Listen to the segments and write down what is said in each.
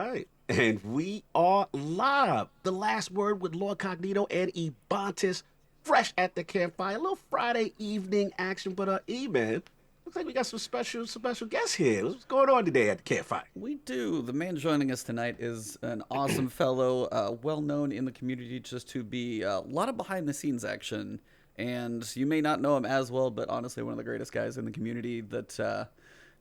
right. And we are live. The last word with Lord Cognito and Ebontis, fresh at the campfire. A little Friday evening action, but man, looks like we got some special guests here. What's going on today at the campfire? We do. The man joining us tonight is an awesome fellow, well known in the community just to be a lot of behind the scenes action. And you may not know him as well, but honestly, one of the greatest guys in the community that,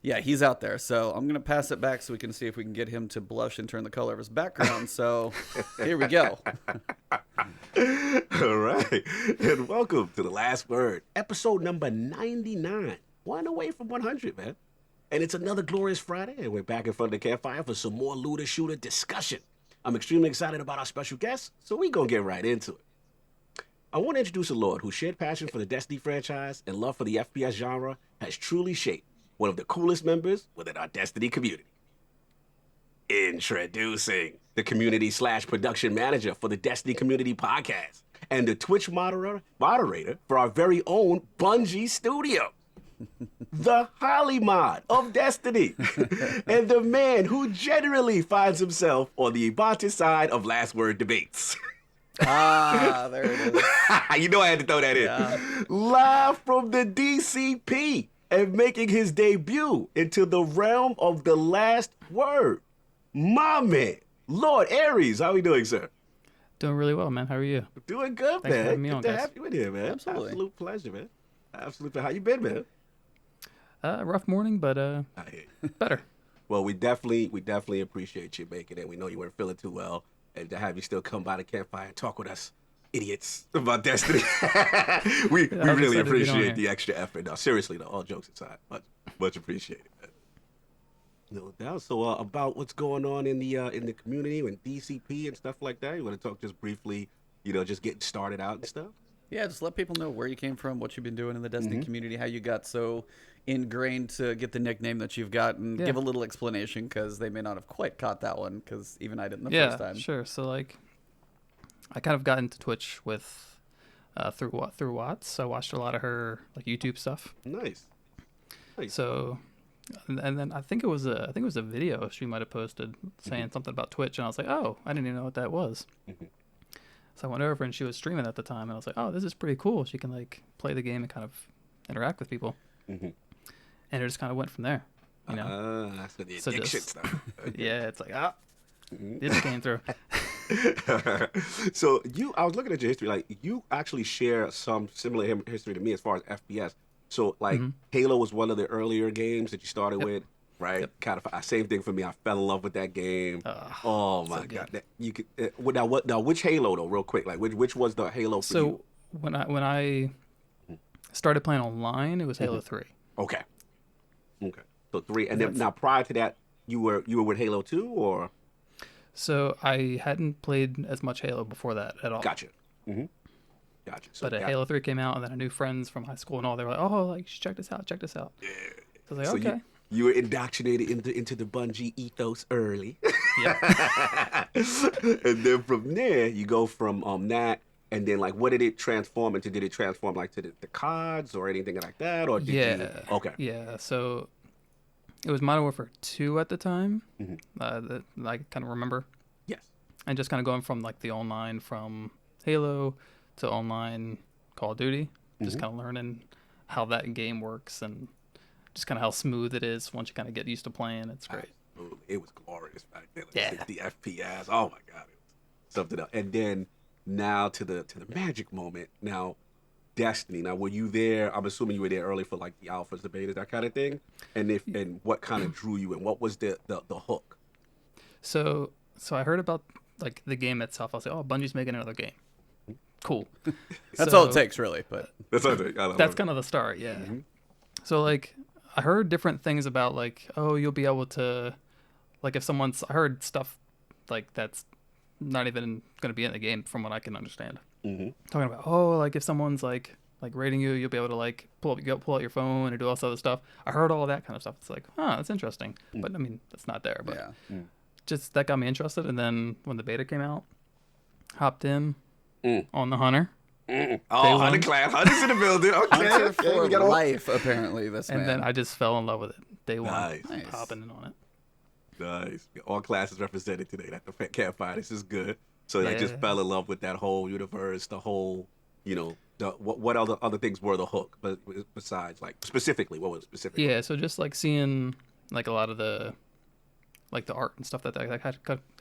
yeah, he's out there. So I'm going to pass it back so we can see if we can get him to blush and turn the color of his background. So here we go. All right. And welcome to The Last Word, episode number 99. One away from 100, man. And it's another glorious Friday, and we're back in front of the campfire for some more looter shooter discussion. I'm extremely excited about our special guest, so we're going to get right into it. I want to introduce a lord whose shared passion for the Destiny franchise and love for the FPS genre has truly shaped one of the coolest members within our Destiny community. Introducing the community/production manager for the Destiny Community Podcast and the Twitch moderator for our very own Bungie Studio. The Holly Mod of Destiny, and the man who generally finds himself on the Ebontis side of last word debates. There it is. You know I had to throw that in. Live from the DCP and making his debut into the realm of the last word. My man, Lord Aries, how are we doing, sir? Doing really well, man. How are you? Doing good, Thanks man. for having me Good on, to guys. have you in here, man. Absolutely. Absolute pleasure, man. Absolutely. How you been, man? Rough morning, but I hear you. better. Well, we definitely appreciate you making it. We know you weren't feeling too well, and to have you still come by the campfire and talk with us, idiots, about Destiny. we really appreciate the extra effort. No, seriously, though, all jokes aside, much appreciated, man. No doubt. So, about what's going on in the community and DCP and stuff like that. You want to talk just briefly, just getting started out and stuff? Yeah, just let people know where you came from, what you've been doing in the Destiny community, how you got so ingrained to get the nickname that you've got, and give a little explanation because they may not have quite caught that one because even I didn't the first time. Yeah, sure. So like, I kind of got into Twitch with through Watts. So I watched a lot of her like YouTube stuff. Nice. So, and then I think it was a video she might have posted saying something about Twitch, and I was like, oh, I didn't even know what that was. So I went over and she was streaming at the time, and I was like, oh, this is pretty cool. She can like play the game and kind of interact with people. And it just kind of went from there, you know. That's the addiction stuff. Yeah, it's like it just came through. So I was looking at your history. Like you actually share some similar history to me as far as FPS. So like Halo was one of the earlier games that you started with, right? Yep. Kind of same thing for me. I fell in love with that game. Oh my god! You could now which Halo though? Real quick, like which was the Halo for you? So when I started playing online, it was Halo 3. Okay. So 3, and then now prior to that, you were with Halo 2, or? So I hadn't played as much Halo before that at all. Gotcha. Gotcha. So But Halo 3 came out, and then I knew friends from high school and all. They were like, "Oh, like check this out." Yeah. So I was like, "Okay." You were indoctrinated into the Bungie ethos early. Yeah. And then from there, you go from that, and then like, what did it transform into? Did it transform like to the cards or anything like that, or did you? Okay. Yeah. So it was Modern Warfare 2 at the time. That I kind of remember. Yes. And just kind of going from like the online from Halo to online Call of Duty, just kind of learning how that game works and just kind of how smooth it is once you kind of get used to playing. It's great. It was glorious back then. Like Yeah. 60 FPS. Oh my god, it was something else. And then now to the magic moment. Now, Destiny. Now, were you there? I'm assuming you were there early for like the alphas, the betas, that kind of thing. And what kind of drew you in? What was the hook? So I heard about like the game itself. I was like, oh, Bungie's making another game. Cool. That's all it takes, really. But That's what I think. That's kind of the start, yeah. So like I heard different things about like, oh, you'll be able to like if someone's I heard stuff like that's not even going to be in the game from what I can understand. Talking about like if someone's like raiding you, you'll be able to like pull out your phone and do all this other stuff. I heard all that kind of stuff. It's like, that's interesting. But I mean, that's not there. But just that got me interested. And then when the beta came out, hopped in on the Hunter. Oh, Hunter class. Hunter's in the building. Okay. Hunter for life, apparently. This and man. then I just fell in love with it. Day one. Nice. Hopping in on it. Nice. All classes represented today at the campfire. This is good. So I just Yeah. fell in love with that whole universe, the whole, what other things were the hook, but besides like specifically, what was it specifically? Yeah, so just like seeing like a lot of the like the art and stuff that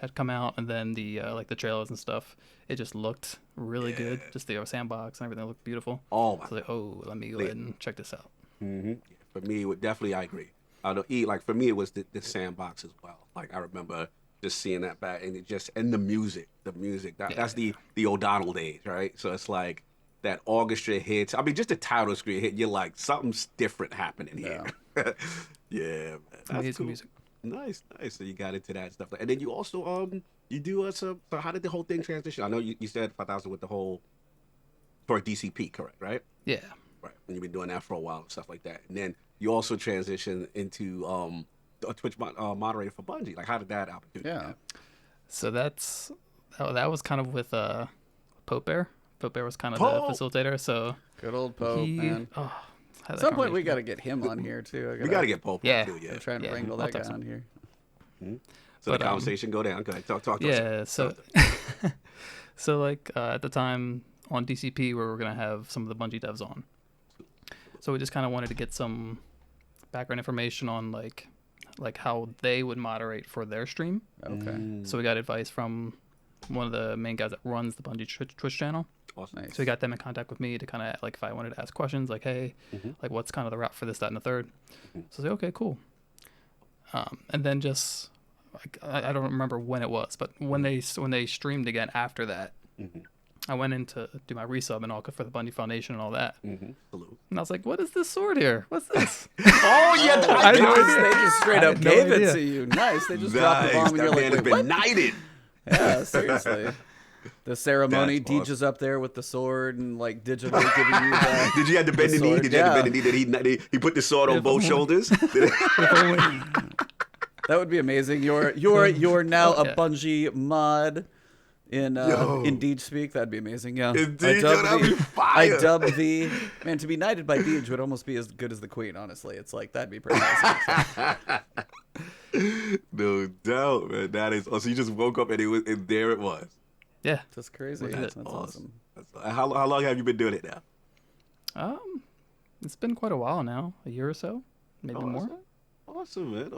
had come out, and then the like the trailers and stuff, it just looked really good. Just the sandbox and everything looked beautiful. Oh my So like, oh, let me go ahead and check this out. hmm For me, definitely, I agree. I know, like for me, it was the sandbox as well. Like I remember just seeing that back, and the music, that's the O'Donnell days, right? So it's like that orchestra hits. I mean, just the title screen hit. You're like, something's different happening here. Yeah, man. That's Amazing cool. music. Nice. So you got into that stuff, and then you also you do some. So how did the whole thing transition? I know you said 5,000 with the whole for DCP, correct? Right. Yeah. Right. And you've been doing that for a while and stuff like that. And then you also transitioned into a Twitch moderator for Bungie. Like, how did that opportunity happen? So that was kind of with Pope Bear. Pope Bear was kind of Pope! the facilitator. So Good old Pope, man. Oh, At some point, we got to get him on here too. We got to get Pope Yeah. too, yeah. I'm trying to Yeah, wrangle I'll that guy talk on here. So But, the conversation go down. Go ahead. Talk to us. Yeah, so so like at the time on DCP we were gonna have some of the Bungie devs on. So we just kind of wanted to get some background information on like how they would moderate for their stream. Okay. So we got advice from one of the main guys that runs the Bungie Twitch channel. Awesome. Nice. So he got them in contact with me to kind of like if I wanted to ask questions like, hey, like what's kind of the route for this, that, and the third. So I was like, okay, cool. And then just like, I don't remember when it was, but when they streamed again after that, I went in to do my resub and all for the Bungie Foundation and all that. Salute. And I was like, what is this sword here? What's this? Oh, yeah. I know They just straight up had no gave it idea. to you. Nice. They just dropped the bomb and That you're man like, has wait, been what? knighted. Yeah, seriously. The ceremony, That's Deej is up there with the sword and like digitally giving you that. Did you have to bend the knee? sword, Did you have to yeah. bend the knee? Did he put the sword on If both only. shoulders? That would be amazing. You're now a Yeah. Bungie mod in Yo. Deej speak. That'd be amazing. Yeah. Indeed, yo, that'd be fire. I dubbed the man to be knighted by Deej would almost be as good as the Queen. Honestly, it's like that'd be pretty amazing. No doubt, man. That is. Oh, so you just woke up and there it was. Yeah. Just crazy. That's That's awesome. How long have you been doing it now? It's been quite a while now, a year or so, maybe more. Awesome, man.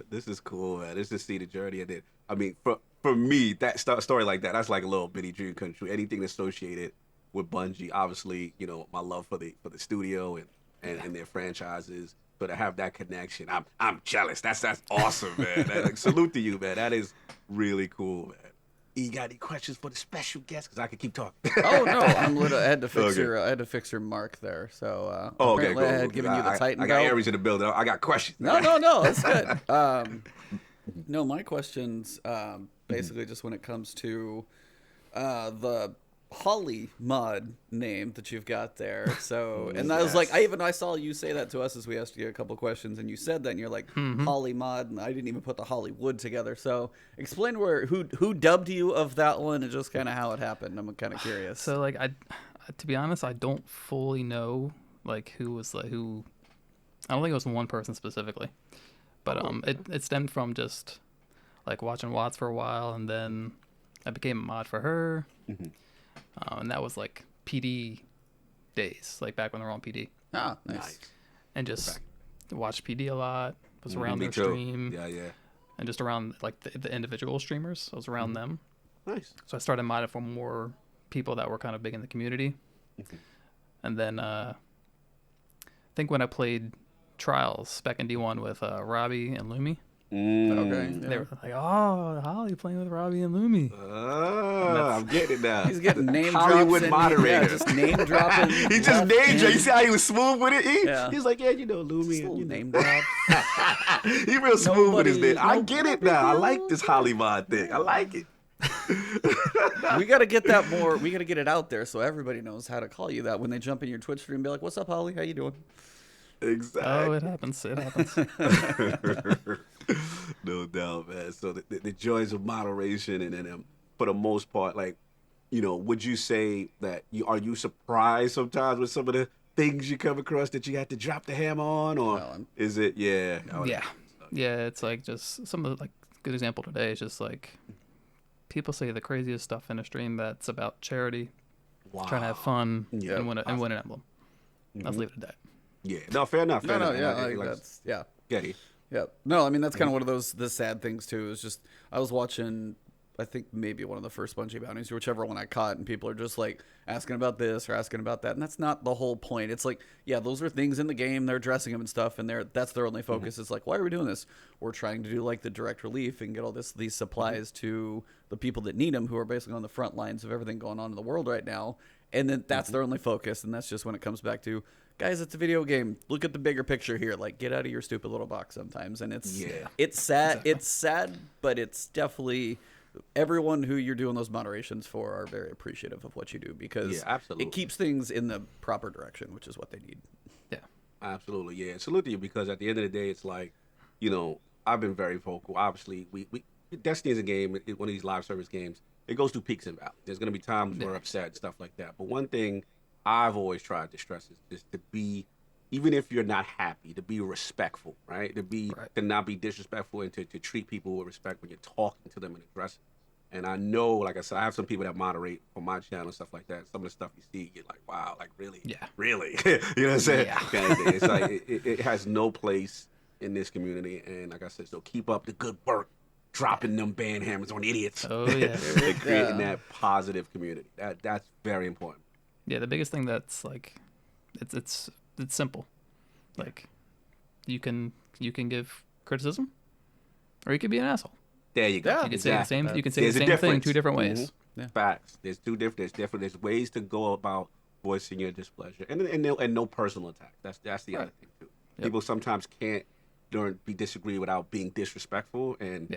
This is cool, man. This is see the journey. And then, I mean, for me, that story like that, that's like a little bitty dream come true. Anything associated with Bungie, obviously, my love for the studio and their franchises. So to have that connection, I'm jealous. That's awesome, man. Like, salute to you, man. That is really cool, man. You got any questions for the special guest? Because I could keep talking. Oh no, I had to fix Okay. I had to fix your mark there. So Okay, apparently cool. I had given you the Titan I got belt. Aries in the building. I got questions. No, that's good. No, my questions basically just when it comes to the Holly mod name that you've got there. So, and I was like, I saw you say that to us as we asked you a couple questions, and you said that, and you're like Holly mod, and I didn't even put the Hollywood together. So, explain who dubbed you of that one, and just kind of how it happened. I'm kind of curious. So like to be honest, I don't fully know like who was like who. I don't think it was one person specifically, but it stemmed from just like watching Watts for a while, and then I became a mod for her, and that was like PD days, like back when they were on PD, Ah, nice. and just watched PD a lot. Was around Me their too. stream, Yeah. and just around like the individual streamers. I was around them. Nice. So I started modding for more people that were kind of big in the community. And then I think when I played Trials back in D1 with Robbie and Lumi, Okay. they were like, oh, Holly playing with Robbie and Lumi. I'm getting it now. He's getting name Hollywood drops. moderator. Yeah, just name dropping. He just named you. You see how he was smooth with it? Yeah. He's like, yeah, Lumi. Little You know. name drops. He real smooth with his Nobody- name. I get it nobody now. I like knows. this Hollywood thing. I like it. We got to get that more. We got to get it out there so everybody knows how to call you that when they jump in your Twitch stream. Be like, "What's up, Holly? How you doing?" Exactly. Oh, it happens. It happens. No doubt, man. So the joys of moderation, and then for the most part, like, would you say that are you surprised sometimes with some of the things you come across that you had to drop the hammer on, or Well, is it? Yeah. Yeah. Yeah, it's like just some of the like good example today is just like people say the craziest stuff in a stream that's about charity, trying to have fun, and win an emblem. Let's leave it at that. Yeah, no, fair enough. Fair enough. Yeah. Get it. Yeah. No, I mean, that's kind of one of the sad things, too. Is just, I was watching, I think maybe one of the first Bungie bounties, or whichever one I caught, and people are just like asking about this or asking about that. And that's not the whole point. It's like, yeah, those are things in the game. They're addressing them and stuff. And that's their only focus. It's like, why are we doing this? We're trying to do like the direct relief and get all these supplies to the people that need them, who are basically on the front lines of everything going on in the world right now. And then that's their only focus. And that's just when it comes back to, guys, it's a video game. Look at the bigger picture here. Like, get out of your stupid little box sometimes. And it's sad. Exactly. It's sad, but it's definitely everyone who you're doing those moderations for are very appreciative of what you do, because it keeps things in the proper direction, which is what they need. Yeah, absolutely. Yeah, salute to you, because at the end of the day, it's like, I've been very vocal. Obviously, we Destiny is a game, one of these live service games. It goes through peaks and valleys. There's going to be times where we're upset and stuff like that. But one thing I've always tried to stress is to be, even if you're not happy, to be respectful, right? To not be disrespectful, and to treat people with respect when you're talking to them and addressing. And I know, like I said, I have some people that moderate on my channel and stuff like that. Some of the stuff you see, you're like, wow, like really? Yeah. Really? You know what I'm saying? Yeah. Kind of thing. It's like, it has no place in this community. And like I said, so keep up the good work, dropping them band hammers on idiots. Oh, yeah. And creating that positive community. That's very important. Yeah, the biggest thing that's like, it's simple. Like, you can give criticism, or you can be an asshole. There you go. You can say the same. You can say the same thing 2 different ways. Yeah. Facts. There's there's ways to go about voicing your displeasure, and no personal attack. That's the other thing too. Yep. People sometimes can't be disagreed without being disrespectful, and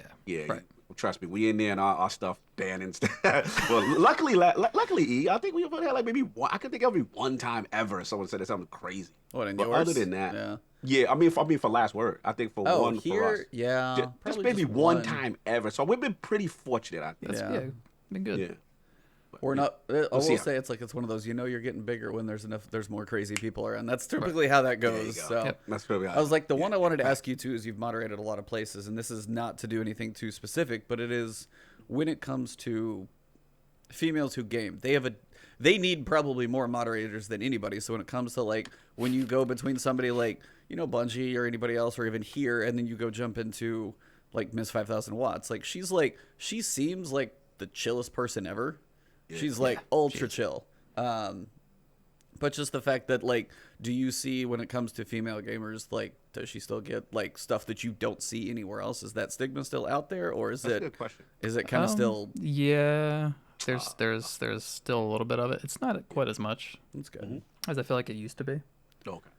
trust me, we in there and our stuff banned and stuff. Well, luckily, E, I think we had like maybe one, I could think of every one time ever someone said something crazy. What, in but yours? other than that, I mean for last word, I think for one here, for us, yeah, just maybe one time ever. So we've been pretty fortunate, I think. Yeah, been good. Yeah. Or not. I will say it's like it's one of those. You're getting bigger when there's more crazy people around. That's typically how that goes. So that's probably. I was like, the one I wanted to ask you too is you've moderated a lot of places, and this is not to do anything too specific, but it is when it comes to females who game, they need probably more moderators than anybody. So when it comes to like when you go between somebody like Bungie or anybody else, or even here, and then you go jump into like Miss 5000 Watts, like she seems like the chillest person ever. She's like ultra chill. But just the fact that like, do you see when it comes to female gamers, like, does she still get like stuff that you don't see anywhere else? Is that stigma still out there, or is That's a good question. Is it kind of still? Yeah, there's still a little bit of it. It's not quite as much. That's good. As I feel like it used to be. Okay.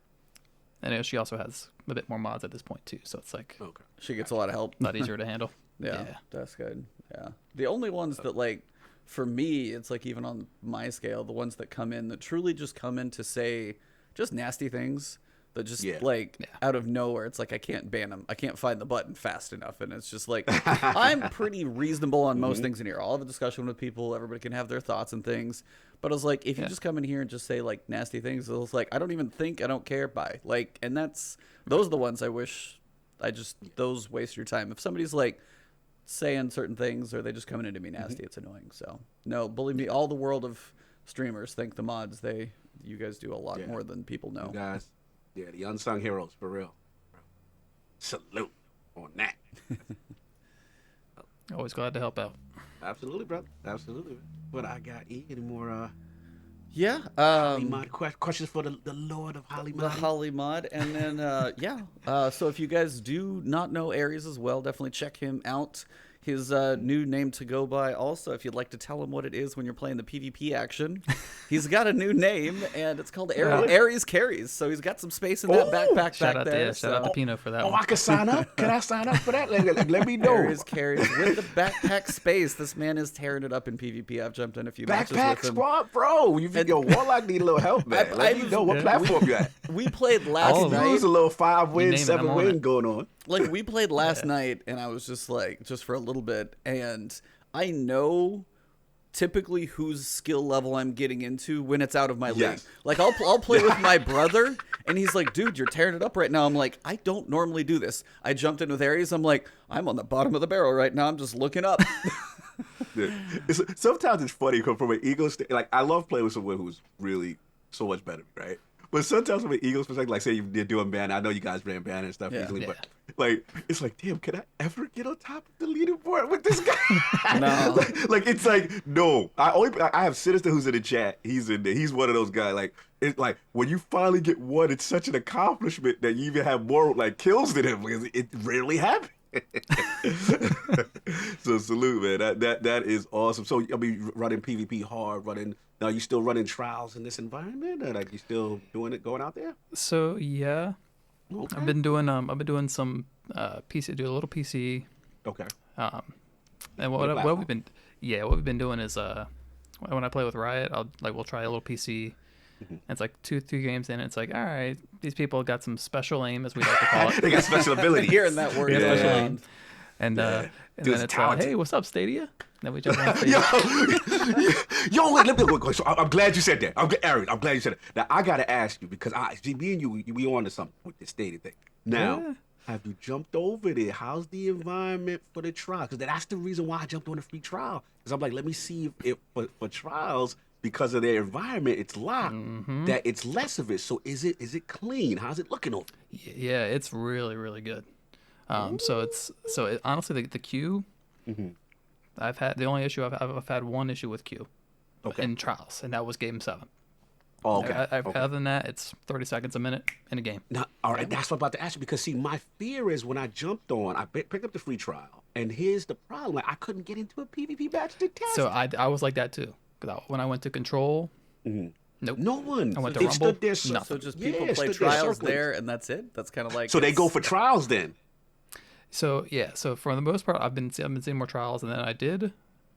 And she also has a bit more mods at this point too, so it's like She gets a lot of help. A lot easier to handle. Yeah, that's good. Yeah, the only ones that like. For me, it's like even on my scale, the ones that come in that truly just come in to say just nasty things that just out of nowhere. It's like I can't ban them. I can't find the button fast enough. And it's just like I'm pretty reasonable on most things in here. I'll have a discussion with people. Everybody can have their thoughts and things. But I was like, if you just come in here and just say like nasty things, it's like I don't even think, I don't care. Bye. Like, and those are the ones I wish those waste your time. If somebody's like saying certain things, or they just coming in to be nasty, it's annoying. So no, believe me, all the world of streamers think the mods, you guys do a lot more than people know. You guys, the unsung heroes, for real. Salute on that. Always glad to help out. Absolutely, brother. Absolutely. But I got any more Hollymod questions for the Lord of Hollymod? The Hollymod. And then so if you guys do not know Ares as well, definitely check him out. His new name to go by. Also, if you'd like to tell him what it is when you're playing the PvP action, he's got a new name, and it's called Ares Carries. So he's got some space in that backpack back there. Shout out to Pino for that one. I can sign up. Can I sign up for that? Let me know. Ares Carries with the backpack space. This man is tearing it up in PvP. I've jumped in a few matches with him. Backpack squad, bro. Your Warlock need a little help, man. Let me know what platform you at. We played last night. There was a little 5-win, 7-win going on. Like, we played last night, and I was just like, just for a little bit, and I know typically whose skill level I'm getting into when it's out of my league. Yes. Like I'll play with my brother, and he's like, "Dude, you're tearing it up right now." I'm like, "I don't normally do this." I jumped in with Ares. I'm like, "I'm on the bottom of the barrel right now. I'm just looking up." Yeah. Sometimes it's funny because from an ego like I love playing with someone who's really so much better, right? But sometimes from an ego perspective, like say you're doing ban, I know you guys ran ban and stuff easily, but like it's like, damn, can I ever get on top of the leaderboard with this guy? No. like it's like no. I have Sinister who's in the chat. He's in there. He's one of those guys. Like it's like when you finally get one, it's such an accomplishment that you even have more like kills than him because it rarely happens. So salute, man. That is awesome. So I mean, running PvP hard, now you still running trials in this environment, or like you still doing it, going out there? So yeah, Okay. I've been doing some PC, do a little PC. Okay. And what we've been doing is when I play with Riot, we'll try a little PC. And it's like 2-3 games in, and it's like, all right, these people got some special aim, as we like to call it. They got special ability. Hearing that word, Yeah. special Yeah. aim. And Dude's then it's talented. hey, what's up, Stadia? And then we jump on Stadia. Yo, wait, let me. So I'm glad you said that. I'm glad you said it. Now I gotta ask you because me and you, we on to something with this Stadia thing. Now, Yeah. have you jumped over there? How's the environment for the trial? Because that's the reason why I jumped on the free trial. Because I'm like, let me see if for trials. Because of their environment, it's locked. That it's less of it. So is it clean? How's it looking over? Yeah, it's really, really good. Honestly, the queue. I've had the only issue I've had one issue with queue. Okay. In trials, and that was game 7. Oh, okay. Okay. Other than that, it's 30 seconds a minute in a game. Now, all right, that's what I'm about to ask you because see, my fear is when I jumped on, I picked up the free trial, and here's the problem: like I couldn't get into a PvP match to test. So I was like that too. Because when I went to Control, nope. No one. I went to They Rumble. stood there. Nothing. So just Yeah, people play stood there trials circling. there, and that's it. That's kind of like So they go for trials then. So yeah, so for the most part, I've been seeing more trials, and then I did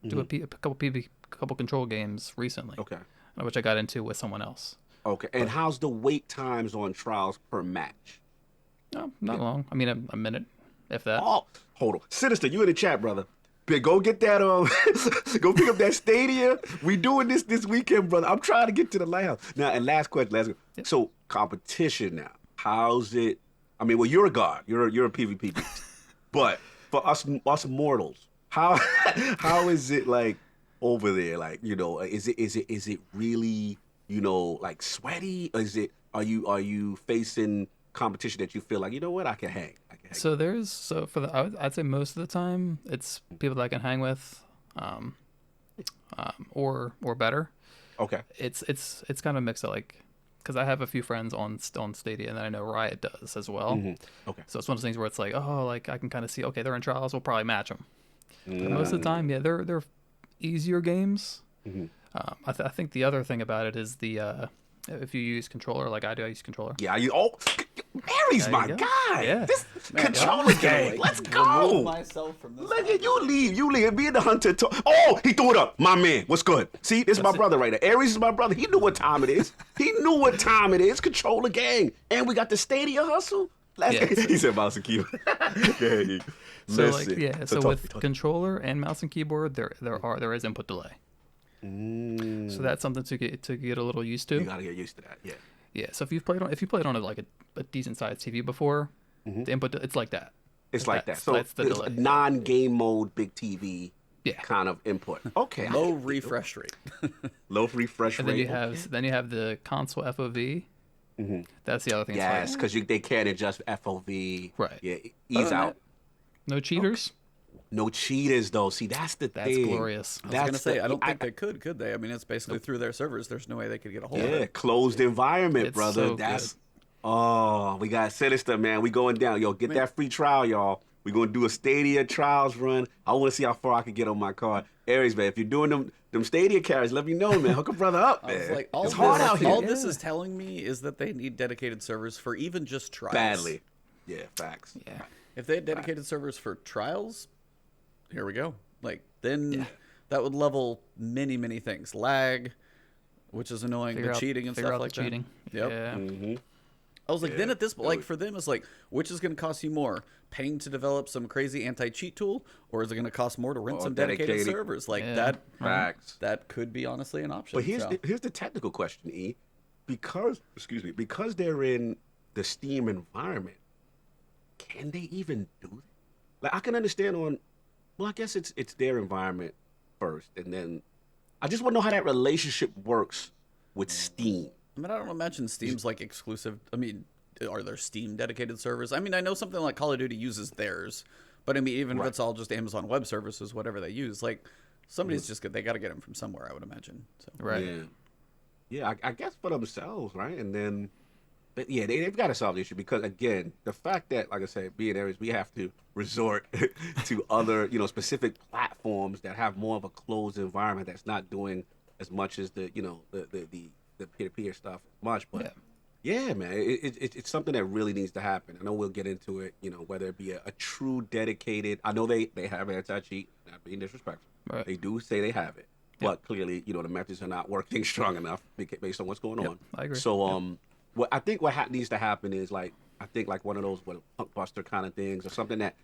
do a couple Control games recently. Okay. Which I got into with someone else. Okay. And how's the wait times on trials per match? No, not long. I mean, a minute, if that. Oh, hold on, Sinister, you in the chat, brother? Go get that. Go pick up that Stadia. We doing this weekend, brother. I'm trying to get to the lighthouse now. And last question. Yep. So competition now. How's it? I mean, well, you're a god. You're a PvP beast. But for us mortals, how is it like over there? Like, you know, is it really, you know, like sweaty? Or are you facing competition that you feel like, you know what, I can hang. So I'd say most of the time it's people that I can hang with, or better. Okay. It's kind of a mix of like, because I have a few friends on Stadia, and then I know Riot does as well. Okay. So it's one of those things where it's like, oh, like I can kind of see, okay, they're in trials, we'll probably match them. But most of the time, yeah, they're easier games. I think the other thing about it is if you use controller like I do, I use controller. Yeah, Mary's my you go. guy. Yeah. This controller game. Let's go. remove myself from this. Look at you leave. Be the hunter. Oh, he threw it up. My man. What's good? See, this is my brother right there. Ares is my brother. He knew what time it is. Controller gang. And we got the Stadia hustle. He said mouse and keyboard. So with controller and mouse and keyboard, there is input delay. So that's something to get a little used to. You gotta get used to that. Yeah. Yeah. So if you played on a decent sized TV before, the input it's like that. It's like that. So that's the it's delay. a non-game mode, big TV Yeah. kind of input. Okay. Low refresh rate. Low refresh And rate. then you have the console FOV. That's the other thing. Yes, because they can't adjust FOV. Right. Yeah. Ease out. No cheaters. No cheaters though. See, that's the That's thing. glorious. I was gonna say, I don't think they could they? I mean, it's basically through their servers. There's no way they could get a hold of Yeah, it. closed environment, It's brother. so That's we got Sinister, man. We going down. Yo, get that free trial, y'all. We gonna do a Stadia trials run. I want to see how far I can get on my card. Aries, man, if you're doing them Stadia carries, let me know, man. Hook a brother up, man. I was like, It's hard out here. all this is telling me is that they need dedicated servers for even just trials. Badly. Yeah, facts. Yeah. If they had dedicated servers for trials, here we go. Like, then that would level many, many things. Lag, which is annoying, the cheating and figure stuff out like the cheating. that. Yep. Yeah. I was like, then at this point, like for them, it's like, which is going to cost you more? Paying to develop some crazy anti-cheat tool, or is it going to cost more to rent some dedicated servers? Like that could be honestly an option. But here's the technical question, E. Because they're in the Steam environment, can they even do that? Like I can understand I guess it's their environment first, and then I just want to know how that relationship works with Steam. I mean, I don't imagine Steam's like exclusive. I mean, are there Steam dedicated servers? I mean, I know something like Call of Duty uses theirs, but I mean, even if it's all just Amazon Web Services, whatever they use, like somebody's just good. They got to get them from somewhere, I would imagine. So. Right. Yeah. I guess for themselves, right? And then, but yeah, they've got to solve the issue because again, the fact that, like I said, being Aries, we have to resort to other, specific platforms that have more of a closed environment that's not doing as much as the peer-to-peer stuff much, but yeah, man, it's something that really needs to happen. I know we'll get into it, whether it be a true dedicated. I know they have anti-cheat, not being disrespectful. Right. They do say they have it, but clearly, the methods are not working strong enough based on what's going on. I agree. So, what I think needs to happen is like one of those punk buster kind of things or something that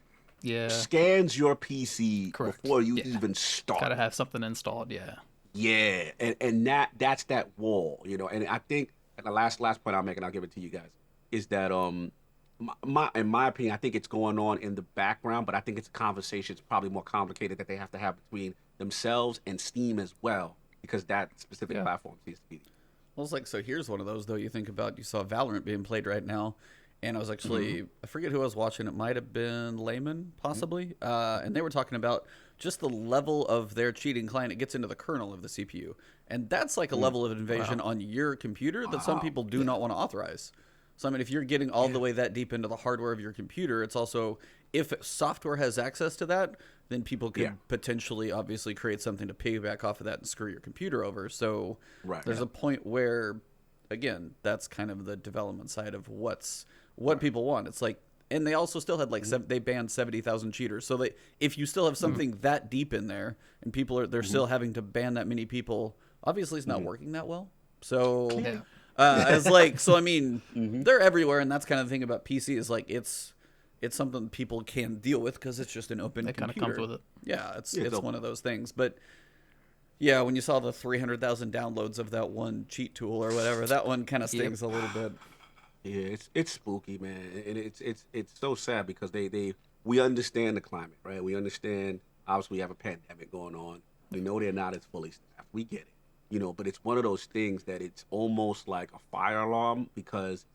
scans your PC before you even start. Gotta have something installed. Yeah, and that's that wall, and I think the last point I'll make, and I'll give it to you guys, is that in my opinion, I think it's going on in the background, but I think it's a conversation. It's probably more complicated that they have to have between themselves and Steam as well, because that specific platform seems to be. Well, it's like, so here's one of those, though. You saw Valorant being played right now, and I was actually, I forget who I was watching. It might have been Layman, possibly, and they were talking about just the level of their cheating client. It gets into the kernel of the CPU, and that's like a level of invasion on your computer that some people do not want to authorize. So, I mean, if you're getting all the way that deep into the hardware of your computer, it's also, if software has access to that, then people could potentially, obviously, create something to piggyback off of that and screw your computer over. So there's a point where, again, that's kind of the development side of what people want. It's like, and they also still had they banned 70,000 cheaters. So if you still have something that deep in there, and they're still having to ban that many people, obviously it's not working that well. So it's like, so I mean, they're everywhere, and that's kind of the thing about PC is like it's something people can deal with because it's just an open computer. It kind of comes with it. Yeah, it's one of those things. But yeah, when you saw the 300,000 downloads of that one cheat tool or whatever, that one kind of stings a little bit. Yeah, it's spooky, man, and it's so sad because we understand the climate, right? We understand, obviously we have a pandemic going on. We know they're not as fully staffed. We get it, but it's one of those things that it's almost like a fire alarm because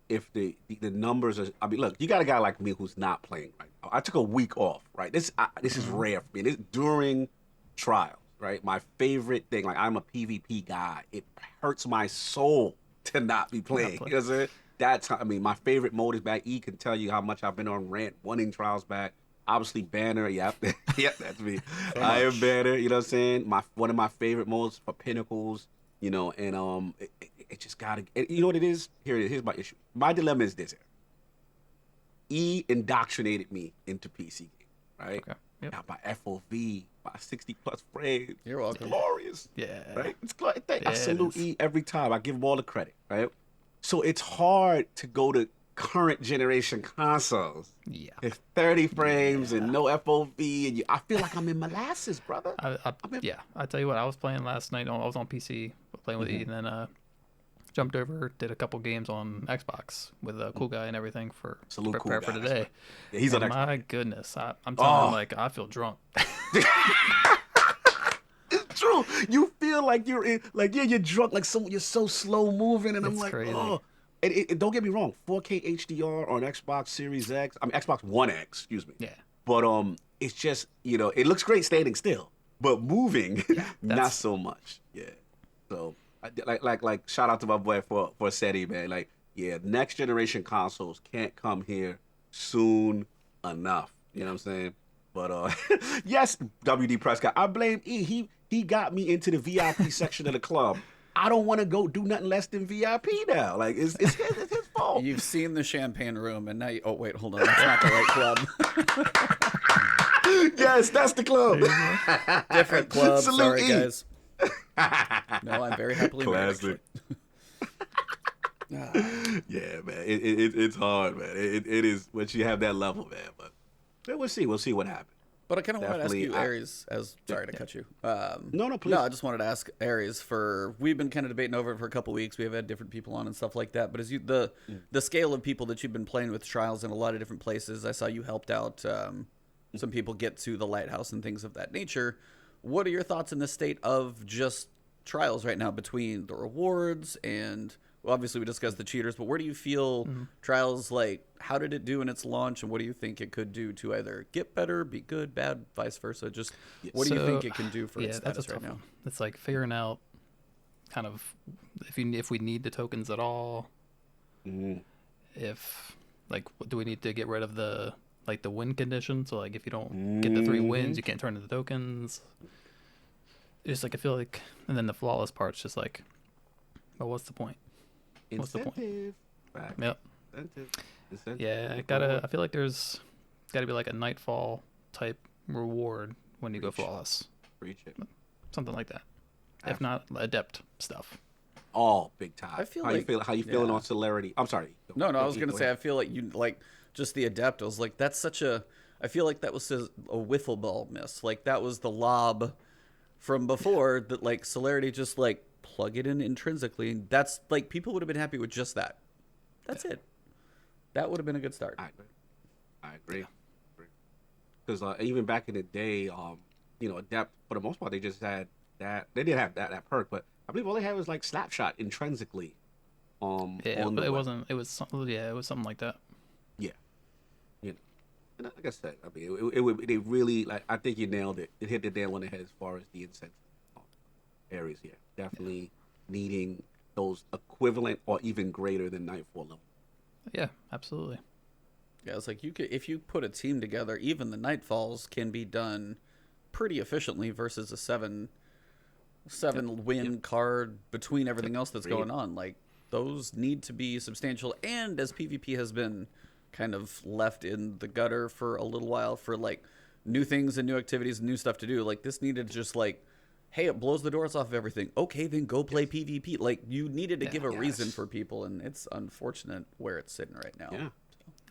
if the numbers are, I mean, look, you got a guy like me who's not playing right now. I took a week off, right? This is rare for me. This during trials, right? My favorite thing, like I'm a PvP guy. It hurts my soul to not be playing. You know what I'm saying? That's, I mean, my favorite mode is back. E can tell you how much I've been on rant, wanting trials back. Obviously, Banner, yep, that's me. I am Banner, you know what I'm saying? One of my favorite modes for Pinnacles, and it just gotta. You know what it is? Here's my issue. My dilemma is this: E indoctrinated me into PC game, right? Okay. Yep. Now by FOV, by 60+ frames. You're welcome. It's glorious. Yeah. Right? It's glorious. I salute E every time. I give him all the credit, right? So it's hard to go to current generation consoles. Yeah. It's 30 frames and no FOV, and I feel like I'm in molasses, brother. I tell you what, I was playing last night. I was on PC playing with E, and then jumped over, did a couple games on Xbox with a cool guy and everything for prepare for today. Yeah, he's on Xbox. My goodness, I'm telling you, like I feel drunk. It's true. You feel like you're in, like you're drunk, like you're so slow moving, and I'm like, crazy. oh. And don't get me wrong, 4K HDR on Xbox Series X, Xbox One X, excuse me. Yeah. But it's just it looks great standing still, but moving, not so much. Yeah. So like shout out to my boy for SETI, man. Like next generation consoles can't come here soon enough. You know what I'm saying? But yes, WD Prescott, I blame E. He got me into the VIP section of the club. I don't want to go do nothing less than VIP now. Like it's his fault. You've seen the champagne room, and now oh wait, hold on, that's not the right club. Yes, that's the club. Different club. Salute Sorry, E. guys. No, I'm very happily married. Yeah, man. It's hard, man. It is once you have that level, man. But we'll see. We'll see what happens. But I kind of wanted to ask Definitely, you, Aries, sorry to cut you. No, please. No, I just wanted to ask Aries we've been kind of debating over it for a couple weeks. We have had different people on and stuff like that. But the scale of people that you've been playing with Trials in a lot of different places, I saw you helped out some people get to the lighthouse and things of that nature. What are your thoughts in the state of just Trials right now between the rewards and, well, obviously we discussed the cheaters, but where do you feel Trials, like, how did it do in its launch, and what do you think it could do to either get better, be good, bad, vice versa? Just what do you think it can do for its status right now? One. It's like figuring out kind of if we need the tokens at all. If, like, do we need to get rid of the win condition? So, like, if you don't get the 3 wins, you can't turn into tokens. It's like, I feel like, and then the flawless part's just like, well, what's the point? What's the point? Right. Yep. Incentive. Yeah, I feel like there's gotta be like a nightfall type reward when you go flawless. Reach it. Something like that. If not, adept stuff. All big time. I feel how you feeling on celerity? I'm sorry. No, I was gonna say I feel like you like just the adept. I was like, that's such a. I feel like that was a wiffle ball miss. Like that was the lob from before that. Like celerity, just like plug it in intrinsically. That's like people would have been happy with just that. That's it. That would have been a good start. I agree. Because even back in the day, adept for the most part they just had that. They didn't have that perk, but I believe all they had was like slapshot intrinsically. But it wasn't. It was something like that. Yeah. And like I said, I mean, they really, like, I think you nailed it. It hit the nail on the head as far as the incentive areas. Yeah, definitely needing those equivalent or even greater than Nightfall level. Yeah, absolutely. Yeah, it's like if you put a team together, even the Nightfalls can be done pretty efficiently versus a seven win card between everything else that's going on. Like those need to be substantial, and as PvP has been kind of left in the gutter for a little while for like new things and new activities and new stuff to do, like this needed to just like, hey, it blows the doors off of everything. Okay, then go play PvP. Like you needed to give a reason for people, and it's unfortunate where it's sitting right now. Yeah.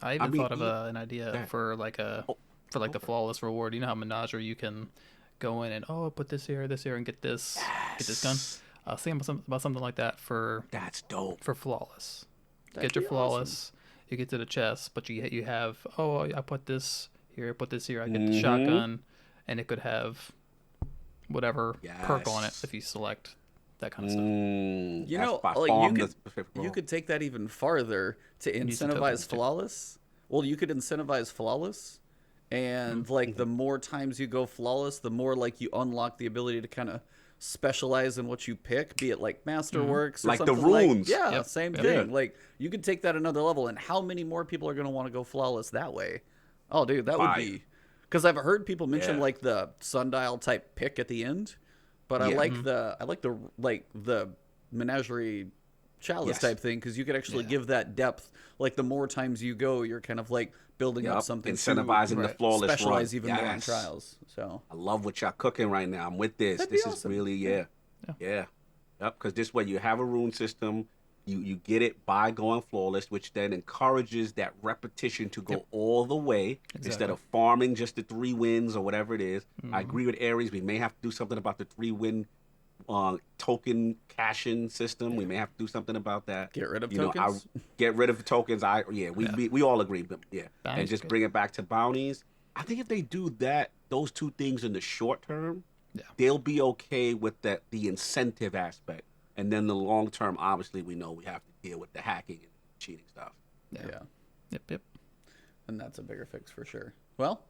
I even thought of an idea for like the flawless reward. You know how Menagerie you can go in and put this here, and get this gun. I was thinking about something like that for that's dope for flawless. That'd Get your be flawless. awesome. You get to the chest, but you have I put this here, I get the shotgun, and it could have whatever perk on it if you select that kind of stuff. You know, like you could take that even farther to incentivize flawless. Well, you could incentivize flawless, and like the more times you go flawless, the more like you unlock the ability to kind of specialize in what you pick, be it like Masterworks or like something the runes. Same thing. Like you could take that another level, and how many more people are going to want to go flawless that way? Oh, dude, that would be, because I've heard people mention like the sundial type pick at the end, but I like the Menagerie chalice type thing, because you could actually give that depth. Like the more times you go, you're kind of like building up something, incentivizing the flawless specialize run. even more in Trials. So I love what y'all cooking right now. I'm with this. This is awesome. really Yep, because this way you have a rune system. You get it by going flawless, which then encourages that repetition to go all the way instead of farming just the 3 wins or whatever it is. I agree with Aries. We may have to do something about the 3-win token caching system. We may have to do something about that. Get rid of tokens. Get rid of the tokens. We all agree. But and just bring it back to bounties. I think if they do those 2 things in the short term, they'll be okay with the incentive aspect. And then the long term, obviously, we know we have to deal with the hacking and cheating stuff. Yeah. Yep. And that's a bigger fix for sure. Well,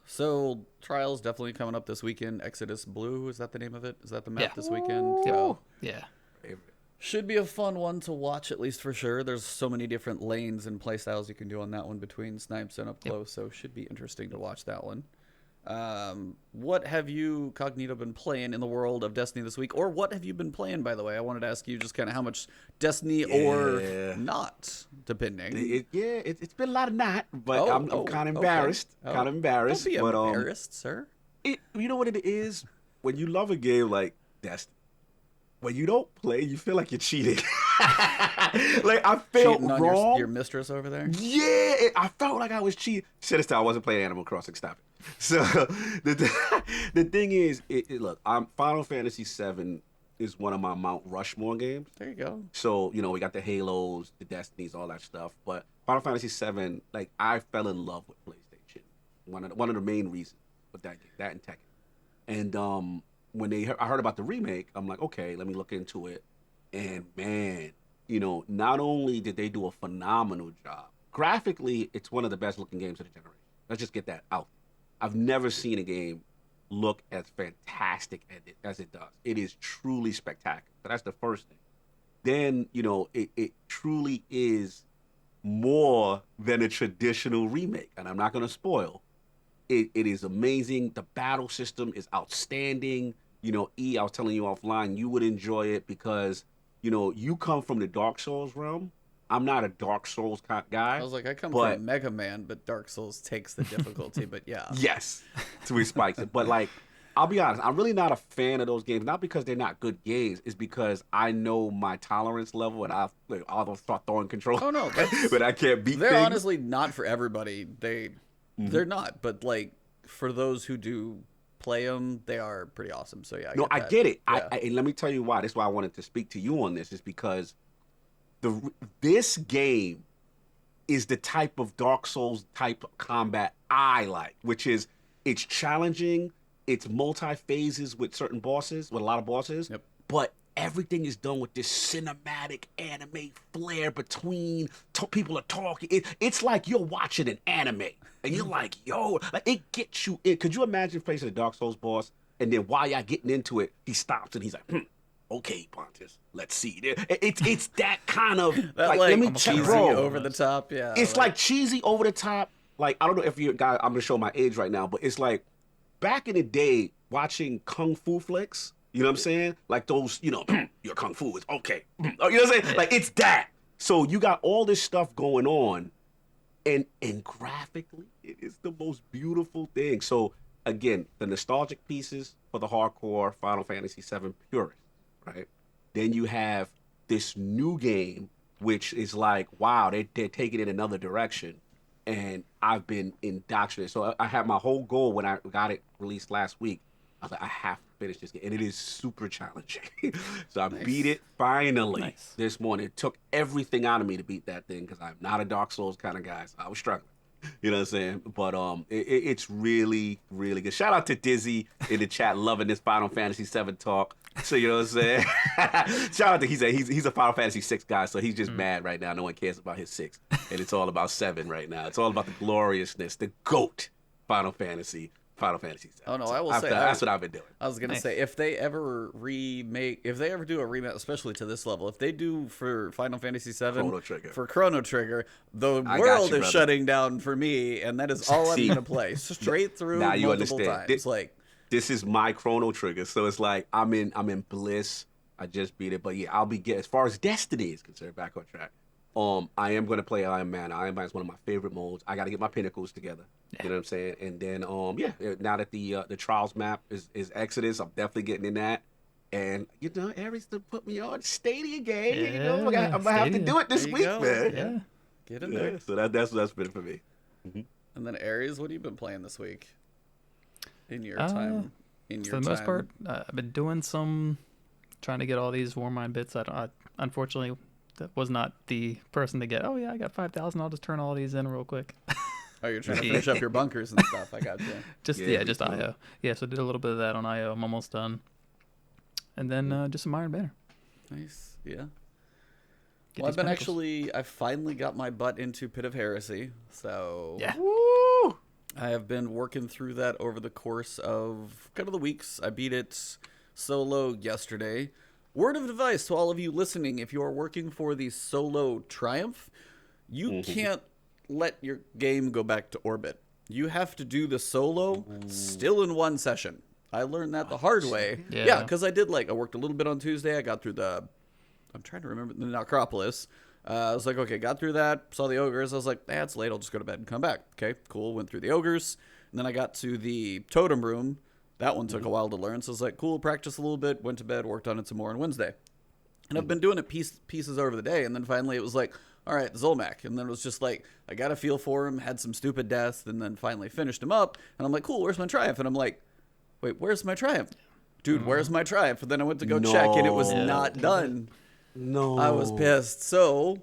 so Trials definitely coming up this weekend. Exodus Blue, is that the name of it? Is that the map this weekend? So, yeah. should be a fun one to watch, at least for sure. There's so many different lanes and playstyles you can do on that one between snipes and up close, so should be interesting to watch that one. What have you, Cognito, been playing in the world of Destiny this week? Or what have you been playing, by the way? I wanted to ask you just kind of how much Destiny or not, depending. It's been a lot of not, but I'm kind of embarrassed. Okay. Kind of embarrassed. Don't be embarrassed, sir. You know what it is? When you love a game like Destiny, when you don't play, you feel like you're cheating. Like I felt Cheating on wrong. your mistress over there. Yeah, I felt like I was cheating. Shit, this time I wasn't playing Animal Crossing. Stop it. So the thing is, look, Final Fantasy VII is one of my Mount Rushmore games. There you go. So we got the Halos, the Destinies, all that stuff. But Final Fantasy VII, like I fell in love with PlayStation. One of the main reasons with that game, that and Tekken. And when I heard about the remake, I'm like, okay, let me look into it. And man, not only did they do a phenomenal job, graphically, it's one of the best looking games of the generation. Let's just get that out. I've never seen a game look as fantastic as it does. It is truly spectacular. So that's the first thing. Then, it truly is more than a traditional remake. And I'm not going to spoil. It is amazing. The battle system is outstanding. I was telling you offline, you would enjoy it because, you come from the Dark Souls realm. I'm not a Dark Souls guy. I was like, I come from Mega Man, but Dark Souls takes the difficulty, but yeah. Yes, so he spikes it. But like, I'll be honest, I'm really not a fan of those games. Not because they're not good games, it's because I know my tolerance level and I'll start throwing control. Oh no, but I can't beat they're things. honestly not for everybody. They're not, but like for those who do play them, they are pretty awesome. So yeah, I get it. Yeah. And let me tell you why. That's why I wanted to speak to you on this. Is because this game is the type of Dark Souls type of combat I like, which is it's challenging, it's multi-phases with certain bosses, with a lot of bosses, but everything is done with this cinematic anime flair between people are talking. It's like you're watching an anime, and you're like, yo, like it gets you in. Could you imagine facing a Dark Souls boss, and then while y'all getting into it, he stops and he's like, okay, Ebontis, let's see. It's that kind of that, let me cheesy bro. over the top, yeah. It's like cheesy over the top. Like I don't know if you guys, I'm gonna show my age right now, but it's like back in the day watching kung fu flicks. You know what I'm saying? Like those, your kung fu is okay. You know what I'm saying? Like it's that. So you got all this stuff going on, and graphically, it is the most beautiful thing. So again, the nostalgic pieces for the hardcore Final Fantasy VII purists. Right, then you have this new game, which is like, wow, they're taking it another direction, and I've been indoctrinated. So I had my whole goal when I got it released last week. I was like, I have to finish this game, and it is super challenging. So I beat it finally this morning. It took everything out of me to beat that thing because I'm not a Dark Souls kind of guy, so I was struggling. You know what I'm saying? But it's really, really good. Shout out to Dizzy in the chat, loving this Final Fantasy VII talk. So you know what I'm saying? Shout out to he's a Final Fantasy VI guy, so he's just mad right now. No one cares about his 6, and it's all about 7 right now. It's all about the gloriousness, the GOAT Final Fantasy VII. Oh no, I will say that's what I've been doing. I was gonna say if they ever do a remake, especially to this level, if they do for Final Fantasy VII for Chrono Trigger, the world is shutting down for me, and that is all I'm gonna play straight through multiple times. This is my Chrono Trigger, so it's like I'm in bliss. I just beat it, but yeah, I'll be as far as Destiny is concerned. Back on track. I am gonna play Iron Man. Iron Man is one of my favorite modes. I got to get my pinnacles together. You know what I'm saying? And then now that the Trials map is Exodus, I'm definitely getting in that. And Aries to put me on Stadia game. Yeah, I'm gonna have to do it this week, man. Yeah, get in there. So that's what's been for me. Mm-hmm. And then Aries, what have you been playing this week? In your time. For the most part, I've been doing some trying to get all these Warmind bits. Unfortunately, that was not the person to get. Oh yeah, I got 5,000. I'll just turn all these in real quick. Oh, you're trying to finish up your bunkers and stuff. I got you. Just IO. Yeah, so I did a little bit of that on IO. I'm almost done. And then just some Iron Banner. Nice. Yeah. Well, I finally got my butt into Pit of Heresy. So yeah. Woo! I have been working through that over the course of kind of the weeks. I beat it solo yesterday. Word of advice to all of you listening: if you are working for the solo triumph, you can't let your game go back to orbit. You have to do the solo still in one session. I learned that the hard way. Yeah, because I worked a little bit on Tuesday. I got through I'm trying to remember, the Necropolis. I was like, okay, got through that, saw the ogres. I was like, it's late. I'll just go to bed and come back. Okay, cool. Went through the ogres. And then I got to the totem room. That one took a while to learn. So I was like, cool, practice a little bit, went to bed, worked on it some more on Wednesday. And I've been doing it pieces over the day. And then finally it was like, all right, Zolmak. And then it was just like, I got a feel for him, had some stupid deaths, and then finally finished him up. And I'm like, cool, where's my triumph? And I'm like, wait, where's my triumph? Dude, where's my triumph? And then I went to go check, and it was not done. No. I was pissed. So,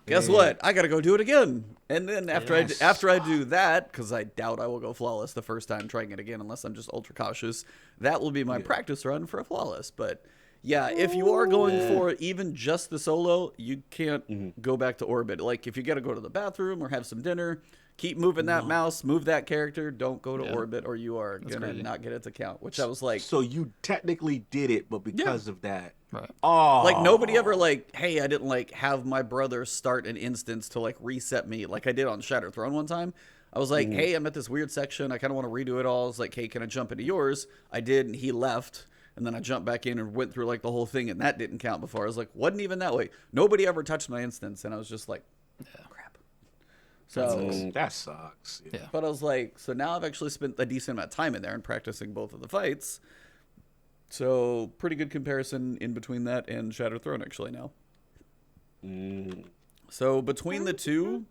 guess what? I got to go do it again. And then after I do that, because I doubt I will go flawless the first time trying it again unless I'm just ultra cautious, that will be my practice run for a flawless. But yeah, if you are going for even just the solo, you can't go back to orbit. Like, if you got to go to the bathroom or have some dinner, keep moving that mouse, move that character, don't go to orbit, or you are going to not get it to count, which I was like... So you technically did it, but because of that... Right. Oh. Like, nobody ever, like, hey, I didn't, like, have my brother start an instance to, like, reset me, like I did on Shattered Throne one time. I was like, hey, I'm at this weird section. I kind of want to redo it all. I was like, hey, can I jump into yours? I did, and he left. And then I jumped back in and went through, like, the whole thing, and that didn't count before. I was like, wasn't even that way. Nobody ever touched my instance, and I was just like, crap. So that sucks. Yeah. But I was like, so now I've actually spent a decent amount of time in there and practicing both of the fights. So pretty good comparison in between that and Shattered Throne actually now. So between the two...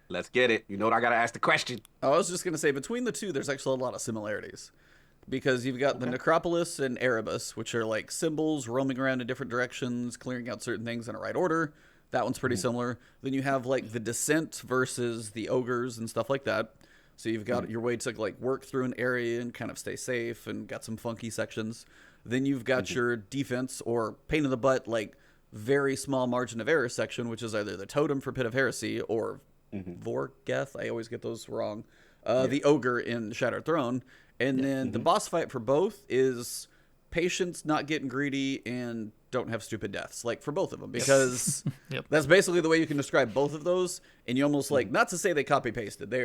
Let's get it. You know what? I got to ask the question. I was just going to say, between the two, there's actually a lot of similarities. Because you've got the Necropolis and Erebus, which are like symbols roaming around in different directions, clearing out certain things in a right order. That one's pretty similar. Then you have like the Descent versus the Ogres and stuff like that. So you've got your way to like work through an area and kind of stay safe, and got some funky sections. Then you've got your defense or pain in the butt, like very small margin of error section, which is either the Totem for Pit of Heresy or Vorgeth. I always get those wrong. The Ogre in Shattered Throne. And then the boss fight for both is patience, not getting greedy, and don't have stupid deaths. Like, for both of them. Because that's basically the way you can describe both of those. And you almost, like, not to say they copy-pasted. They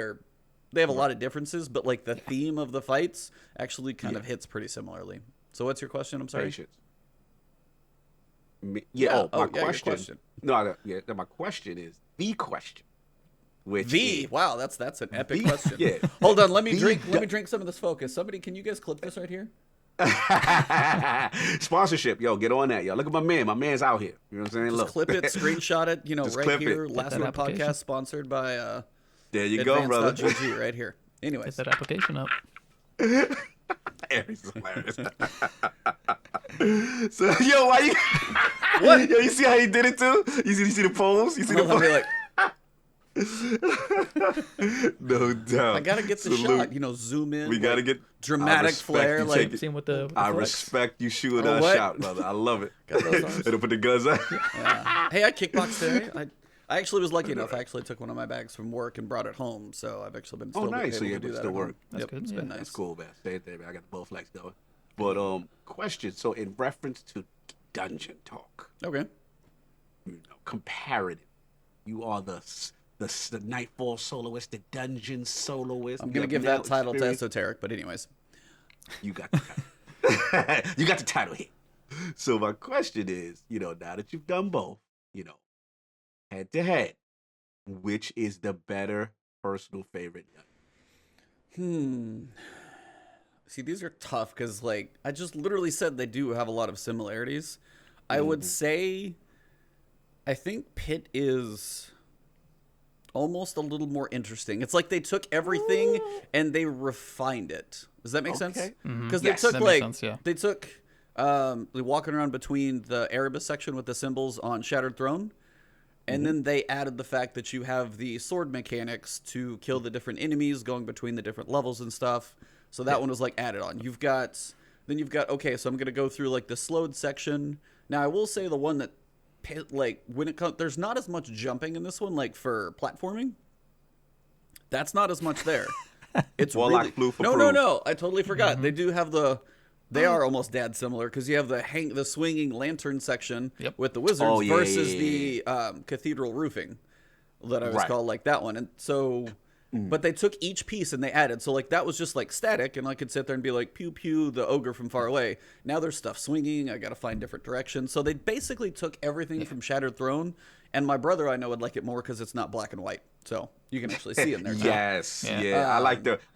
have a lot of differences, but, like, the theme of the fights actually kind of hits pretty similarly. So what's your question? I'm sorry. Patience. My question. No, my question is the question. Wow, that's an epic question. Hold on, let me drink some of this focus. Somebody, can you guys clip this right here? Sponsorship, yo, get on that, yo. Look at my man. My man's out here. You know what I'm saying? Just clip it, screenshot it. You know, Just right here. it. Last Word podcast sponsored by. There you go, brother. GG right here. Anyways, Get that application up. Aries is hilarious. So, yo, why you? What? Yo, you see how he did it too? You see the pose? You see the pose? like, No doubt. I gotta get the shot. You know, zoom in. We gotta get dramatic flair. Like, Seen with the I flex. respect you shooting a shot, brother. I love it. Got those arms. It'll put the guns out. Hey, I kickboxed today. I actually was lucky enough. I actually took one of my bags from work and brought it home. So I've actually been still nice. So able you to do that still at work. home. That's good. It's Yeah. been nice. That's cool, man. Stay there, man. I got the Bowflex going. But question. So in reference to dungeon talk, Okay. you know, comparative, you are the Nightfall soloist, the dungeon soloist. I'm gonna give that title to Esoteric, but anyways. You got the title. You got the title here. So my question is, you know, now that you've done both, you know, head to head, which is the better personal favorite dungeon? See, these are tough because, like, I just literally said they do have a lot of similarities. I would say, I think Pit is almost a little more interesting. It's like they took everything and they refined it. Does that make sense? Because Yes, they took, that makes like, sense, yeah. they took walking around between the Erebus section with the symbols on Shattered Throne. And then they added the fact that you have the sword mechanics to kill the different enemies going between the different levels and stuff. So that one was like added on. You've got, okay, so I'm going to go through like the slowed section. Now I will say the one that, like, when it comes, there's not as much jumping in this one, like for platforming. That's not as much there. It's Warlock really, flew for no, proof. no. I totally forgot. They do have they are almost dad similar because you have the swinging lantern section with the wizards versus the cathedral roofing that I was called like that one. And so, but they took each piece and they added. So like that was just like static, and I could sit there and be like pew pew the ogre from far away. Now there's stuff swinging. I got to find different directions. So they basically took everything from Shattered Throne And my brother, I know, would like it more because it's not black and white, so you can actually see in there. Yes, Yeah. yeah. I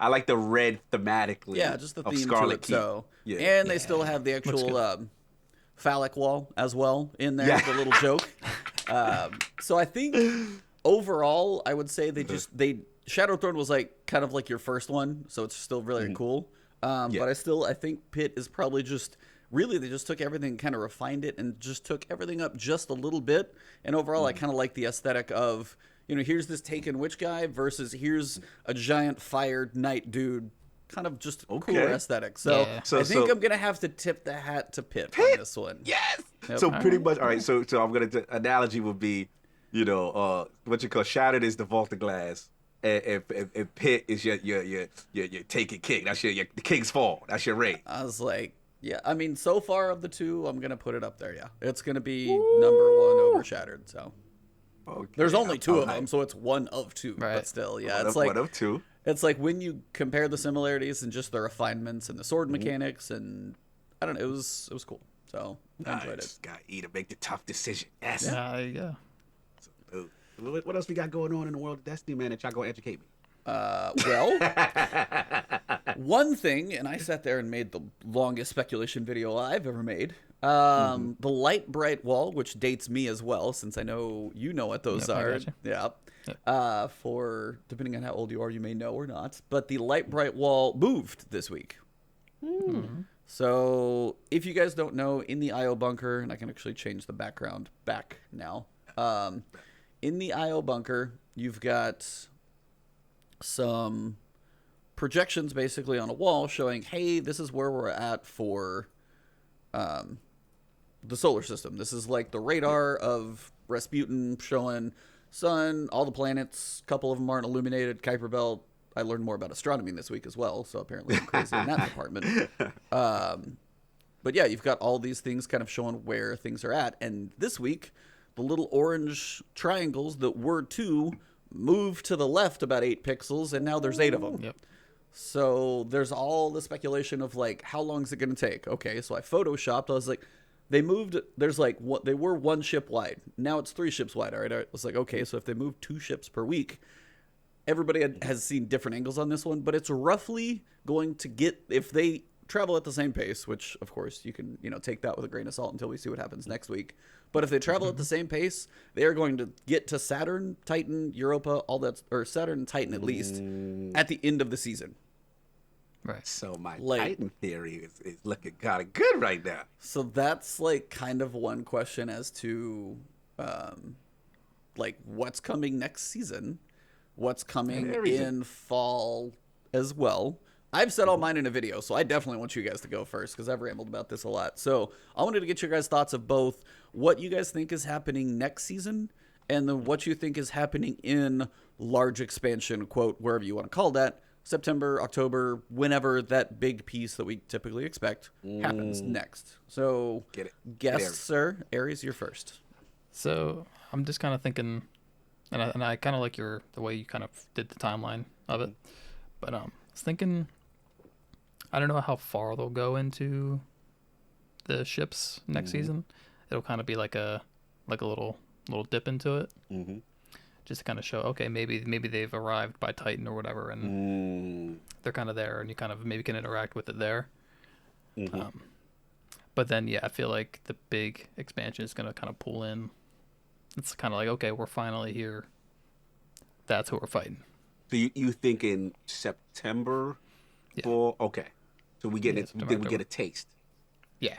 like the red thematically. Yeah, just the of theme to Scarlet it. Keep. So, Yeah. and they still have the actual phallic wall as well in there. Yeah. The little joke. So I think overall, I would say Shadow Throne was like kind of like your first one, so it's still really cool. Yeah. But I think Pit is probably just really they just took everything, kind of refined it, and just took everything up just a little bit. And overall, I kind of like the aesthetic of, you know, here's this Taken Witch guy versus here's a giant fired knight dude. Kind of just a cooler aesthetic. So, Yeah. So- I think so- I'm gonna have to tip the hat to Pit on this one. Yes. Yep. So pretty much, all right. So I'm gonna analogy would be, you know, what you call Shattered is the vault of glass, and Pit is your Taken King. That's the King's Fall. That's your ring. I was like, yeah. I mean, so far of the two, I'm gonna put it up there. Yeah, it's gonna be number one over Shattered. So Okay. there's only two of I'm them, so it's one of two. Right. But still, yeah, One it's of- like one of two. it's like when you compare the similarities and just the refinements and the sword mechanics, and I don't know, it was cool. So I enjoyed it. Got E to make the tough decision. Yes. There you go. Ooh. What else we got going on in the world of Destiny, man? That y'all gonna educate me? Well, one thing, and I sat there and made the longest speculation video I've ever made. The light bright wall, which dates me as well, since I know you know what those Yep, I are. gotcha. Yeah. For depending on how old you are, you may know or not. But the light bright wall moved this week. So if you guys don't know, in the IO bunker, and I can actually change the background back now. In the IO bunker, you've got some projections basically on a wall showing, hey, this is where we're at for the solar system. This is like the radar of Rasputin, showing sun, all the planets. A couple of them aren't illuminated. Kuiper Belt. I learned more about astronomy this week as well, so apparently I'm crazy in that department. But yeah, you've got all these things kind of showing where things are at. And this week, the little orange triangles that were 2 moved to the left about 8 pixels, and now there's 8 of them. Yep. So there's all the speculation of like, how long is it going to take? Okay, so I photoshopped. I was like, they moved. There's like what they were 1 ship wide. Now it's 3 ships wide. All right. I was like, okay, so if they move 2 ships per week, everybody has seen different angles on this one, but it's roughly going to get, if they travel at the same pace, which of course you can, take that with a grain of salt until we see what happens next week. But if they travel at the same pace, they are going to get to Saturn, Titan, Europa, all that, or Saturn and Titan at least, at the end of the season. Right. So my Like- Titan theory is looking kind of good right now. So that's like kind of one question as to like what's coming next season, what's coming Everything. in fall as well. I've said all mine in a video, so I definitely want you guys to go first because I've rambled about this a lot. So I wanted to get your guys' thoughts of both what you guys think is happening next season and then what you think is happening in large expansion, quote, wherever you want to call that, September, October, whenever that big piece that we typically expect happens next. So Get it. guest, Aries. sir, Aries, you're first. So I'm just kind of thinking, and I kind of like the way you kind of did the timeline of it, but I was thinking, I don't know how far they'll go into the ships next season. It'll kind of be like a little dip into it, just to kind of show, okay, maybe they've arrived by Titan or whatever, and they're kind of there, and you kind of maybe can interact with it there. But then, yeah, I feel like the big expansion is going to kind of pull in. It's kind of like, okay, we're finally here. That's who we're fighting. So you thinking September? Yeah. For okay. So we get Yeah, it. September, Then we get October. a taste. Yeah.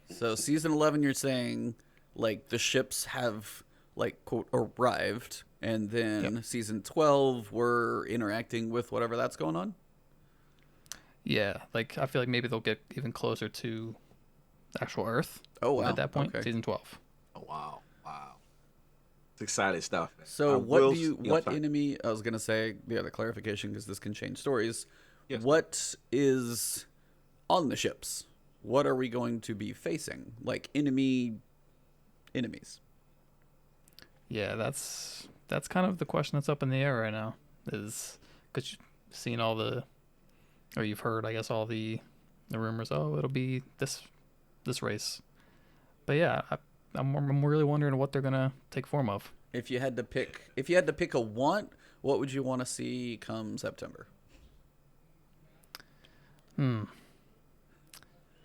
So season 11, you're saying like the ships have like quote arrived, and then season 12 we're interacting with whatever that's going on. Yeah, like I feel like maybe they'll get even closer to actual Earth. Oh, wow. At that point, Okay. season 12. Oh wow, wow. It's exciting stuff. Man. So what sorry. enemy? I was gonna say the other clarification because this can change stories. Yes. What is on the ships? What are we going to be facing? Like enemies? Yeah, that's kind of the question that's up in the air right now. Is because you've seen or you've heard, I guess, all the rumors. Oh, it'll be this race. But yeah, I'm really wondering what they're gonna take form of. If you had to pick a want, what would you want to see come September?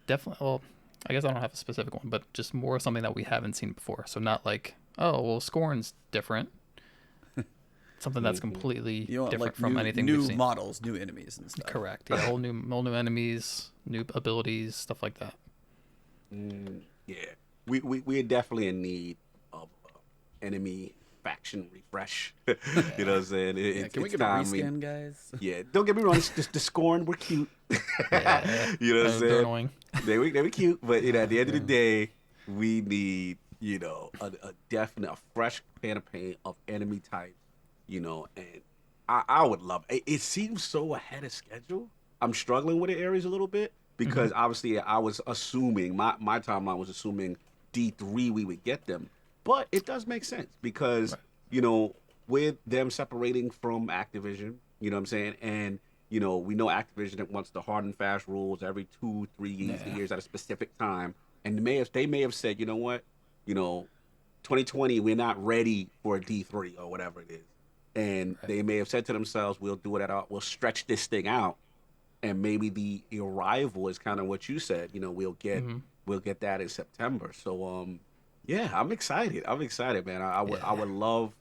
Definitely. Well, I guess I don't have a specific one, but just more something that we haven't seen before. So not like, oh, well, Scorn's different. Something that's completely You want different like from anything new we've seen. models, new enemies and stuff. Correct. Yeah, whole new enemies, new abilities, stuff like that. Yeah, we're definitely in need of enemy faction refresh. You know what I'm saying? Can we it's get a time. reskin, guys? Yeah, don't get me wrong. The Scorn, we're cute. You know what I'm They're saying? annoying. They were cute, but at the end of the day, we need a definite, a fresh pan of paint of enemy types. And I would love it. It seems so ahead of schedule. I'm struggling with the areas a little bit because obviously I was assuming my timeline was assuming D3 we would get them, but it does make sense because with them separating from Activision, you know what I'm saying, and we know Activision wants the hard and fast rules every 2-3 years at a specific time, and they may have said, you know what, 2020 we're not ready for a D3 or whatever it is. And they may have said to themselves, we'll do it we'll stretch this thing out. And maybe the arrival is kind of what you said, we'll get that in September. So, yeah, I'm excited. Man. I would love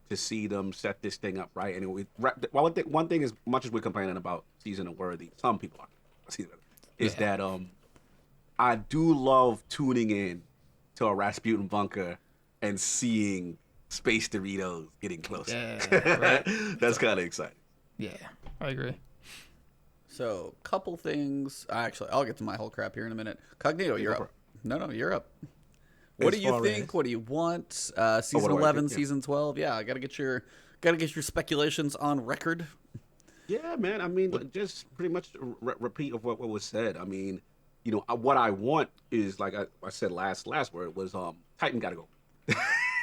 to see them set this thing up right. And one thing is, much as we're complaining about season of Worthy, some people are, is that I do love tuning in to a Rasputin bunker and seeing Space Doritos getting closer. Yeah, right. That's kind of exciting. Yeah, I agree. So, couple things. Actually, I'll get to my whole crap here in a minute. Cognito, you're up. No, you're up. What do you think? What do you want? Season 11, season 12. Yeah, I gotta get your speculations on record. Yeah, man. I mean, just pretty much a repeat of what was said. I mean, what I want is, like I said last word was Titan gotta go.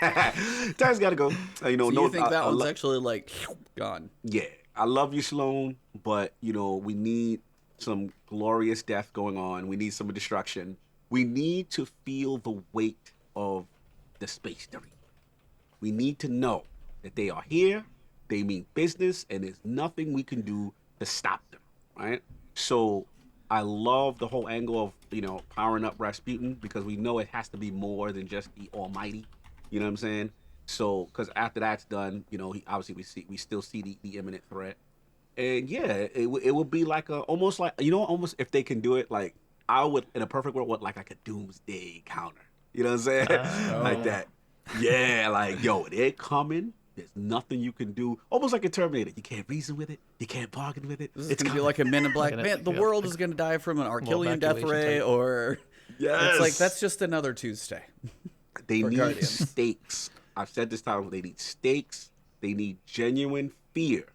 Titan's gotta go. So you think that one's actually like gone? Yeah, I love you, Sloan, but we need some glorious death going on. We need some destruction. We need to feel the weight of the Space Doritos. We need to know that they are here, they mean business, and there's nothing we can do to stop them, right? So I love the whole angle of, powering up Rasputin, because we know it has to be more than just the almighty, you know what I'm saying? So, because after that's done, obviously we still see the imminent threat. And yeah, it would be like almost if they can do it, like, I would, in a perfect world, want like a doomsday counter. You know what I'm saying? Like that. Yeah, like, yo, they're coming. There's nothing you can do. Almost like a Terminator. You can't reason with it. You can't bargain with it. It's going to be like a Men in Black. Man, the world is going to die from an Archelian death ray, type. Or... Yes. It's like, that's just another Tuesday. They need stakes. I've said this time, they need stakes. They need genuine fear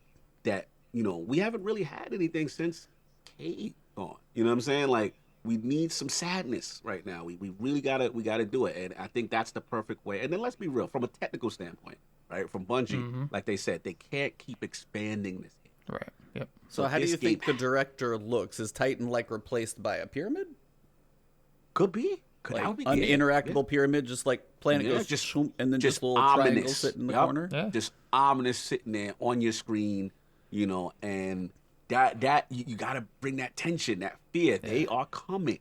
that, we haven't really had anything since Cade gone. You know what I'm saying? Like, we need some sadness right now. We really gotta do it. And I think that's the perfect way. And then let's be real, from a technical standpoint, right? From Bungie, like they said, they can't keep expanding this game. Right. Yep. So how do you think the director looks? Is Titan like replaced by a pyramid? Could be. Like an interactable pyramid, just like planet goes just shoom, and then just a little triangle sitting in the corner. Yeah. Just ominous sitting there on your screen, and that you got to bring that tension, that fear. Yeah. They are coming,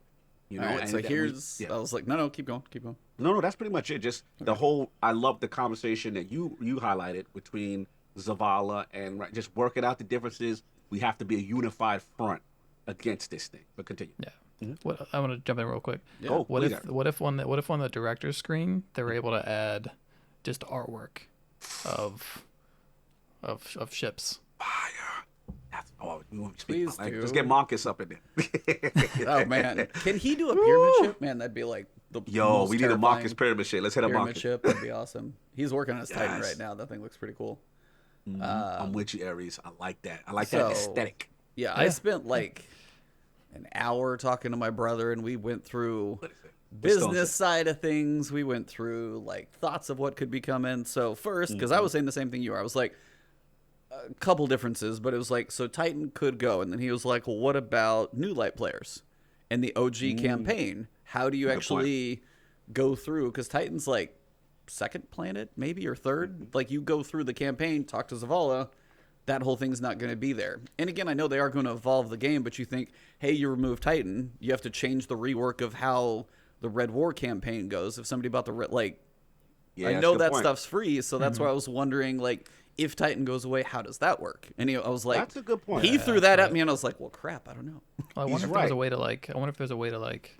All right, and so here's I was like, no, keep going. No, that's pretty much it. Just the whole. I love the conversation that you highlighted between Zavala and just working out the differences. We have to be a unified front against this thing. But continue. Yeah. What, I want to jump in real quick. Yeah. Oh, what if on the director's screen they were able to add just artwork of ships? Fire. That's all we want to speak about. Like, just get Monkus up in there. Oh man, can he do a pyramid ship? Man, that'd be like the most we need a Monkus pyramid ship. Let's hit a pyramid Monkus ship. That'd be awesome. He's working on his Titan right now. That thing looks pretty cool. I'm with you, Aries. I like that. I like that aesthetic. Yeah, I spent like an hour talking to my brother, and we went through business side of things. We went through like thoughts of what could be coming. So first, because I was saying the same thing you were, I was like, a couple differences, but it was like, so Titan could go, and then he was like, well, what about New Light players and the OG campaign? How do you actually go through, because Titan's like second planet maybe or third. Like you go through the campaign, talk to Zavala, that whole thing's not going to be there. And again, I know they are going to evolve the game, but you think, hey, you remove Titan, you have to change the rework of how the Red War campaign goes. If somebody bought Yeah, I that's a know good that point. stuff's free, so that's why I was wondering, like, if Titan goes away, how does that work? And I was like, That's a good point. He threw that at me, and I was like, well, crap, I don't know. Well, I He's wonder if there's a right. way to like. I wonder if there's a way to like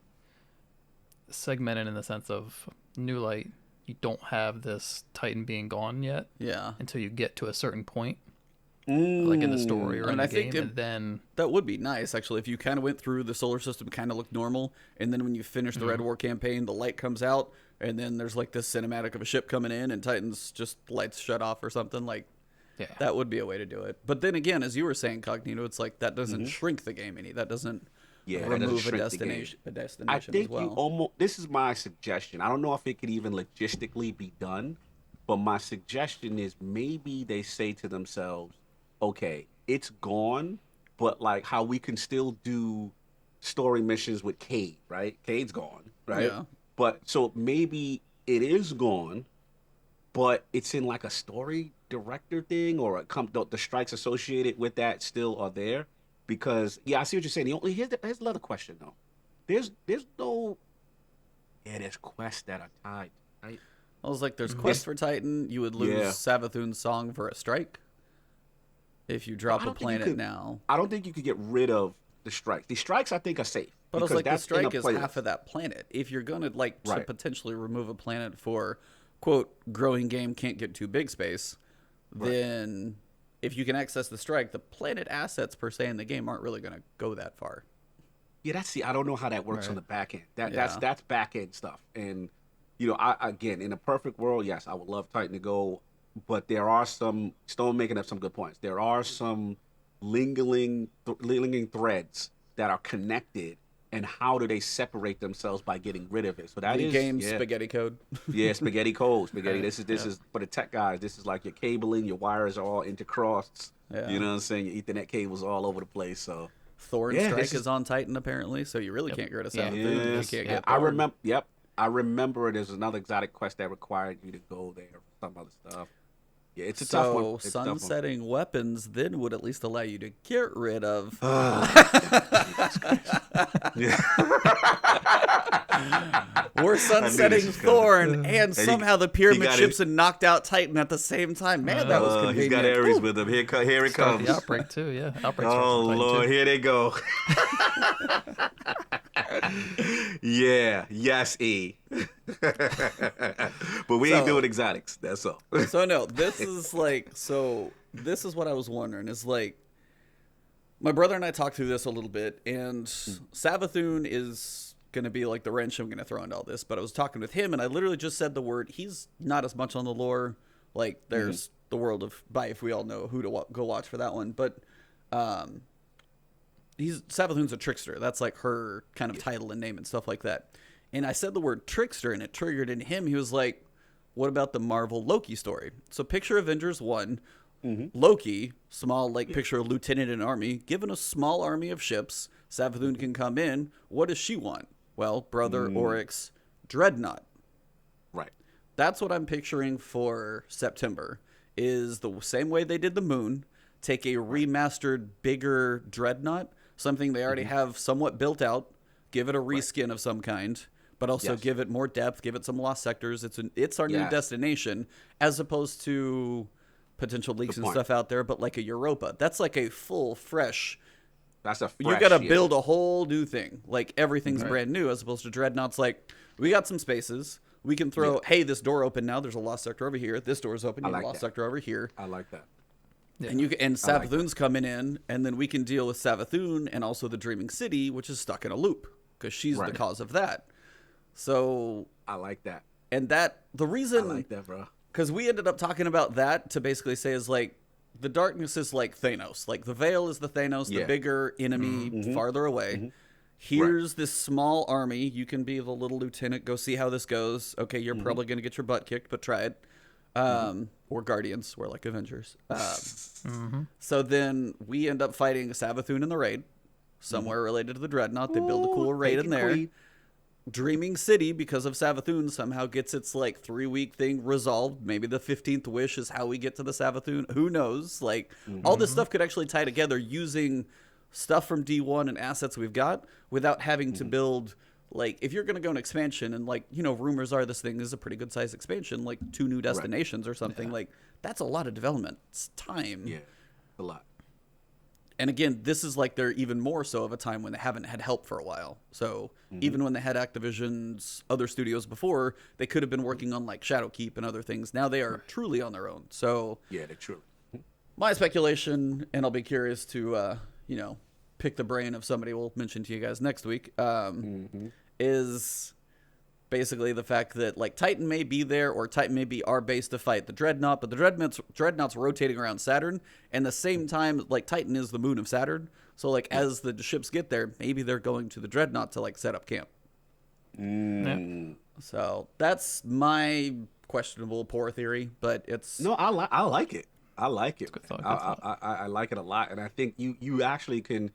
segment it in the sense of New Light. You don't have this Titan being gone yet Yeah. until you get to a certain point, like in the story or I mean, in the I think game, and then That would be nice, actually, if you kind of went through the solar system, kind of looked normal, and then when you finish the Red War campaign, the light comes out, and then there's like this cinematic of a ship coming in, and Titan's just lights shut off or something. Like, yeah, that would be a way to do it. But then again, as you were saying, Cognito, it's like that doesn't shrink the game any. That doesn't Yeah, that doesn't remove a shrink the game. destination. A I destination think as well. you almost. This is my suggestion. I don't know if it could even logistically be done, but my suggestion is maybe they say to themselves, "Okay, it's gone, but like how we can still do story missions with Cade, right? Cade's gone, right? Yeah. But so maybe it is gone, but it's in like a story director thing or the strikes associated with that still are there." Because I see what you're saying. Here's another question though. There's no there's quests that are tied, right? I was like, there's quest for Titan. You would lose Yeah. Savathun's song for a strike if you drop I a don't think you planet could- now. I don't think you could get rid of the strikes. The strikes I think are safe. But I was because like, the that's in a strike is playlist. half of that planet. If you're gonna like to Right. potentially remove a planet for quote growing game can't get too big space, then if you can access the strike, the planet assets per se in the game aren't really gonna go that far. Yeah, I don't know how that works on Right. the back end. That's Yeah. that's back end stuff. And I again in a perfect world, yes, I would love Titan to go, but there are some Stone making up some good points. There are some lingering threads that are connected, and how do they separate themselves by getting rid of it? So that The is game yeah, spaghetti code. yeah, spaghetti code, spaghetti. Right. This is for the tech guys. This is like your cabling, your wires are all intercrossed. Yeah. You know what I'm saying? Your Ethernet cables all over the place. So Thorn Yeah, strike this is on Titan apparently, so you really can't get rid of Yeah. Savathun. You yes, can't yeah, get I Thorn. remember. Yep, I remember. There's another exotic quest that required you to go there for some other stuff. Yeah, it's a tough one. So It's a tough one. sunsetting weapons then would at least allow you to get rid of. We're sunsetting this coming. Thorn, and somehow the pyramid got ships it. and knocked out Titan at the same time. Man, that was convenient. He's got Ares Woo. with him. Here it Start comes. the outbreak too. Yeah, outbreak. Oh Lord, here they go. Yeah, yes, E. But we ain't So- doing exotics. That's all. So no, this is this is what I was wondering is like my brother and I talked through this a little bit, and Savathun is gonna be like the wrench I'm gonna throw into all this. But I was talking with him, and I literally just said the word. He's not as much on the lore. Like there's the world of Bife. We all know who to go watch for that one. But Savathun's a trickster. That's like her kind of title and name and stuff like that. And I said the word trickster, and it triggered in him. He was like, "What about the Marvel Loki story?" So picture Avengers 1. Loki, small, like picture a lieutenant in an army, given a small army of ships. Savathun can come in. What does she want? Well, brother Oryx, Dreadnought. Right. That's what I'm picturing for September. Is the same way they did the Moon. Take a remastered, bigger Dreadnought, something they already have somewhat built out. Give it a reskin of some kind, but also Yes. give it more depth. Give it some lost sectors. It's our new Yes. destination, as opposed to potential leaks and stuff out there. But like a Europa, that's like a full, fresh. That's a You fresh, got to yeah. build a whole new thing. Like everything's brand new, as opposed to Dreadnought's like, we got some spaces. We can throw, hey, this door open now. There's a lost sector over here. This door's open. You have like a lost that. sector over here. I like that. And Savathun's coming in, and then we can deal with Savathun and also the Dreaming City, which is stuck in a loop because she's the cause of that. So, I like that. and that the I reason, like that, bro. because we ended up talking about that to basically say is like the darkness is like Thanos, like the veil is the Thanos, the Yeah. bigger enemy farther away. Here's this small army. You can be the little lieutenant. Go see how this goes. Okay, you're probably going to get your butt kicked, but try it. Or Guardians, we're like Avengers. So then we end up fighting Savathun in the raid, somewhere related to the Dreadnought. They build a cool raid in there. Dreaming City, because of Savathûn, somehow gets its like 3-week thing resolved. Maybe the 15th wish is how we get to the Savathûn. Who knows? Like all this stuff could actually tie together using stuff from D1 and assets we've got without having to build. Like if you're going to go an expansion and like, you know, rumors are this thing is a pretty good sized expansion, like 2 new destinations or something, like that's a lot of development. It's time. Yeah, a lot. And again, this is like they're even more so of a time when they haven't had help for a while. So even when they had Activision's other studios before, they could have been working on like Shadowkeep and other things. Now they are truly on their own. So Yeah, they're true. my speculation, and I'll be curious to, you know, pick the brain of somebody we'll mention to you guys next week, is basically the fact that like Titan may be there or Titan may be our base to fight the Dreadnought, but the Dreadnought's rotating around Saturn, and the same time like Titan is the moon of Saturn. So like as the ships get there, maybe they're going to the Dreadnought to like set up camp. So that's my questionable poor theory, but it's No, I like it. I like it. Good thought, good I like it a lot, and I think you actually can,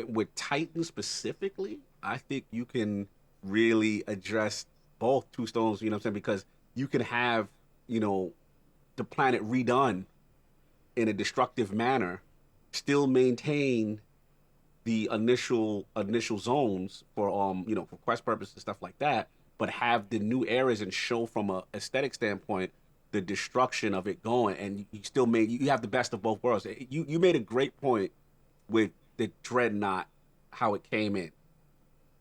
with Titan specifically, I think you can really address both Two Stones. You know what I'm saying? Because you can have, you know, the planet redone in a destructive manner, still maintain the initial zones for you know, for quest purposes and stuff like that, but have the new areas and show from a aesthetic standpoint the destruction of it going, and you still you have the best of both worlds. You made a great point with the Dreadnought, how it came in,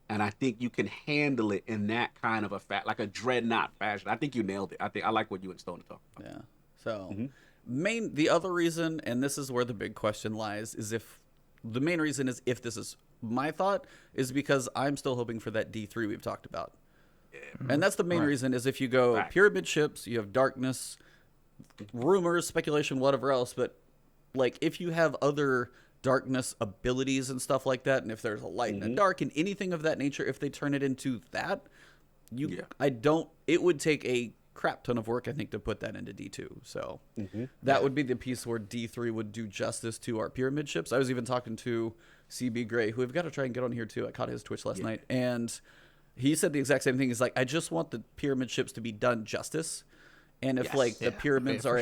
and I think you can handle it in that kind of like a Dreadnought fashion. I think you nailed it. I like what you and Stone talk about. Yeah. So the other reason, and this is where the big question lies, is if this is my thought, is because I'm still hoping for that D3 we've talked about. And that's the main reason, is if you go pyramid ships, you have darkness, rumors, speculation, whatever else, but like if you have other darkness abilities and stuff like that, and if there's a light and a dark and anything of that nature, if they turn it into that, it would take a crap ton of work, I think, to put that into D2. So that would be the piece where D3 would do justice to our pyramid ships. I was even talking to CB Gray, who we've got to try and get on here too. I caught his Twitch last night, and he said the exact same thing. He's like, I just want the pyramid ships to be done justice, and if like the pyramids are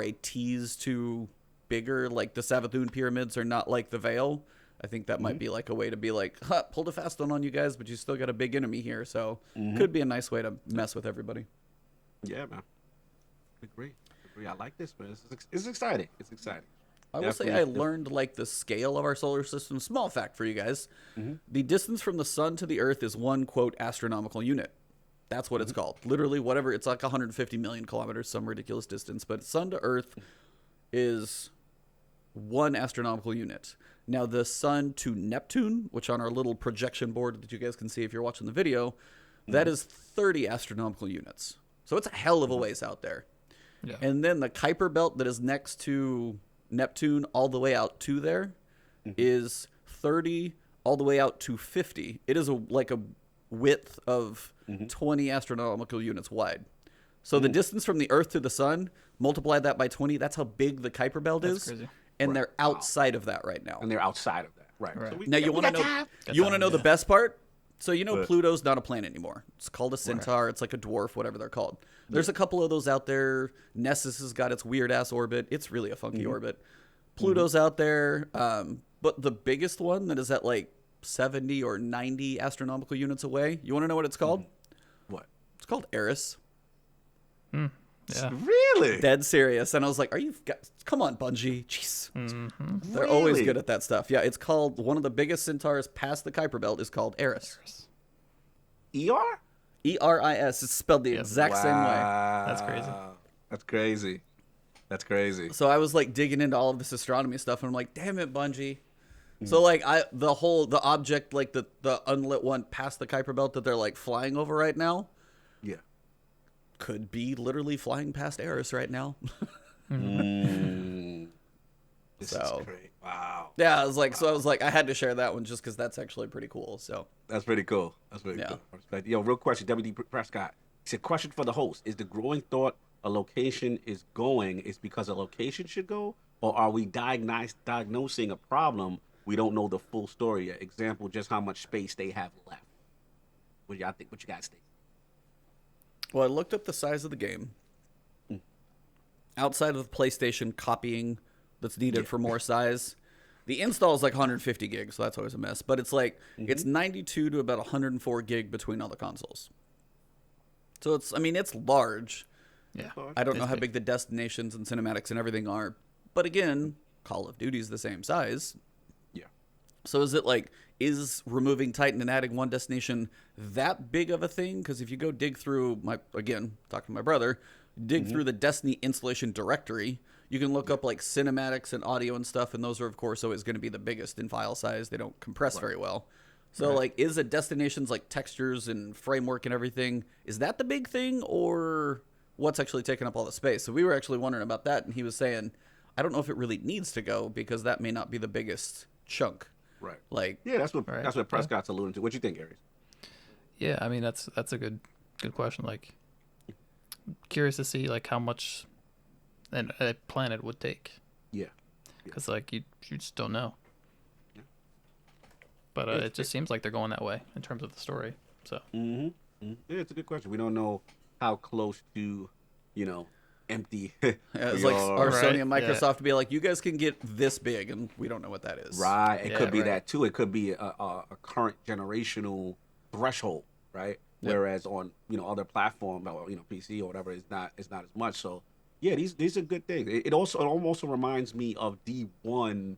a tease to bigger, like the Savathûn pyramids are not like the Veil, I think that might be like a way to be like, pulled a fast one on you guys, but you still got a big enemy here, so could be a nice way to mess with everybody. Yeah, man. Agree. I like this, man. It's exciting. It's exciting. I will say I learned like the scale of our solar system. Small fact for you guys. The distance from the sun to the earth is one, quote, astronomical unit. That's what it's called. Literally, whatever. It's like 150 million kilometers, some ridiculous distance. But sun to earth is one astronomical unit. Now, the sun to Neptune, which on our little projection board that you guys can see if you're watching the video, that is 30 astronomical units. So it's a hell of a ways out there. Yeah. And then the Kuiper belt that is next to Neptune all the way out to there is 30 all the way out to 50. It is like a width of 20 astronomical units wide. So the distance from the Earth to the sun, multiply that by 20, that's how big the Kuiper belt is. Crazy. And they're outside of that right now. And they're outside of that, right? So Now you want to know the best part? So you know Pluto's not a planet anymore. It's called a centaur. It's like a dwarf, whatever they're called. There's a couple of those out there. Nessus has got its weird-ass orbit. It's really a funky orbit. Pluto's out there. But the biggest one that is at like 70 or 90 astronomical units away, you want to know what it's called? What? It's called Eris. Yeah. Really? Dead serious. And I was like, are you guys, come on, Bungie. Jeez. They're always good at that stuff. Yeah, it's called, one of the biggest centaurs past the Kuiper belt is called Eris. ER? ERIS. It's spelled the exact same way. That's crazy. That's crazy. That's crazy. So I was like digging into all of this astronomy stuff, and I'm like, damn it, Bungie. So like the object, like the unlit one past the Kuiper belt that they're like flying over right now, Yeah. could be literally flying past Eris right now. This So- is great. Wow. Yeah, I was like, I had to share that one just because that's actually pretty cool. So That's pretty cool. That's pretty Yeah. cool. I respect it. Yo, real question. WD Prescott. He said, question for the host. Is the growing thought a location is going is because a location should go? Or are we diagnosing a problem we don't know the full story yet? Example, just how much space they have left. What y'all think? What you guys think? Well, I looked up the size of the game. Outside of the PlayStation copying that's needed for more size, the install is like 150 gigs, so that's always a mess. But it's like it's 92 to about 104 gig between all the consoles. So it's large. Yeah. I don't know how big the destinations and cinematics and everything are, but again, Call of Duty's the same size. Yeah. So is removing Titan and adding one destination that big of a thing? Because if you go dig through talking to my brother, dig through the Destiny installation directory, you can look up like cinematics and audio and stuff, and those are of course always going to be the biggest in file size. They don't compress very well. So like, is a destination's like textures and framework and everything, is that the big thing, or what's actually taking up all the space? So we were actually wondering about that, and he was saying, I don't know if it really needs to go because that may not be the biggest chunk. Right. Like, yeah, that's what Prescott's alluding to. What you think, Aries? Yeah, I mean that's a good question. Like, curious to see like how much a planet would take. Yeah. Because like you just don't know. Yeah. But it just seems like they're going that way in terms of the story. So. Yeah, it's a good question. We don't know how close to, empty. It's like our Sony and Microsoft to be like, you guys can get this big, and we don't know what that is. Right. It could be that too. It could be a current generational threshold, right? Yep. Whereas on other platforms, PC or whatever, it's not as much. So yeah, these are good things. It almost reminds me of D1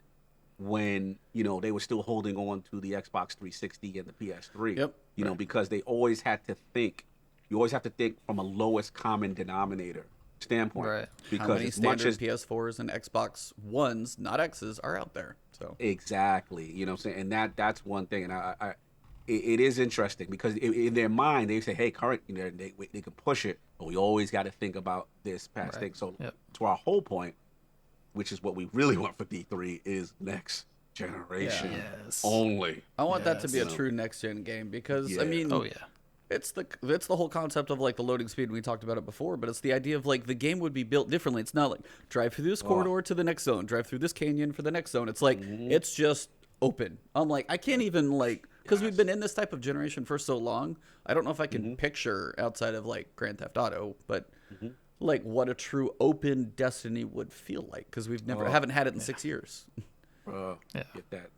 when they were still holding on to the Xbox 360 and the PS3. Yep. Because they always had to think. You always have to think from a lowest common denominator standpoint. Right. Because how many standard PS4s and Xbox Ones, not X's, are out there? So exactly, what I'm saying, and that's one thing, and it is interesting because in their mind they say, hey, current, they can push it, but we always got to think about this past thing. So to our whole point, which is what we really want for D3, is next generation only. I want that to be a true next gen game because I mean, it's the whole concept of like the loading speed. We talked about it before, but it's the idea of like the game would be built differently. It's not like drive through this corridor to the next zone, drive through this canyon for the next zone. It's like it's just open. I'm like, I can't even because we've been in this type of generation for so long. I don't know if I can picture outside of like Grand Theft Auto, but like what a true open Destiny would feel like because we've haven't had it in 6 years. Get that,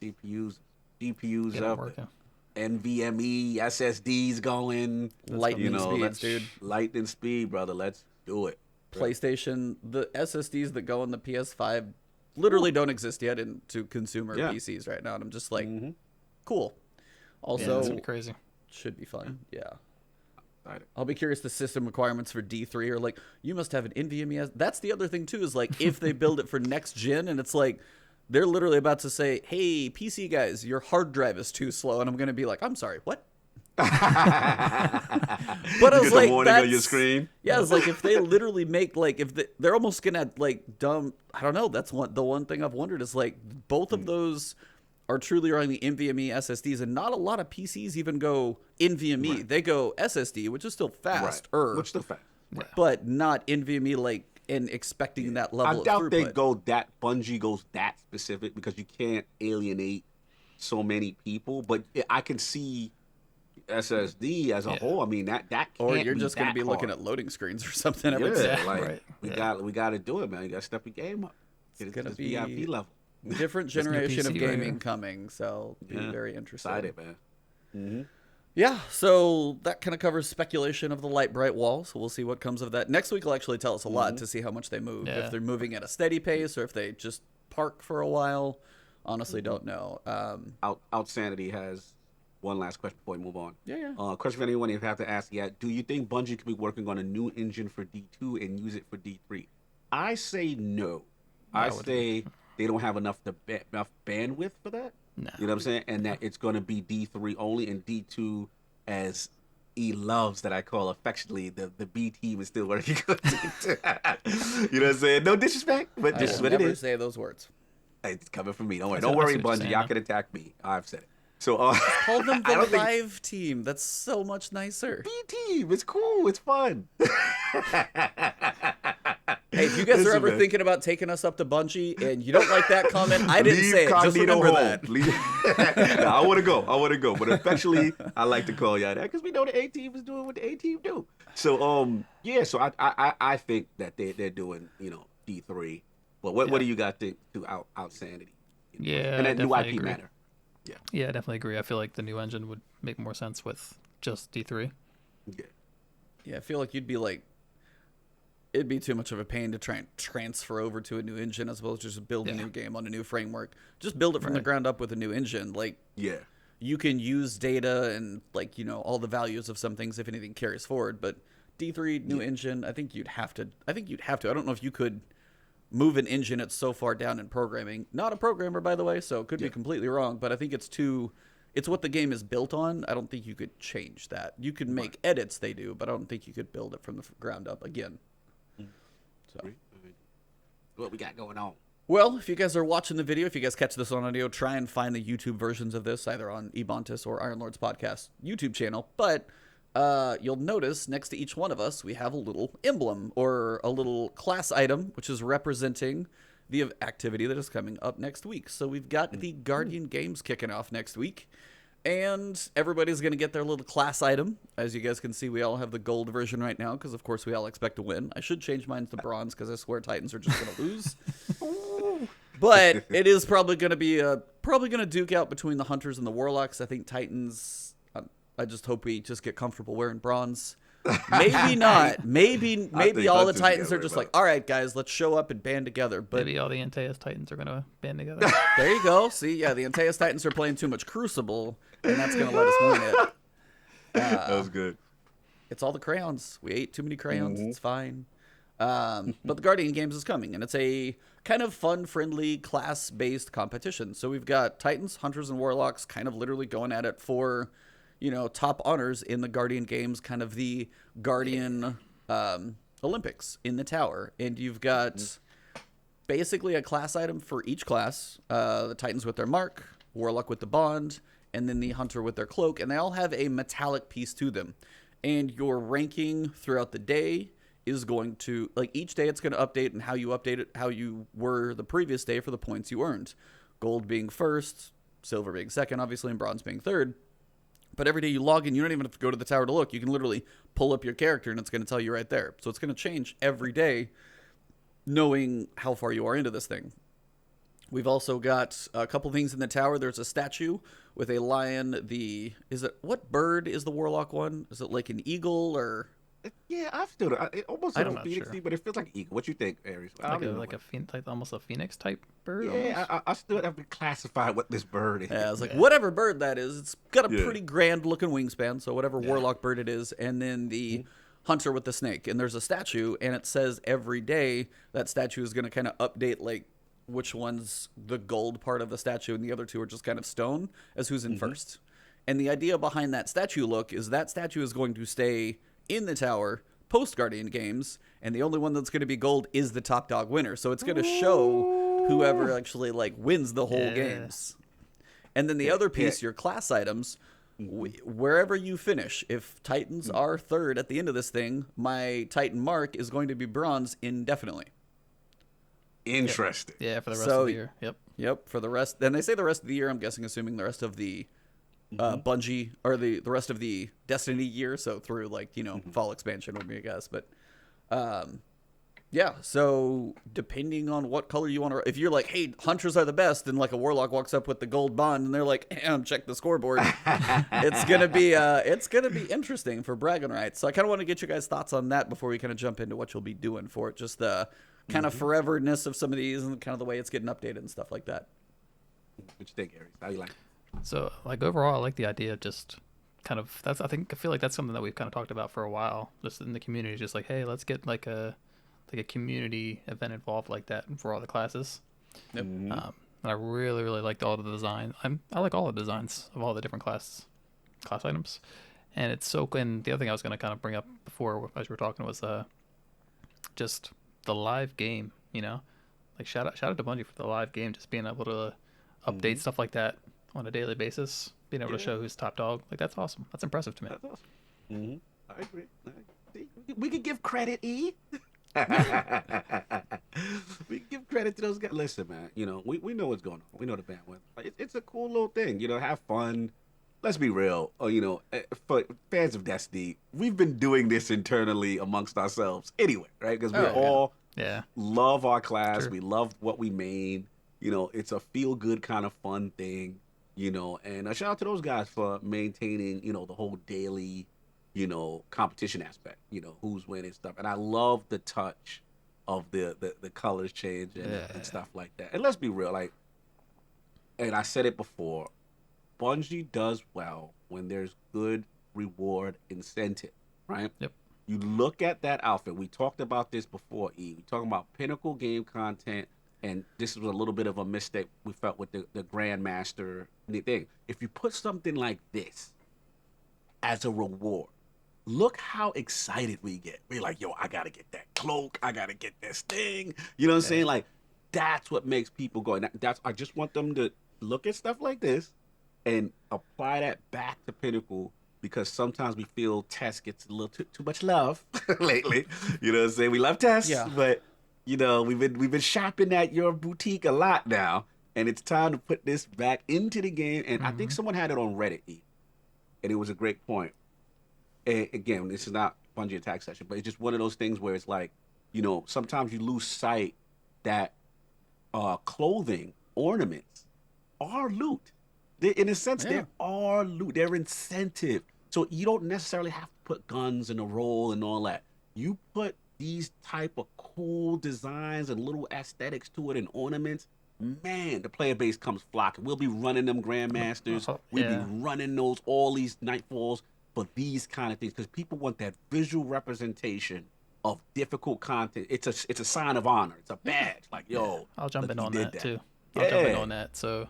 GPUs up. NVMe SSDs going, lightning speeds, dude. Lightning speed, brother. Let's do it. PlayStation, the SSDs that go on the PS5 literally don't exist yet into consumer PCs right now, and I'm just like, cool. Also, it's gonna be crazy. Should be fun. Yeah. I'll be curious. The system requirements for D3 are like, you must have an NVMe. That's the other thing too. Is like if they build it for next gen, and it's like. They're literally about to say, hey, PC guys, your hard drive is too slow. And I'm going to be like, I'm sorry, what? But I was like, warning on your screen. Yeah, it's like if they literally make like, if they're almost going to like dumb, I don't know. That's the one thing I've wondered is like both of those are truly running the NVMe SSDs. And not a lot of PCs even go NVMe. Right. They go SSD, which is still fast. Right. Which is still fast. Right. But not NVMe like. And expecting that level of throughput. I doubt they go Bungie goes that specific because you can't alienate so many people. But I can see SSD as a whole. I mean that can't or you're be just going to be hard. looking at loading screens or something. We got to do it, man. You got to step your game up. It's going to be VIP level. Different generation of gaming coming, so it'll be very interesting. Excited, man. Yeah, so that kind of covers speculation of the light bright wall, so we'll see what comes of that. Next week will actually tell us a lot to see how much they move. Yeah. If they're moving at a steady pace or if they just park for a while. Honestly, don't know. Outsanity has one last question before we move on. Yeah. Question for anyone you have to ask yet. Do you think Bungie could be working on a new engine for D2 and use it for D3? I say no. I say they don't have enough bandwidth for that. No. You know what I'm saying? And that it's going to be D3 only, and D2, as E loves that I call affectionately, the B team is still working on D2. You know what I'm saying? No disrespect, but this is what it is. Never say those words. It's coming from me. Don't worry, Bungie. Y'all can attack me. I've said it. So call them the live team. That's so much nicer. B team. It's cool. It's fun. Hey, if you guys are Listen, ever man. thinking about taking us up to Bungie and you don't like that comment, I didn't say it. Just Cognito remember home. that. Nah, I want to go. But affectionately, I like to call y'all that because we know the A team is doing what the A team do. So yeah. So I think that they're doing D3. But what do you got to out Sanity? Yeah, And that new definitely IP agree. matter. Yeah, I definitely agree. I feel like the new engine would make more sense with just D3. Yeah. Yeah, I feel like it'd be too much of a pain to try and transfer over to a new engine as well as just build a new game on a new framework. Just build it from the ground up with a new engine. Like, Yeah. you can use data and all the values of some things if anything carries forward. But D3 new engine, I think you'd have to. I don't know if you could move an engine that's so far down in programming. Not a programmer, by the way, so it could be completely wrong. But I think it's what the game is built on. I don't think you could change that. You could make edits, they do, but I don't think you could build it from the ground up again. So, What we got going on? well, if you guys are watching the video, if you guys catch this on audio, try and find the YouTube versions of this either on Ebontis or Iron Lord's podcast YouTube channel. But you'll notice next to each one of us, we have a little emblem or a little class item, which is representing the activity that is coming up next week. So we've got the Guardian Games kicking off next week. And everybody's going to get their little class item. As you guys can see, we all have the gold version right now because, of course, we all expect to win. I should change mine to bronze because I swear Titans are just going to lose. But it is probably going to be duke out between the Hunters and the Warlocks. I think Titans, I just hope we just get comfortable wearing bronze. Maybe not. Maybe all the Titans are just like, all right, guys, let's show up and band together. But Maybe all the Antaeus Titans are going to band together. there you go. See, yeah, the Antaeus Titans are playing too much Crucible, and that's going to let us win it. That was good. It's all the crayons. We ate too many crayons. It's fine. But the Guardian Games is coming, and it's a kind of fun, friendly, class-based competition. So we've got Titans, Hunters, and Warlocks kind of literally going at it for, top honors in the Guardian Games, kind of the Guardian Olympics in the tower. And you've got basically a class item for each class. The Titans with their mark, Warlock with the bond, and then the Hunter with their cloak. And they all have a metallic piece to them. And your ranking throughout the day is going to, each day it's going to update, and how you update it, how you were the previous day for the points you earned. Gold being first, silver being second, obviously, and bronze being third. But every day you log in, you don't even have to go to the tower to look. You can literally pull up your character, and it's going to tell you right there. So it's going to change every day, knowing how far you are into this thing. We've also got a couple things in the tower. There's a statue with a lion. What bird is the Warlock one? Is it like an eagle or? Yeah, it almost I'm like a not phoenix, sure. but it feels like an eagle. What you think, Aries? Almost a phoenix type bird. Yeah, almost. I still have to classify what this bird is. Yeah, it's like whatever bird that is. It's got a pretty grand looking wingspan, so whatever Warlock bird it is, and then the Hunter with the snake. And there's a statue, and it says every day that statue is going to kind of update which one's the gold part of the statue, and the other two are just kind of stone as who's in first. And the idea behind that statue look is that statue is going to stay in the tower post Guardian Games, and the only one that's going to be gold is the top dog winner. So it's going to show whoever actually wins the whole games. And then the other piece, your class items, wherever you finish, if Titans are third at the end of this thing, my Titan mark is going to be bronze indefinitely. Interesting. Yeah, for the rest of the year. Yep, for the rest. Then they say the rest of the year, I'm guessing, assuming the rest of the Bungie, or the rest of the Destiny year, so through fall expansion would be a guess. But so depending on what color you want to, if you're like, hey, Hunters are the best, and a Warlock walks up with the gold bond and they're like, check the scoreboard, it's gonna be interesting for bragging rights. So I kind of want to get you guys' thoughts on that before we kind of jump into what you'll be doing for it, just the kind of foreverness of some of these and kind of the way it's getting updated and stuff like that. What you think, Aries? How you like? So overall, I like the idea of just kind of I feel like that's something that we've kind of talked about for a while, just in the community. Just hey, let's get a community event involved like that for all the classes. Yep. And I really, really liked all the design. I like all the designs of all the different class items, and it's so. And the other thing I was going to kind of bring up before as we were talking was just the live game. Shout out to Bungie for the live game, just being able to update stuff like that on a daily basis, being able to show who's top dog. That's awesome. That's impressive to me. That's awesome. I agree. See, we could give credit, E. We give credit to those guys. Listen, man, we know what's going on. We know the bandwidth. It's a cool little thing, have fun. Let's be real. For fans of Destiny, we've been doing this internally amongst ourselves anyway, right? Because we all love our class. Sure. We love what we made. It's a feel-good kind of fun thing, and a shout out to those guys for maintaining, the whole daily, competition aspect, who's winning stuff. And I love the touch of the colors change and stuff like that. And let's be real, and I said it before, Bungie does well when there's good reward incentive, right? Yep. You look at that outfit. We talked about this before, E. We talking about pinnacle game content, and this was a little bit of a mistake we felt with the Grandmaster thing. If you put something like this as a reward, look how excited we get. We're like, yo, I got to get that cloak. I got to get this thing. You know what I'm saying? Like, that's what makes people go. And I just want them to look at stuff like this and apply that back to Pinnacle, because sometimes we feel Tess gets a little too much love lately. You know what I'm saying? We love Tess, but we've been shopping at your boutique a lot now, and it's time to put this back into the game. And I think someone had it on Reddit, and it was a great point. And again, this is not Bungie Attack Session, but it's just one of those things where it's like, sometimes you lose sight that clothing, ornaments are loot. In a sense, they are loot. They're incentive. So you don't necessarily have to put guns in a roll and all that. You put these type of cool designs and little aesthetics to it and ornaments, man, the player base comes flocking. We'll be running them Grandmasters. We'll be running all these Nightfalls for these kind of things, because people want that visual representation of difficult content. It's a sign of honor. It's a badge. Like, yo, I'll jump in on that too. I'll jump in on that. So,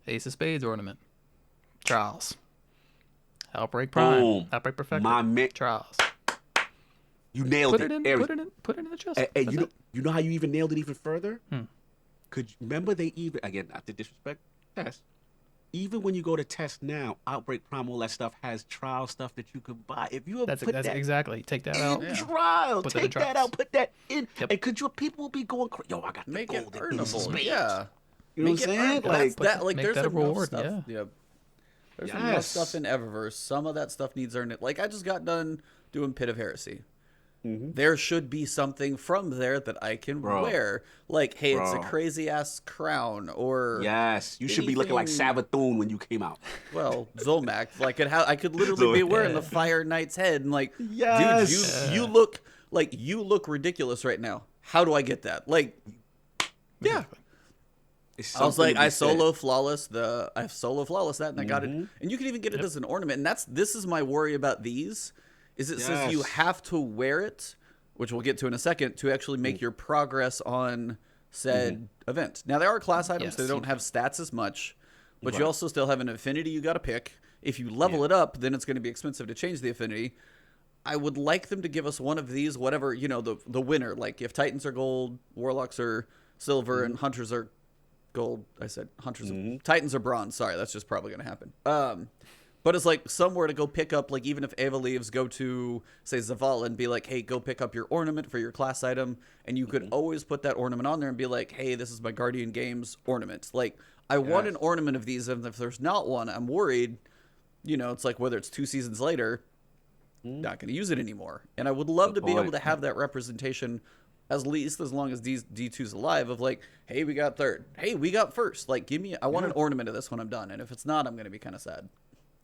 Ace of Spades ornament, Trials, Outbreak Prime, Boom. Outbreak Perfected, My man, Trials. You nailed it. Put it in the chest. And you know how you even nailed it even further? Remember they even, again, not to disrespect Test, even when you go to Test now, Outbreak Prime, all that stuff has Trial stuff that you could buy. If you have that's that exactly. Take that out. Trial. Take that out. Put that in. Yep. And people will be going crazy. Yo, I got the Make it golden earnable. Yeah. You know what I'm saying? Like that. Like make there's that a enough reward. stuff. Yeah. There's enough stuff in Eververse. Some of that stuff needs earned. Like I just got done doing Pit of Heresy. There should be something from there that I can wear. Like, hey, it's a crazy ass crown, or you should be looking like Savathun when you came out. Well, Zolmak, like I could literally be wearing the Fire Knight's head, and like, dude, you look ridiculous right now. How do I get that? Like, yeah. I was like, I solo flawless that, and I got it. And you can even get it as an ornament. And this is my worry about these. Is it says you have to wear it, which we'll get to in a second, to actually make your progress on said event. Now, there are class items that don't have stats as much, but you also still have an affinity you got to pick. If you level it up, then it's going to be expensive to change the affinity. I would like them to give us one of these, whatever, the winner. Like, if Titans are gold, Warlocks are silver, and Hunters are gold. I said Hunters. Titans are bronze. Sorry, that's just probably going to happen. But it's like somewhere to go pick up, like even if Ava leaves, go to, say, Zavala and be like, hey, go pick up your ornament for your class item. And you could always put that ornament on there and be like, hey, this is my Guardian Games ornament. Like, I want an ornament of these, and if there's not one, I'm worried, it's like whether it's 2 seasons later, not going to use it anymore. And I would love to be able to have that representation, at least as long as D2's alive, of like, hey, we got third. Hey, we got first. Like, I want an ornament of this when I'm done. And if it's not, I'm going to be kind of sad.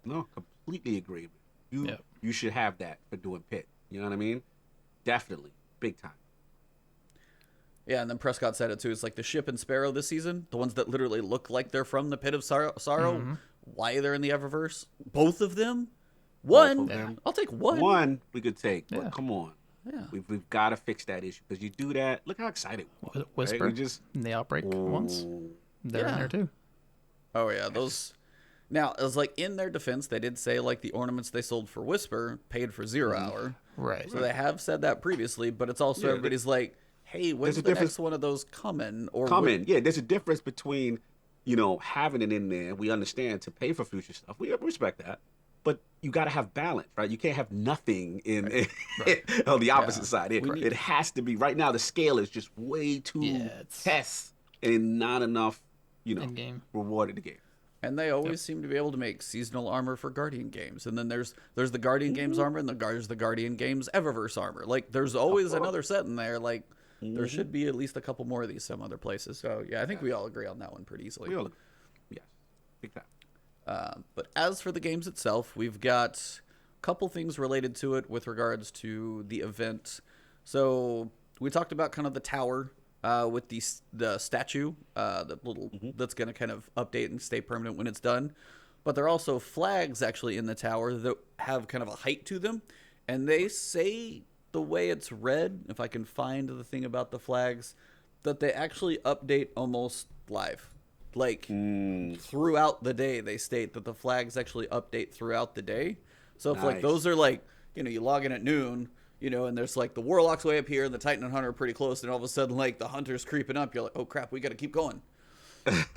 No, completely agree. You should have that for doing Pit. You know what I mean? Definitely. Big time. Yeah, and then Prescott said it too. It's like the Ship and Sparrow this season, the ones that literally look like they're from the Pit of Sorrow. Why they're in the Eververse? Both of them? One? I'll take one. One we could take, but come on. Yeah. We've got to fix that issue, because you do that. Look how excited we are. Whisper right? in the Outbreak ones. They're in there too. Oh, yeah. Those... Now, it was like, in their defense, they did say, like, the ornaments they sold for Whisper paid for 0 hour. Right. So they have said that previously, but it's also everybody's like, hey, when's the next one of those coming? Yeah, there's a difference between, having it in there. We understand to pay for future stuff. We respect that. but you got to have balance, right? You can't have nothing on the opposite side. It has to be. Right now, the scale is just way too tests and not enough, reward in the game. And they always seem to be able to make seasonal armor for Guardian games. And then there's the Guardian Games armor, and there's the Guardian Games Eververse armor. Like, there's always another set in there. Like, there should be at least a couple more of these some other places. So, yeah, I think we all agree on that one pretty easily. Yes, big time. But as for the games itself, we've got a couple things related to it with regards to the event. So we talked about kind of the tower with the statue, the little that's going to kind of update and stay permanent when it's done. But there are also flags actually in the tower that have kind of a height to them, and they say the way it's read, if I can find the thing about the flags, that they actually update almost live. Like, throughout the day, they state that the flags actually update throughout the day. So if, like, those are, like, you log in at noon, and there's, like, the Warlock's way up here and the Titan and Hunter are pretty close, and all of a sudden, like, the Hunter's creeping up. You're like, oh, crap, we got to keep going.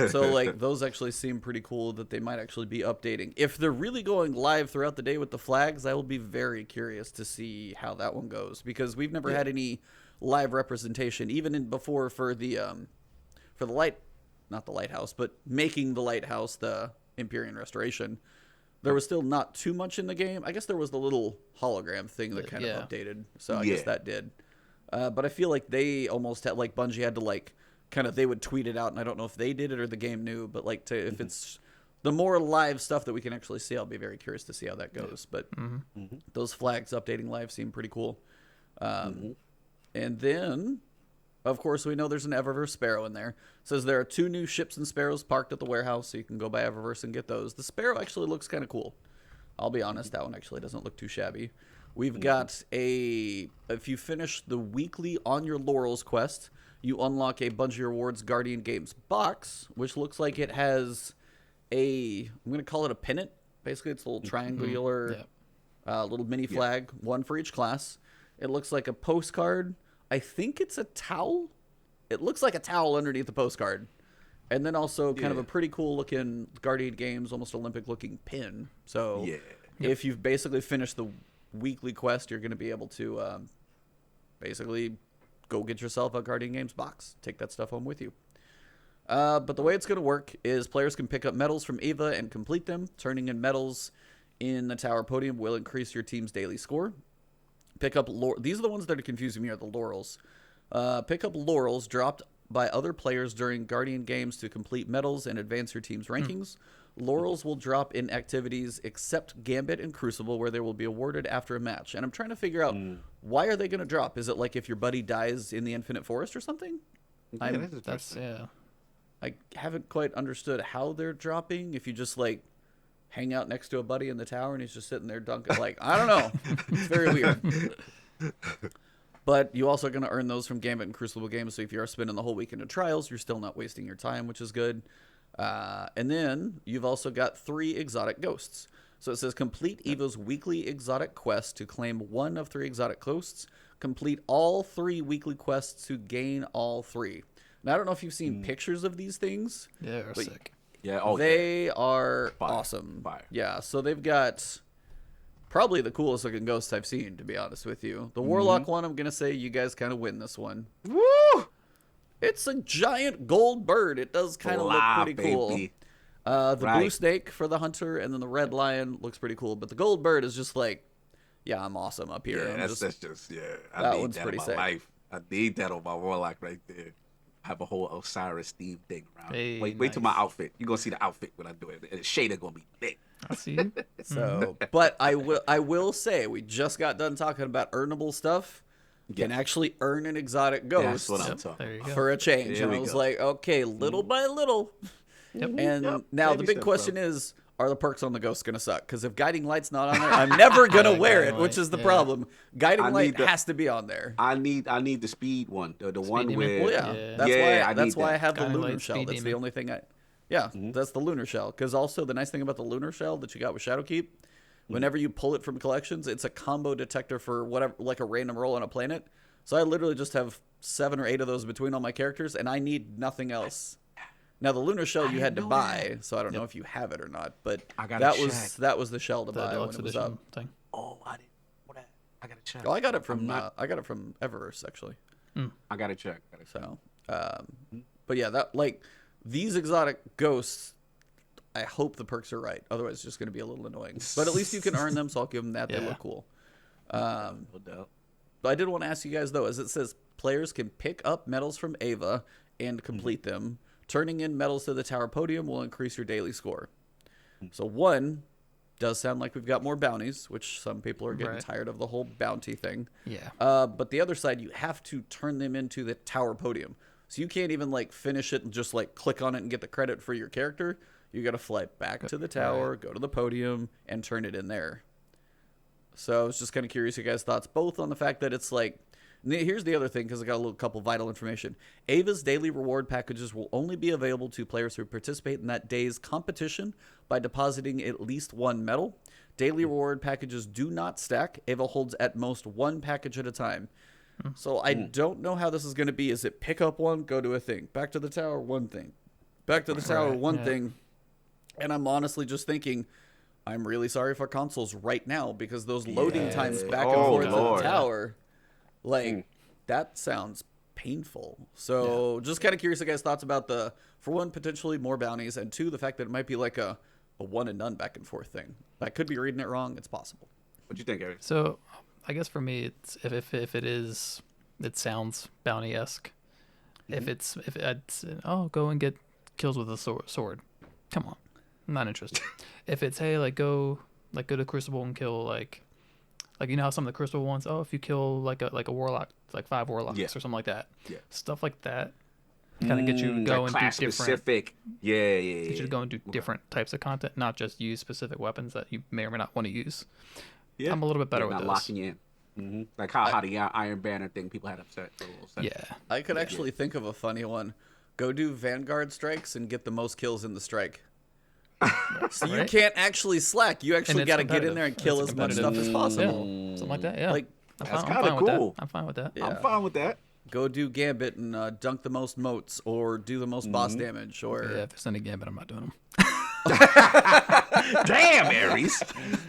So, like, those actually seem pretty cool that they might actually be updating. If they're really going live throughout the day with the flags, I will be very curious to see how that one goes, because we've never had any live representation, even before for the light. Not the lighthouse, but making the lighthouse, the Empyrean Restoration. There was still not too much in the game. I guess there was the little hologram thing that kind of updated. So I guess that did. But I feel like they almost had, like, Bungie had to, like, kind of, they would tweet it out, and I don't know if they did it or the game knew, but, like, if it's the more live stuff that we can actually see, I'll be very curious to see how that goes. But those flags updating live seem pretty cool. And then, of course, we know there's an Eververse Sparrow in there. It says there are 2 new ships and Sparrows parked at the warehouse, so you can go by Eververse and get those. The Sparrow actually looks kind of cool. I'll be honest, that one actually doesn't look too shabby. We've got if you finish the weekly On Your Laurels quest, you unlock a Bungie Rewards Guardian Games box, which looks like it has I'm going to call it a pennant. Basically, it's a little triangular little mini flag, one for each class. It looks like a postcard. I think it's a towel. It looks like a towel underneath the postcard. And then also kind of a pretty cool looking Guardian Games, almost Olympic looking pin. So if you've basically finished the weekly quest, you're going to be able to basically go get yourself a Guardian Games box. Take that stuff home with you. But the way it's going to work is players can pick up medals from Eva and complete them. Turning in medals in the tower podium will increase your team's daily score. Pick up these are the ones that are confusing me, are the laurels. Pick up laurels dropped by other players during Guardian Games to complete medals and advance your team's rankings. Laurels will drop in activities except Gambit and Crucible, where they will be awarded after a match. And I'm trying to figure out, why are they going to drop? Is it like if your buddy dies in the Infinite Forest or something? I haven't quite understood how they're dropping. If you just, like, hang out next to a buddy in the tower and he's just sitting there dunking. Like, I don't know. It's very weird. But you also are going to earn those from Gambit and Crucible games. So if you are spending the whole weekend of Trials, you're still not wasting your time, which is good. And then you've also got 3 exotic ghosts. So it says complete Evo's weekly exotic quest to claim 1 of 3 exotic ghosts. Complete all 3 weekly quests to gain all 3. Now, I don't know if you've seen pictures of these things. Yeah, they're sick. Yeah, they are awesome. Fire. Yeah, so they've got probably the coolest looking ghosts I've seen, to be honest with you. The Warlock one, I'm going to say you guys kind of win this one. Woo! It's a giant gold bird. It does kind of look pretty cool. The blue snake for the Hunter, and then the red lion looks pretty cool. But the gold bird is just like, yeah, I'm awesome up here. Yeah, that's just I that need one's that pretty in my sick. life. I need that on my Warlock right there. Have a whole Osiris theme thing around. Hey, wait till my outfit. You're gonna see the outfit when I do it. And the shader gonna be big. I see. So, but I will say, we just got done talking about earnable stuff. You can actually earn an exotic ghost That's what I'm talking There you go. for a change. There And we I was go. like, okay, little by little. And now the big question is, are the perks on the ghost going to suck? Because if Guiding Light's not on there, I'm never going to wear it, Guiding which Light, is the problem. Guiding I Light need has to be on there. I need the speed one. The one demon? where Well, yeah. Yeah. That's why I have the Guiding lunar Light, shell. speed That's the demon. only thing that's the lunar shell. Because also the nice thing about the lunar shell that you got with Shadowkeep, whenever you pull it from collections, it's a combo detector for whatever, like a random roll on a planet. So I literally just have 7 or 8 of those between all my characters, and I need nothing else. Now the lunar shell you had to know buy, that. so I don't know if you have it or not. But I gotta that check. was the shell to The buy when deluxe it was edition up. thing. Oh, I didn't. I gotta check. Oh, I got it from Eververse actually. I gotta check. So, but yeah, that like these exotic ghosts. I hope the perks are right. Otherwise, it's just going to be a little annoying. But at least you can earn them, so I'll give them that. They look cool. No doubt. But I did want to ask you guys, though, as it says, players can pick up medals from Ava and complete them. Turning in medals to the tower podium will increase your daily score. So one does sound like we've got more bounties, which some people are getting tired of the whole bounty thing. Yeah. But the other side, you have to turn them into the tower podium. So you can't even like finish it and just like click on it and get the credit for your character. You got to fly back to the tower, go to the podium, and turn it in there. So I was just kind of curious your guys' thoughts, both on the fact that it's like, here's the other thing, because I got a couple vital information. Ava's daily reward packages will only be available to players who participate in that day's competition by depositing at least one medal. Daily reward packages do not stack. Ava holds at most one package at a time. So I don't know how this is going to be. Is it pick up one, go to a thing, back to the tower, one thing, back to the tower, one thing. And I'm honestly just thinking, I'm really sorry for consoles right now because those loading times back and forth to the tower, like, that sounds painful. So just kind of curious, you guys' thoughts about for one, potentially more bounties, and two, the fact that it might be like a one and done back and forth thing. I could be reading it wrong. It's possible. What do you think, Eric? So, I guess for me, it's if it is, it sounds bounty-esque. If it's go and get kills with a sword. Come on. I'm not interested. If it's go to Crucible and kill like you know how some of the Crucible ones, if you kill like a warlock, like 5 warlocks or something like that. Yeah. Stuff like that kind of get you going class do different specific. Yeah. Get you to go and do different types of content, not just use specific weapons that you may or may not want to use. Yeah. I'm a little bit better with not those. Locking you in. Like how the Iron Banner thing people had upset for a little second. Yeah. I could actually think of a funny one. Go do Vanguard strikes and get the most kills in the strike. So you can't actually slack. You actually got to get in there and kill as much stuff as possible. Yeah. Something like that, yeah. Like, that's kind of cool. I'm fine with that. Yeah. I'm fine with that. Go do Gambit and dunk the most motes or do the most boss damage. Or if there's any Gambit, I'm not doing them. Damn, Aries.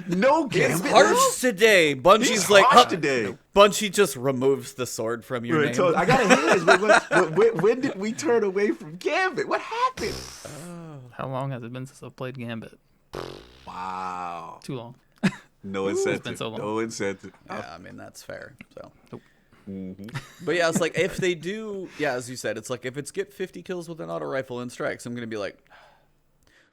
No Gambit. It's harsh today. Bungie's like, today. Bungie just removes the sword from your name. I got to hear this. When did we turn away from Gambit? What happened? How long has it been since I've played Gambit? Wow. Too long. No incentive. It's been so long. No incentive. Yeah, I mean, that's fair. So. Nope. But yeah, it's like if they do, as you said, it's like if it's get 50 kills with an auto rifle and strikes, I'm going to be like,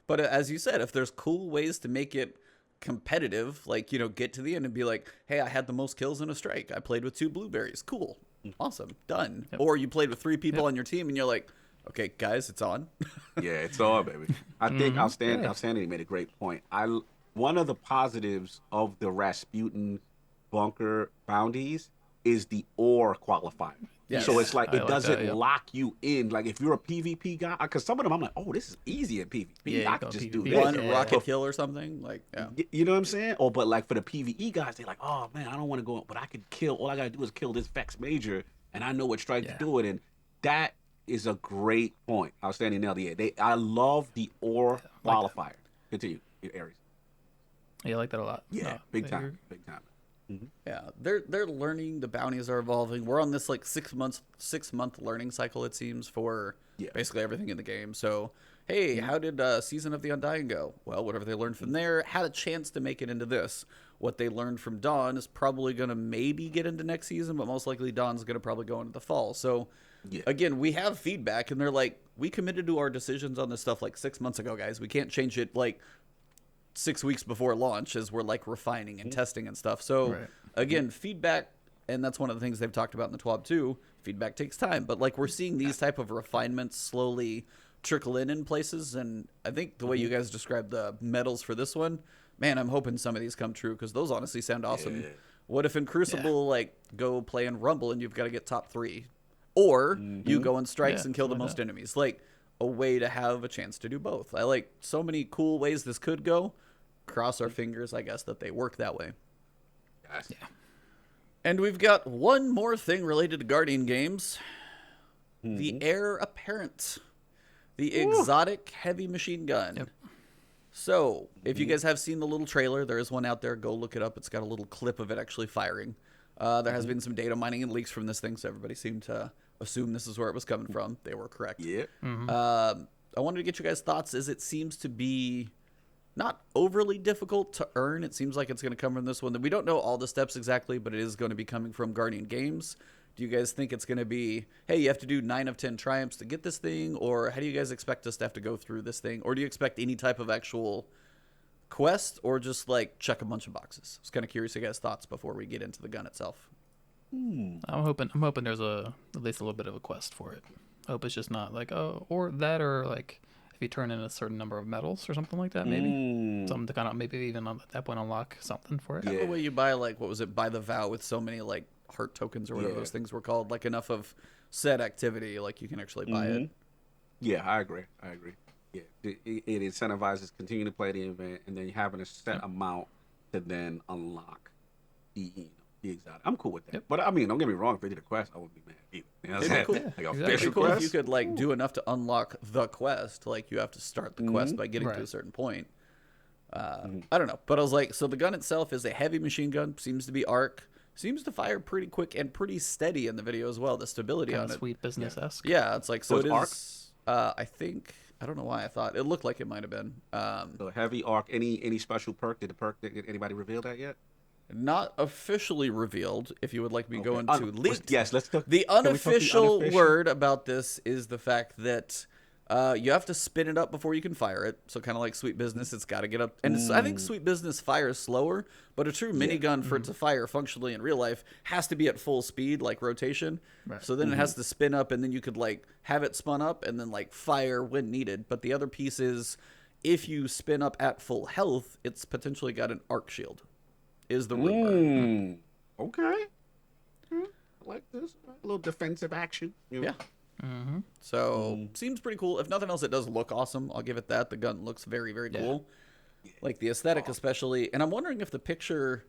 but as you said, if there's cool ways to make it competitive, like, get to the end and be like, hey, I had the most kills in a strike. I played with 2 blueberries. Cool. Awesome. Done. Yep. Or you played with 3 people on your team and you're like, okay, guys, it's on. Yeah, it's on, baby. I think Outstanding made a great point. One of the positives of the Rasputin bunker bounties is the ore qualifier. Yes. So it's like it doesn't lock you in. Like if you're a PvP guy, because some of them I'm like, oh, this is easy at PvP. Yeah, I can just PvP. do this. One rocket kill or something. Like, you know what I'm saying? But like for the PvE guys, they're like, oh man, I don't want to go, but I could kill. All I gotta do is kill this Vex Major, and I know what strike to do it. And that is a great point. Outstanding nailed it. I love the ore qualifier. Continue, Aries. Yeah, I like that a lot. Yeah, big time. Mm-hmm. Yeah, they're learning. The bounties are evolving. We're on this like 6 month learning cycle, it seems, for basically everything in the game. So, hey, how did Season of the Undying go? Well, whatever they learned from there had a chance to make it into this. What they learned from Dawn is probably going to maybe get into next season, but most likely Dawn's going to probably go into the fall. So, again, we have feedback, and they're like, we committed to our decisions on this stuff like 6 months ago, guys. We can't change it like 6 weeks before launch as we're like refining and testing and stuff. So again, feedback, and that's one of the things they've talked about in the TWAB too. Feedback takes time, but like we're seeing these type of refinements slowly trickle in places. And I think the way you guys described the medals for this one, man, I'm hoping some of these come true because those honestly sound awesome. What if in Crucible, like go play in Rumble and you've got to get top 3, or you go in strikes and kill the most enemies, like a way to have a chance to do both. I like so many cool ways this could go. Cross our fingers, I guess, that they work that way. Yes. Yeah. And we've got one more thing related to Guardian games. The Heir Apparent. The exotic heavy machine gun. Yep. So, if you guys have seen the little trailer, there is one out there. Go look it up. It's got a little clip of it actually firing. There has been some data mining and leaks from this thing, so everybody seemed to assume this is where it was coming from. They were correct. Yeah. I wanted to get you guys' thoughts, as it seems to be not overly difficult to earn. It seems like it's going to come from this one. We don't know all the steps exactly, but it is going to be coming from Guardian Games. Do you guys think it's going to be, hey, you have to do 9 of 10 triumphs to get this thing? Or how do you guys expect us to have to go through this thing? Or do you expect any type of actual quest, or just like check a bunch of boxes? I was kind of curious your guys' thoughts before we get into the gun itself. I'm hoping there's at least a little bit of a quest for it. I hope it's just not like, oh, or that, or like if you turn in a certain number of medals or something like that, maybe something to kind of maybe even at that point unlock something for it. Kind of the way you buy, like, what was it, buy the vow with so many like heart tokens or whatever those things were called, like enough of said activity, like you can actually buy it. Yeah, I agree. Yeah, it incentivizes continue to play the event, and then having a set amount to then unlock the exotic. I'm cool with that. But I mean, don't get me wrong. If they did a quest, I wouldn't be mad either. You know what I'm saying? Cool. Like exactly. official It'd be cool if quest. you could like do enough to unlock the quest. Like you have to start the quest by getting to a certain point. I don't know, but I was like, so the gun itself is a heavy machine gun. Seems to be arc. Seems to fire pretty quick and pretty steady in the video as well. The stability Kind on of it. sweet business-esque. Yeah, it's like, so it's it arc? is. I think, I don't know why I thought it looked like it might have been. So heavy arc. Any special perk? Did anybody reveal that yet? Not officially revealed. If you would like me to go into leaked. Yes, let's talk. The can we talk unofficial word about this is the fact that you have to spin it up before you can fire it. So kind of like Sweet Business, it's got to get up. And I think Sweet Business fires slower, but a true minigun for it to fire functionally in real life has to be at full speed, like rotation. Right. So then it has to spin up, and then you could like have it spun up and then like fire when needed. But the other piece is, if you spin up at full health, it's potentially got an arc shield. Is the rumor. Okay. I like this. A little defensive action. You know? Yeah. So seems pretty cool. If nothing else, it does look awesome. I'll give it that. The gun looks very, very cool. Like the aesthetic, especially. And I'm wondering if the picture,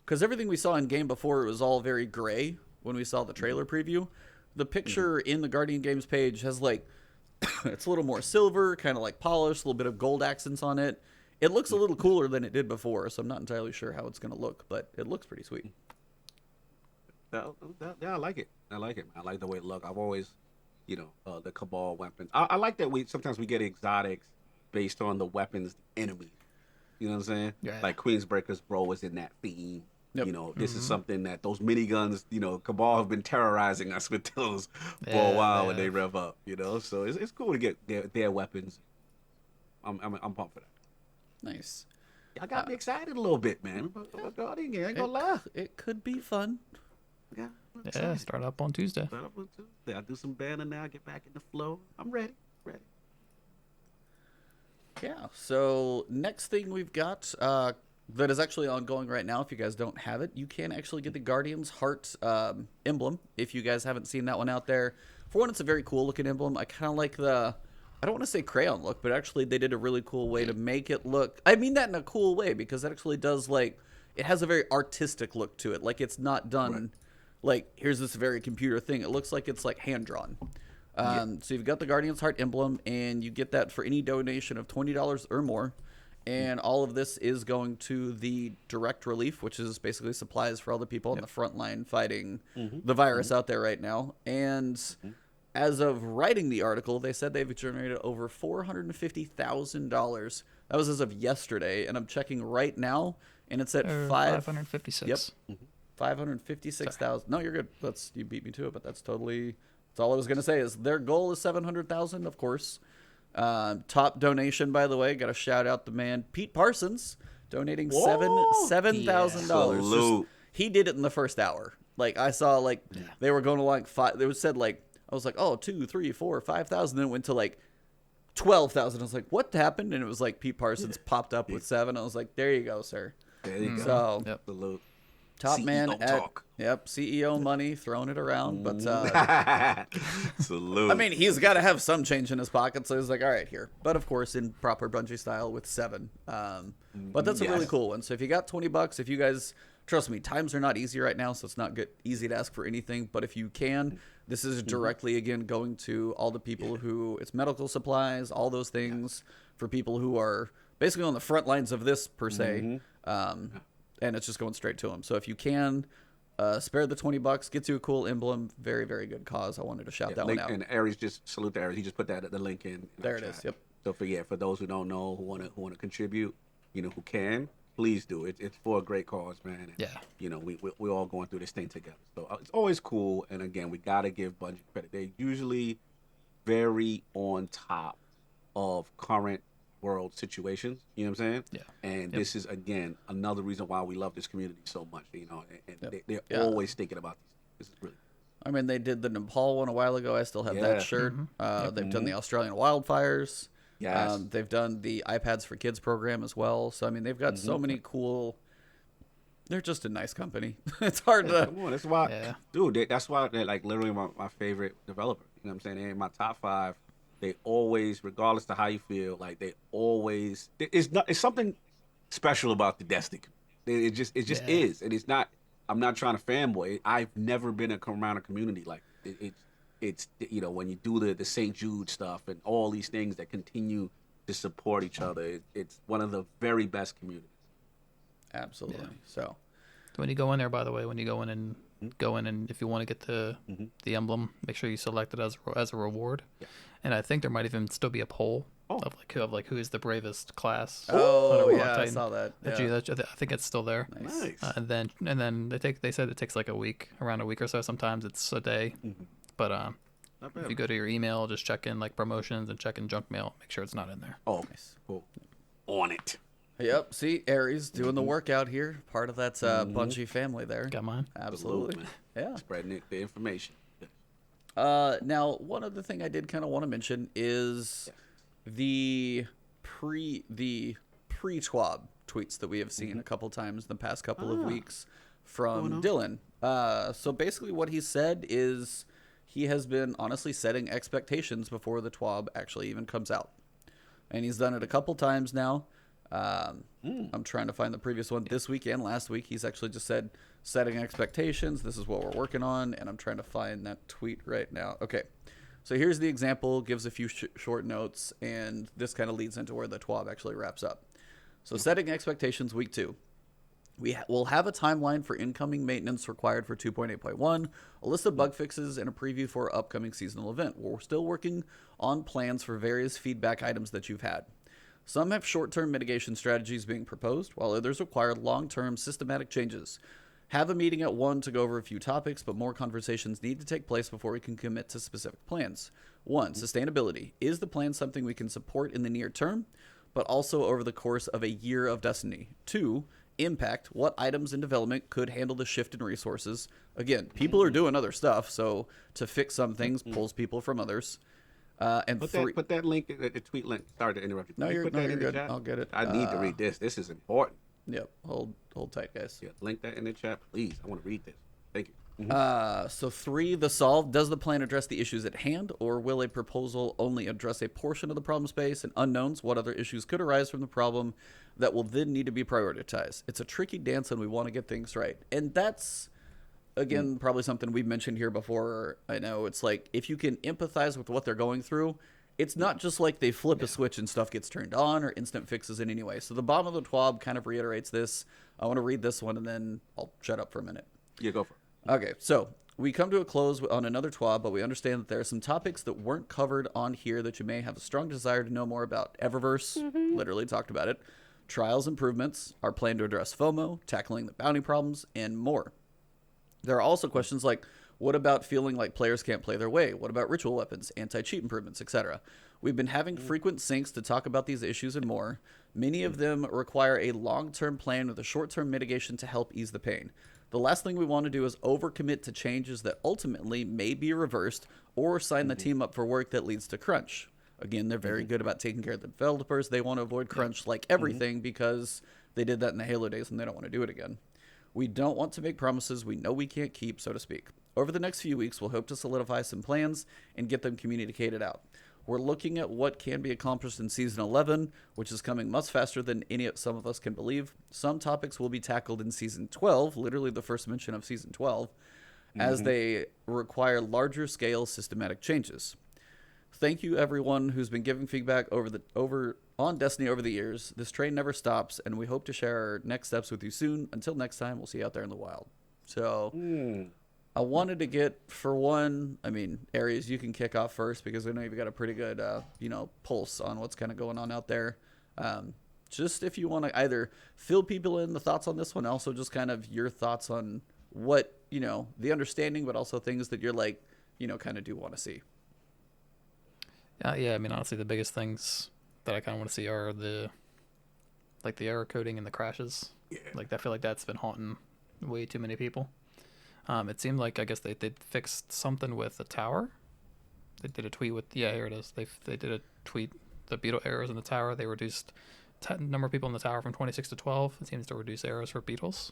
because everything we saw in game before, it was all very gray when we saw the trailer preview. The picture in the Guardian Games page has like, it's a little more silver, kind of like polished, a little bit of gold accents on it. It looks a little cooler than it did before, so I'm not entirely sure how it's going to look, but it looks pretty sweet. Yeah, I like it. I like the way it looks. I've always, the Cabal weapons. I like that sometimes we get exotics based on the weapons enemy. You know what I'm saying? Yeah. Like Queensbreaker's bro is in that theme. Yep. This is something that those miniguns, Cabal have been terrorizing us with those for a while when they rev up. So it's cool to get their weapons. I'm pumped for that. Nice. Y'all got me excited a little bit, man. I ain't gonna lie. It could be fun. Yeah, start up on Tuesday. Start up on Tuesday. I do some banner now. Get back in the flow. I'm ready. Yeah. So next thing we've got that is actually ongoing right now. If you guys don't have it, you can actually get the Guardian's Heart emblem. If you guys haven't seen that one out there, for one, it's a very cool looking emblem. I kind of like I don't want to say crayon look, but actually they did a really cool way to make it look. I mean that in a cool way, because it actually does it has a very artistic look to it. Like it's not done like here's this very computer thing. It looks like it's like hand drawn. So you've got the Guardian's Heart emblem, and you get that for any donation of $20 or more. And all of this is going to the direct relief, which is basically supplies for all the people on the front line fighting the virus out there right now. And as of writing the article, they said they've generated over $450,000. That was as of yesterday, and I'm checking right now, and it's at 556. Yep, 556,000. No, you're good. You beat me to it, but that's all I was gonna say. Is their goal is 700,000, of course. Top donation, by the way, got to shout out the man Pete Parsons donating $7,000. He did it in the first hour. Like I saw, they were going to like five. They said I was like, oh, 2, 3, 4, 5,000. Then it went to like 12,000. I was like, what happened? And it was like Pete Parsons popped up with 7. I was like, there you go, sir. There you go. So Salute. Top man CEO at talk. yep, CEO money, throwing it around. But Salute. I mean, he's got to have some change in his pocket, so he's like, all right, here. But of course, in proper Bungie style with 7. But that's a really Yes. cool one. So if you got $20, if you guys trust me, times are not easy right now, so it's not easy to ask for anything. But if you can, this is directly again going to all the people who it's medical supplies, all those things for people who are basically on the front lines of this per se. And it's just going straight to them. So if you can. Spare the $20, gets you a cool emblem. Very, very good cause. I wanted to shout that link, one out. And Aries, just salute to Aries. He just put the link in. There it is. Yep. So for those who don't know, who want to contribute, who can, please do it. It's for a great cause, man. And, we're all going through this thing together. So it's always cool. And again, we gotta give Bungie credit. They're usually very on top of current world situations, you know what I'm saying? Yeah. And this is again another reason why we love this community so much, and they're always thinking about these. This is really. I mean, they did the Nepal one a while ago. I still have that shirt. They've done the Australian wildfires. Yes. They've done the iPads for Kids program as well. So I mean, they've got so many cool. They're just a nice company. It's hard to. Come on, that's why, dude. That's why they're like literally my favorite developer. You know what I'm saying? They're in my top 5. They always, regardless of how you feel, like they always. It's something special about the Destiny. It just is, and it's not. I'm not trying to fanboy. I've never been around a community like it's when you do the St. Jude stuff and all these things that continue to support each other. It's one of the very best communities. Absolutely. Yeah. So when you go in there, by the way, when you go in and if you want to get the emblem, make sure you select it as a reward. Yeah. And I think there might even still be a poll of who is the bravest class. Oh yeah, I Titan. saw that. I think it's still there. Nice. And then they said it takes like a week, around a week or so. Sometimes it's a day. But if you go to your email, just check in like promotions and check in junk mail. Make sure it's not in there. Oh, nice. Cool. On it. Yep. See, Aries doing the work out here. Part of that Bungie family there. Got mine. Absolutely. Yeah. Spreading the information. Now, one other thing I did kind of want to mention is the pre-TWAB tweets that we have seen a couple times in the past couple of weeks from Dylan. So basically what he said is he has been honestly setting expectations before the TWAB actually even comes out. And he's done it a couple times now. I'm trying to find the previous one. This week and last week, he's actually just said, setting expectations. This is what we're working on. And I'm trying to find that tweet right now. Okay. So here's the example, gives a few short notes, and this kind of leads into where the TWAB actually wraps up. So setting expectations, week 2. We will have a timeline for incoming maintenance required for 2.8.1, a list of bug fixes, and a preview for our upcoming seasonal event. We're still working on plans for various feedback items that you've had. Some have short-term mitigation strategies being proposed, while others require long-term systematic changes. Have a meeting at 1 to go over a few topics, but more conversations need to take place before we can commit to specific plans. 1. Sustainability. Is the plan something we can support in the near term, but also over the course of a year of Destiny? 2. Impact. What items in development could handle the shift in resources? Again, people are doing other stuff, so to fix some things pulls people from others. And put that link, the tweet link. Sorry to interrupt you. No, you're good. Chat? I'll get it. I need to read this. This is important. Yep. Hold tight, guys. Yeah, link that in the chat, please. I want to read this. Thank you. So 3, the solve. Does the plan address the issues at hand, or will a proposal only address a portion of the problem space? And unknowns, what other issues could arise from the problem that will then need to be prioritized? It's a tricky dance, and we want to get things right. And that's, again, probably something we've mentioned here before. I know it's like, if you can empathize with what they're going through, it's not just like they flip a switch and stuff gets turned on or instant fixes in any way. So the bottom of the TWAB kind of reiterates this. I want to read this one, and then I'll shut up for a minute. Yeah, go for it. Okay, so we come to a close on another TWAB, but we understand that there are some topics that weren't covered on here that you may have a strong desire to know more about. Eververse, literally talked about it. Trials improvements, our plan to address FOMO, tackling the bounty problems, and more. There are also questions like, what about feeling like players can't play their way? What about ritual weapons, anti-cheat improvements, etc.? We've been having frequent syncs to talk about these issues and more. Many of them require a long-term plan with a short-term mitigation to help ease the pain. The last thing we want to do is overcommit to changes that ultimately may be reversed or sign the team up for work that leads to crunch. Again, they're very good about taking care of the developers. They want to avoid crunch like everything because they did that in the Halo days and they don't want to do it again. We don't want to make promises we know we can't keep, so to speak. Over the next few weeks, we'll hope to solidify some plans and get them communicated out. We're looking at what can be accomplished in Season 11, which is coming much faster than some of us can believe. Some topics will be tackled in Season 12, literally the first mention of Season 12, as they require larger scale systematic changes. Thank you everyone who's been giving feedback on Destiny over the years. This train never stops, and we hope to share our next steps with you soon. Until next time, we'll see you out there in the wild. So I wanted to get, for one, I mean, Aries, you can kick off first because I know you've got a pretty good pulse on what's kind of going on out there. Just if you want to either fill people in the thoughts on this one, also just kind of your thoughts on what, the understanding, but also things that you're like, kind of do want to see. Yeah, I mean, honestly, the biggest things that I kind of want to see are the error coding and the crashes. Yeah. Like, I feel like that's been haunting way too many people. It seemed like, I guess they fixed something with the tower. They did a tweet with, here it is. They did a tweet, the beetle errors in the tower. They reduced number of people in the tower from 26 to 12. It seems to reduce errors for beetles.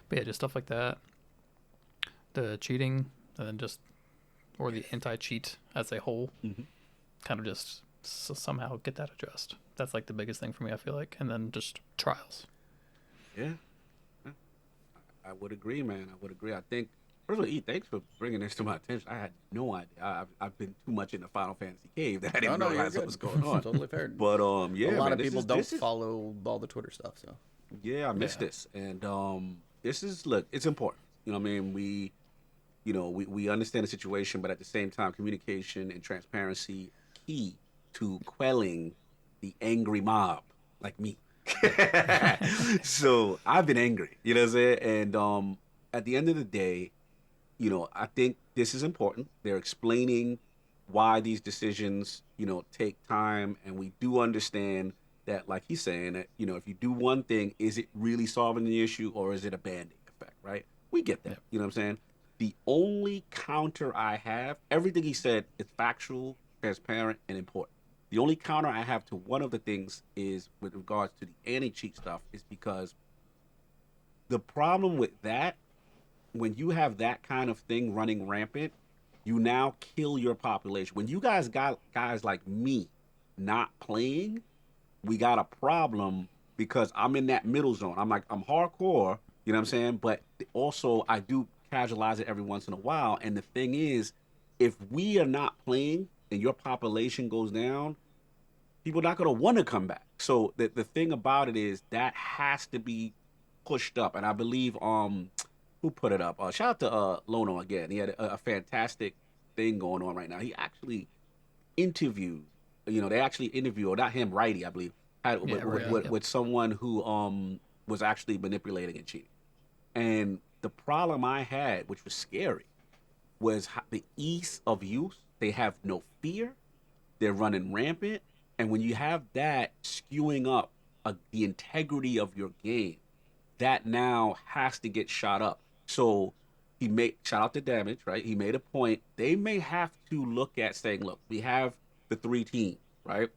But yeah, just stuff like that. The cheating, and then or the anti-cheat as a whole, kind of just somehow get that addressed. That's like the biggest thing for me, I feel like. And then just trials. Yeah. I would agree, man. I would agree. I think, first of all, E, thanks for bringing this to my attention. I had no idea. I've been too much in the Final Fantasy cave that I didn't realize what was going on. Totally fair. But yeah, a lot man, of people don't follow all the Twitter stuff. So yeah, I missed this, and this is, look, it's important. You know what I mean? We understand the situation, but at the same time, communication and transparency key to quelling the angry mob like me. So I've been angry, you know what I'm saying? And at the end of the day, I think this is important. They're explaining why these decisions, take time, and we do understand that, like he's saying, that, if you do one thing, is it really solving the issue or is it a band-aid effect, right? We get that, you know what I'm saying? The only counter I have, everything he said is factual, transparent, and important. The only counter I have to one of the things is with regards to the anti-cheat stuff is because the problem with that, when you have that kind of thing running rampant, you now kill your population. When you guys got guys like me not playing, we got a problem because I'm in that middle zone. I'm hardcore, you know what I'm saying? But also I do casualize it every once in a while. And the thing is, if we are not playing and your population goes down, people are not going to want to come back. So the thing about it is that has to be pushed up. And I believe, who put it up? Shout out to Lono again. He had a fantastic thing going on right now. He actually interviewed, they actually interviewed, or not him, Righty, I believe, with someone who was actually manipulating and cheating. And the problem I had, which was scary, was the ease of use. They have no fear. They're running rampant. And when you have that skewing up the integrity of your game, that now has to get shot up. So shout out to Damage, right? He made a point. They may have to look at saying, look, we have the 3 teams, right?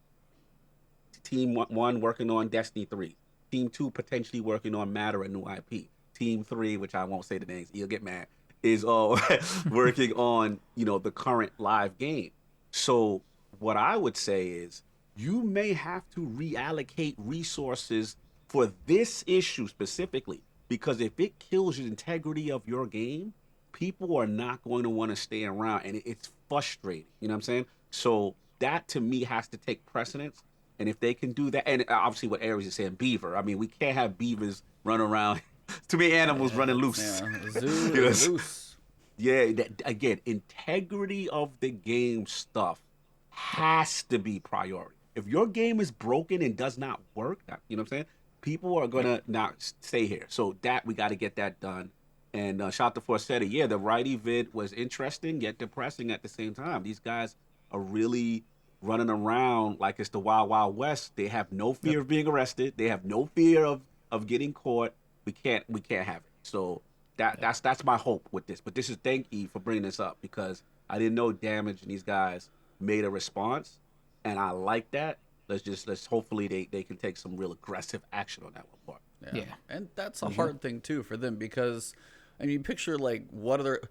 Team 1 working on Destiny 3. Team 2 potentially working on Matter, a new IP. Team 3, which I won't say the names, you'll get mad, is working on, the current live game. So what I would say is you may have to reallocate resources for this issue specifically, because if it kills the integrity of your game, people are not going to want to stay around, and it's frustrating. You know what I'm saying? So that to me has to take precedence. And if they can do that, and obviously what Aries is saying, beaver. I mean, we can't have beavers run around. Too many animals running loose. Yeah, zoo is loose. Yeah, again, integrity of the game stuff has to be priority. If your game is broken and does not work, you know what I'm saying? People are going to not stay here. So that we got to get that done. And shout out to Forsetti. Yeah, the Righty vid was interesting yet depressing at the same time. These guys are really running around like it's the Wild Wild West. They have no fear of being arrested. They have no fear of getting caught. We can't have it. So that's my hope with this. But this is, thank you for bringing this up, because I didn't know Damage and these guys made a response, and I like that. Let's hopefully they can take some real aggressive action on that one part. Yeah. And that's a hard thing too for them because, I mean, picture like what other,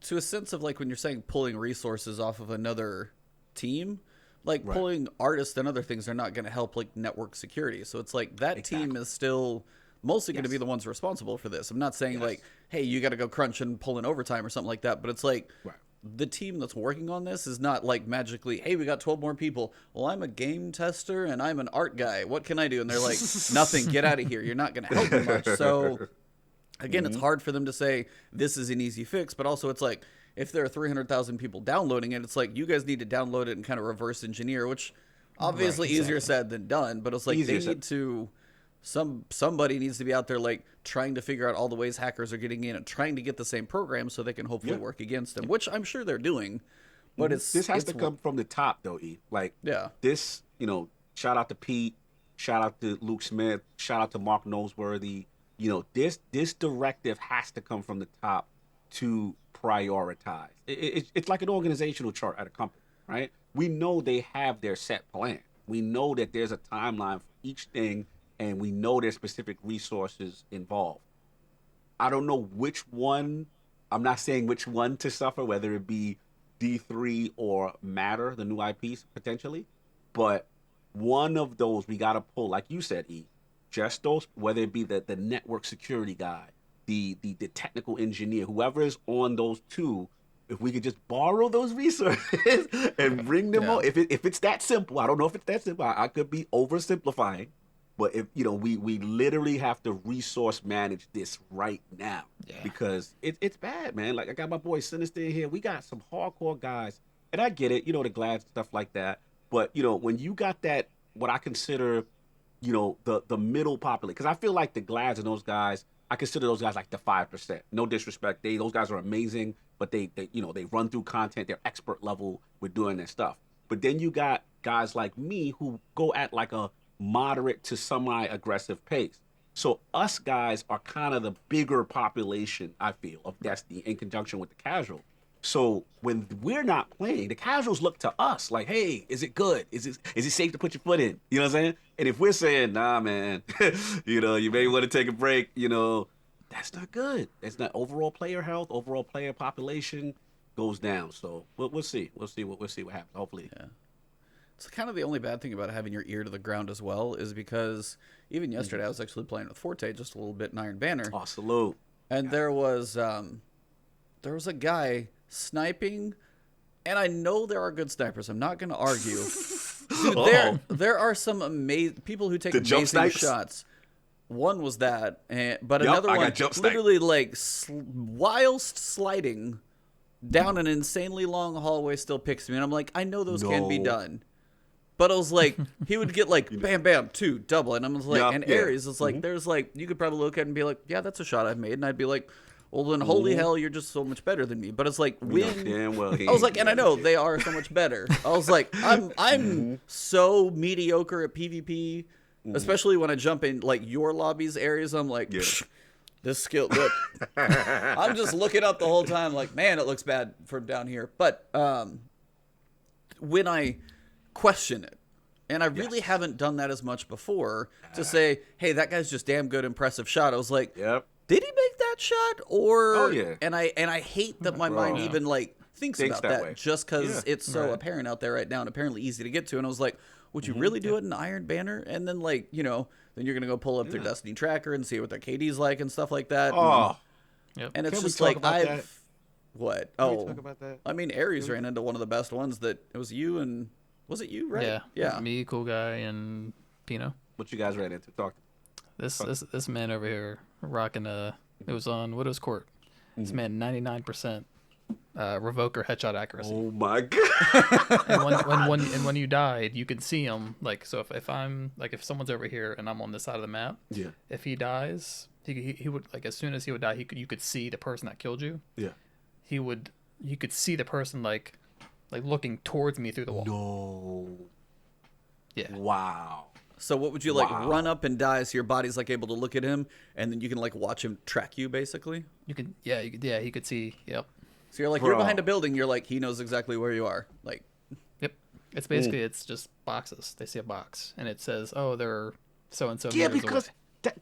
to a sense of like when you're saying pulling resources off of another team, like pulling artists and other things are not going to help like network security. So it's like that team is still mostly going to be the ones responsible for this. I'm not saying like, hey, you got to go crunch and pull in overtime or something like that, but it's like the team that's working on this is not like magically, hey, we got 12 more people. Well, I'm a game tester and I'm an art guy. What can I do? And they're like, nothing, get out of here. You're not going to help me much. So again, it's hard for them to say this is an easy fix, but also it's like if there are 300,000 people downloading it, it's like you guys need to download it and kind of reverse engineer, which obviously easier said than done, but it's like they need to somebody needs to be out there like trying to figure out all the ways hackers are getting in and trying to get the same program so they can hopefully work against them, which I'm sure they're doing. But this has to come from the top though, E. Like this, you know, shout out to Pete, shout out to Luke Smith, shout out to Mark Noseworthy. You know, this directive has to come from the top to prioritize. It's like an organizational chart at a company, right? We know they have their set plan. We know that there's a timeline for each thing, and we know there's specific resources involved. I don't know which one, I'm not saying which one to suffer, whether it be D3 or Matter, the new IPs potentially, but one of those we got to pull, like you said, E, just those, whether it be the network security guy, the technical engineer, whoever is on those two, if we could just borrow those resources and bring them on. If it's that simple, I don't know if it's that simple. I could be oversimplifying, but if you know, we literally have to resource manage this right now because it's bad, man. Like I got my boy Sinister in here. We got some hardcore guys, and I get it, you know, the Glads stuff like that. But you know, when you got that, what I consider, you know, the middle population, because I feel like the Glads and those guys, I consider those guys like the 5%. No disrespect, those guys are amazing, but they you know, they run through content, they're expert level with doing their stuff. But then you got guys like me who go at like a moderate to semi-aggressive pace. So us guys are kind of the bigger population, I feel, of Destiny in conjunction with the casual. So when we're not playing, the casuals look to us like, hey, is it good? Is it safe to put your foot in? You know what I'm saying? And if we're saying, nah, man, you know, you may want to take a break, you know, that's not good. That's not overall player health, overall player population goes down. So we'll see. We'll see what happens. Hopefully. Yeah. It's kind of the only bad thing about having your ear to the ground as well is because even yesterday I was actually playing with Forte just a little bit in Iron Banner. Oh, salute. And there was a guy sniping, and I know there are good snipers. I'm not going to argue. Dude, there are some amazing people who take amazing shots. One was that, but another one literally like whilst sliding down an insanely long hallway still picks me, and I'm like, I know those can be done. But I was like, he would get like bam, bam, 2, double, and I was like, and Ares, it's like there's like you could probably look at it and be like, yeah, that's a shot I've made, and I'd be like, well, then holy hell, you're just so much better than me. But it's like when I was like, and I know they are so much better. I was like, I'm so mediocre at PvP, especially when I jump in like your lobbies areas. I'm like, this skill. Look, I'm just looking up the whole time, like, man, it looks bad from down here. But when I question it, and I really haven't done that as much before, to say, hey, that guy's just damn good, impressive shot. I was like, did he make that shot? Or and I hate that my mind even like thinks about that just because it's so apparent out there right now and apparently easy to get to. And I was like, would you really do it in Iron Banner? And then like, you know, then you're gonna go pull up their Destiny tracker and see what their KD's like and stuff like that. And it's just like what? Oh, talk about that? I mean, Ares ran into one of the best ones that it was you and was it you, right? Yeah. Me, Cool Guy, and Pino. What you guys ran into? Talk. This man over here rocking it was on Widow's Court. This man 99% revoker headshot accuracy. Oh my god! and when you died, you could see him. Like, so if I'm like, if someone's over here and I'm on this side of the map, if he dies, he would, like, as soon as he would die, you could see the person that killed you. You could see the person like looking towards me through the wall. No. Yeah. Wow. So what would you like run up and die so your body's like able to look at him and then you can like watch him track you basically? You could he could see. Yep. So you're like, you're behind a building, you're like, he knows exactly where you are. Like, yep. It's basically it's just boxes. They see a box and it says, oh, they're so and so. Yeah, because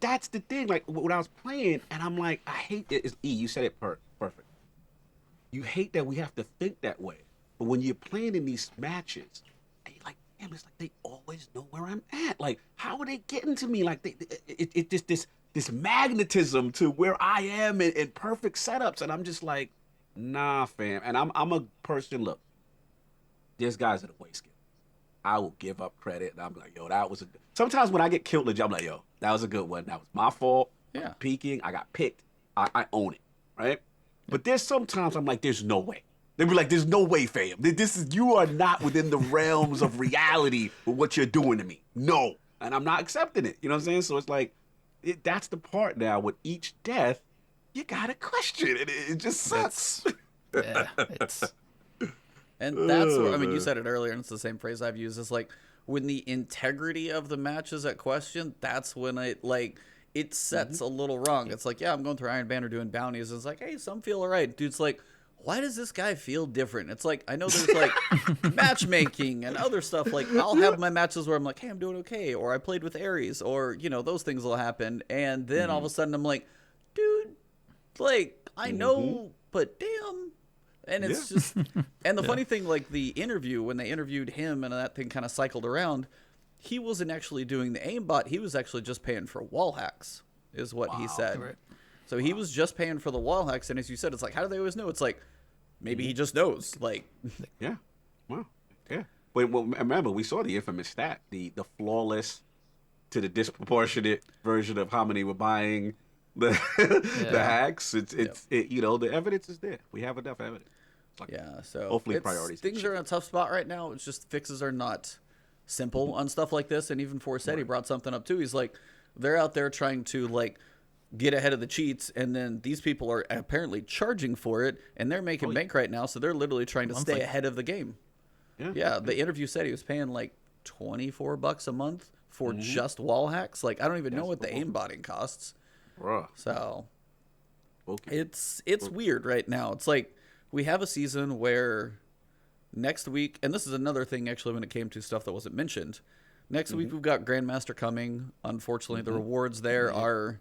that's the thing. Like when I was playing, and I'm like, I hate it. It's E. You said it perfect. You hate that we have to think that way, but when you're playing in these matches, and you're like, damn, it's like they always know where I'm at. Like, how are they getting to me? Like, it just this magnetism to where I am in perfect setups, and I'm just like, nah, fam. And I'm a person. Look, there's guys that are way skilled. I will give up credit, and I'm like, yo, that was a. Sometimes when I get killed, legit, I'm like, yo, that was a good one. That was my fault. Yeah. I'm peeking. I got picked. I own it, right? But there's sometimes I'm like, there's no way. They be like, there's no way, fam. This is you are not within the realms of reality with what you're doing to me. No, and I'm not accepting it. You know what I'm saying? So it's like, that's the part now. With each death, you gotta question it. It just sucks. Yeah, it's And that's where, I mean, you said it earlier, and it's the same phrase I've used. It's like when the integrity of the match is at question, that's when it sets a little wrong. It's like, yeah, I'm going through Iron Banner doing bounties. And it's like, hey, some feel all right. Dude's like, why does this guy feel different? It's like, I know there's like matchmaking and other stuff. Like, I'll have my matches where I'm like, hey, I'm doing okay. Or I played with Ares, or, you know, those things will happen. And then all of a sudden I'm like, dude, like, I know, but damn. And it's just, and the funny thing, like the interview, when they interviewed him and that thing kind of cycled around, he wasn't actually doing the aimbot. He was actually just paying for wall hacks, is what he said. Right. So he was just paying for the wall hacks. And as you said, it's like, how do they always know? It's like, maybe he just knows. Like, Yeah. Wow. Yeah. But well, remember, we saw the infamous stat, the flawless to the disproportionate version of how many were buying the the hacks. It's you know, the evidence is there. We have enough evidence. Like, yeah. So hopefully priorities. Things are in a tough spot right now. It's just fixes are not simple on stuff like this. And even Forseti brought something up too. He's like, they're out there trying to like get ahead of the cheats, and then these people are apparently charging for it, and they're making bank right now, so they're literally trying to stay ahead of the game. Yeah, the interview said he was paying like $24 a month for just wall hacks. Like, I don't even know what the aimbotting costs. Bruh. So Okay. it's weird right now. It's like we have a season where next week, and this is another thing actually when it came to stuff that wasn't mentioned. Next week we've got Grandmaster coming. Unfortunately, the rewards there are.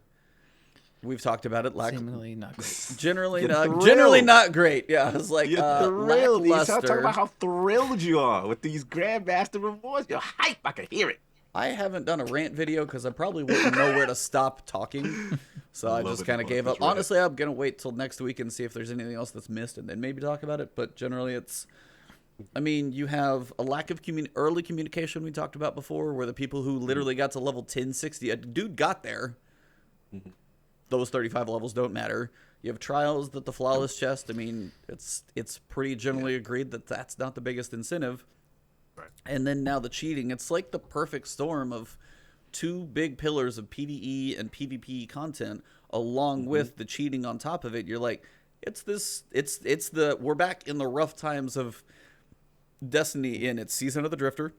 We've talked about it. seemingly not great. Generally thrilled. not great. Yeah, it's like You're thrilled. You lackluster. talk about how thrilled you are with these Grandmaster rewards. You're hype. I can hear it. I haven't done a rant video because I probably wouldn't know where to stop talking. So I just kind of gave up. Honestly, I'm going to wait till next week and see if there's anything else that's missed and then maybe talk about it. But generally it's, I mean, you have a lack of early communication we talked about before, where the people who literally got to level 1060, a dude got there. Those 35 levels don't matter. You have trials that the flawless chest, I mean, it's pretty generally agreed that that's not the biggest incentive. Right. And then now the cheating, it's like the perfect storm of two big pillars of PvE and PvP content along with the cheating on top of it. You're like, we're back in the rough times of Destiny in its Season of the Drifter,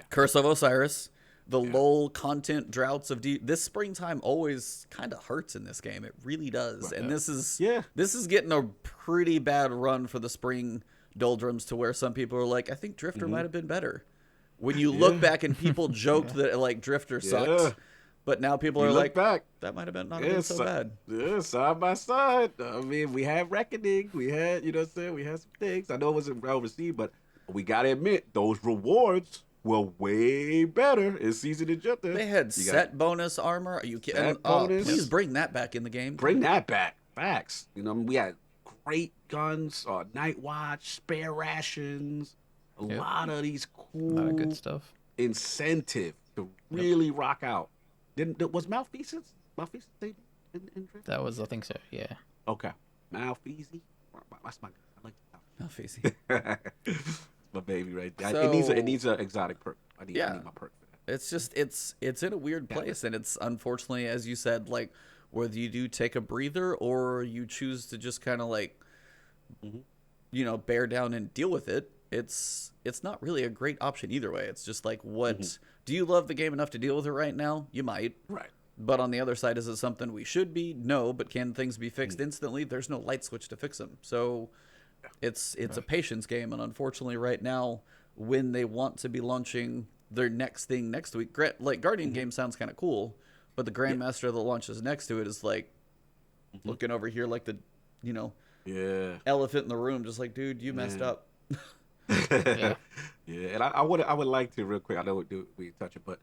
Curse of Osiris, the lull content droughts of this springtime always kind of hurts in this game. It really does. And this is getting a pretty bad run for the spring doldrums, to where some people are like, I think Drifter might have been better. When you look back and people joked that like Drifter sucked, but now people are like, that might have been not been so bad. Yeah, side by side. I mean, we had reckoning. We had, you know what I'm saying? We had some things. I know it wasn't well received, but we got to admit, those rewards were way better in Season of Drifter. They had set bonus armor. Are you kidding? Please bring that back in the game. Bring that back. Facts. You know, we had great guns, Night Watch, spare rations, a lot of these cool, A lot of good stuff. Incentive to really rock out. Was Malfeasance in Drifter? That was, I think so. Yeah. Okay, Malfeasance. That's my. I like Malfeasance. My baby right there. So, it needs an exotic perk. I need my perk for that. It's just it's in a weird place, and it's unfortunately, as you said, like whether you do take a breather or you choose to just kind of like you know, bear down and deal with it. It's not really a great option either way. It's just like, what do you love the game enough to deal with it right now? You might. Right. But on the other side, is it something we should be? No. But can things be fixed instantly? There's no light switch to fix them. So it's a patience game. And unfortunately right now, when they want to be launching their next thing next week, like Guardian game sounds kind of cool, But the Grandmaster that launches next to it is like looking over here like the, elephant in the room, just like, dude, you messed up. Yeah. Yeah, and I would like to real quick. I know we touch it, but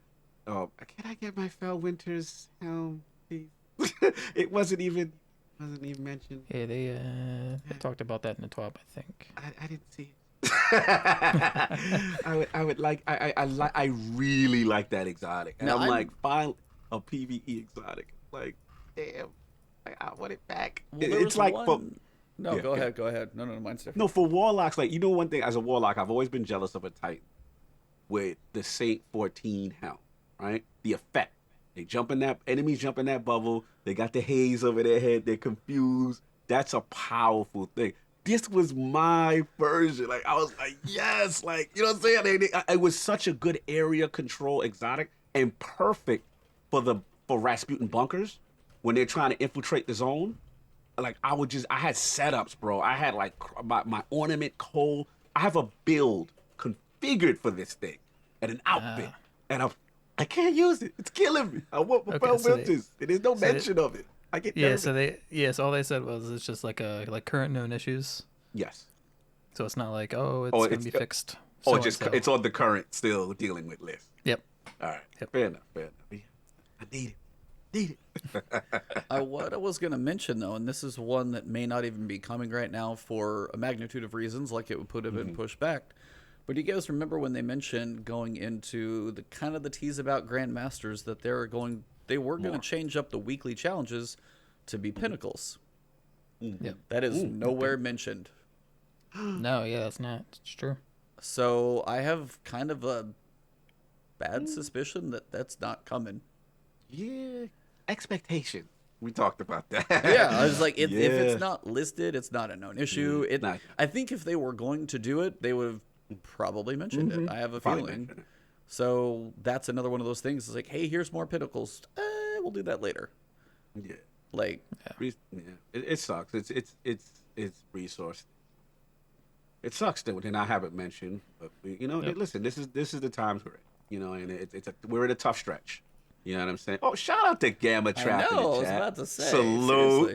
can I get my Fell Winters helm, please? It wasn't even mentioned. Yeah, they talked about that in the top, I think. I didn't see it. I would like I really like that exotic, and Now, I'm like, find a PvE exotic. Like, damn, I want it back. Well, there was like one... No, Yeah, go ahead. No, mine's different. No, for warlocks, like, one thing, as a warlock, I've always been jealous of a Titan with the Saint 14 helm, right? The effect. They jump in that, enemies jump in that bubble, they got the haze over their head, they're confused. That's a powerful thing. This was my version. Like, I was like, yes, like, you know what I'm saying? It was such a good area control exotic and perfect for Rasputin bunkers when they're trying to infiltrate the zone. Like, I had setups, bro. I had like my ornament coal. I have a build configured for this thing and an outfit, and I can't use it. It's killing me. I want my Fell Winters. There's no mention of it. I get nervous. So all they said was it's just like current known issues. Yes. So it's not like it's gonna be fixed. It's on the current still dealing with list. Yep. All right. Yep. Fair enough. Yeah, I need it. What I was going to mention, though, and this is one that may not even be coming right now for a magnitude of reasons, like it would have been pushed back. But do you guys remember when they mentioned going into the kind of the tease about Grandmasters that they were going to change up the weekly challenges to be pinnacles? Yep. That is nowhere mentioned. No, yeah, that's not. It's true. So I have kind of a bad suspicion that that's not coming. Yeah. Expectation. We talked about that. Yeah, I was like, if it's not listed, it's not a known issue. I think if they were going to do it, they would have probably mentioned it. I have a feeling. So that's another one of those things. It's like, hey, here's more pinnacles. We'll do that later. Yeah. Like, it sucks. It's resource. It sucks that I haven't mentioned, but listen, this is the times we're in. And we're in a tough stretch. You know what I'm saying? Oh, shout out to Gamma Trap in the chat. I was about to say.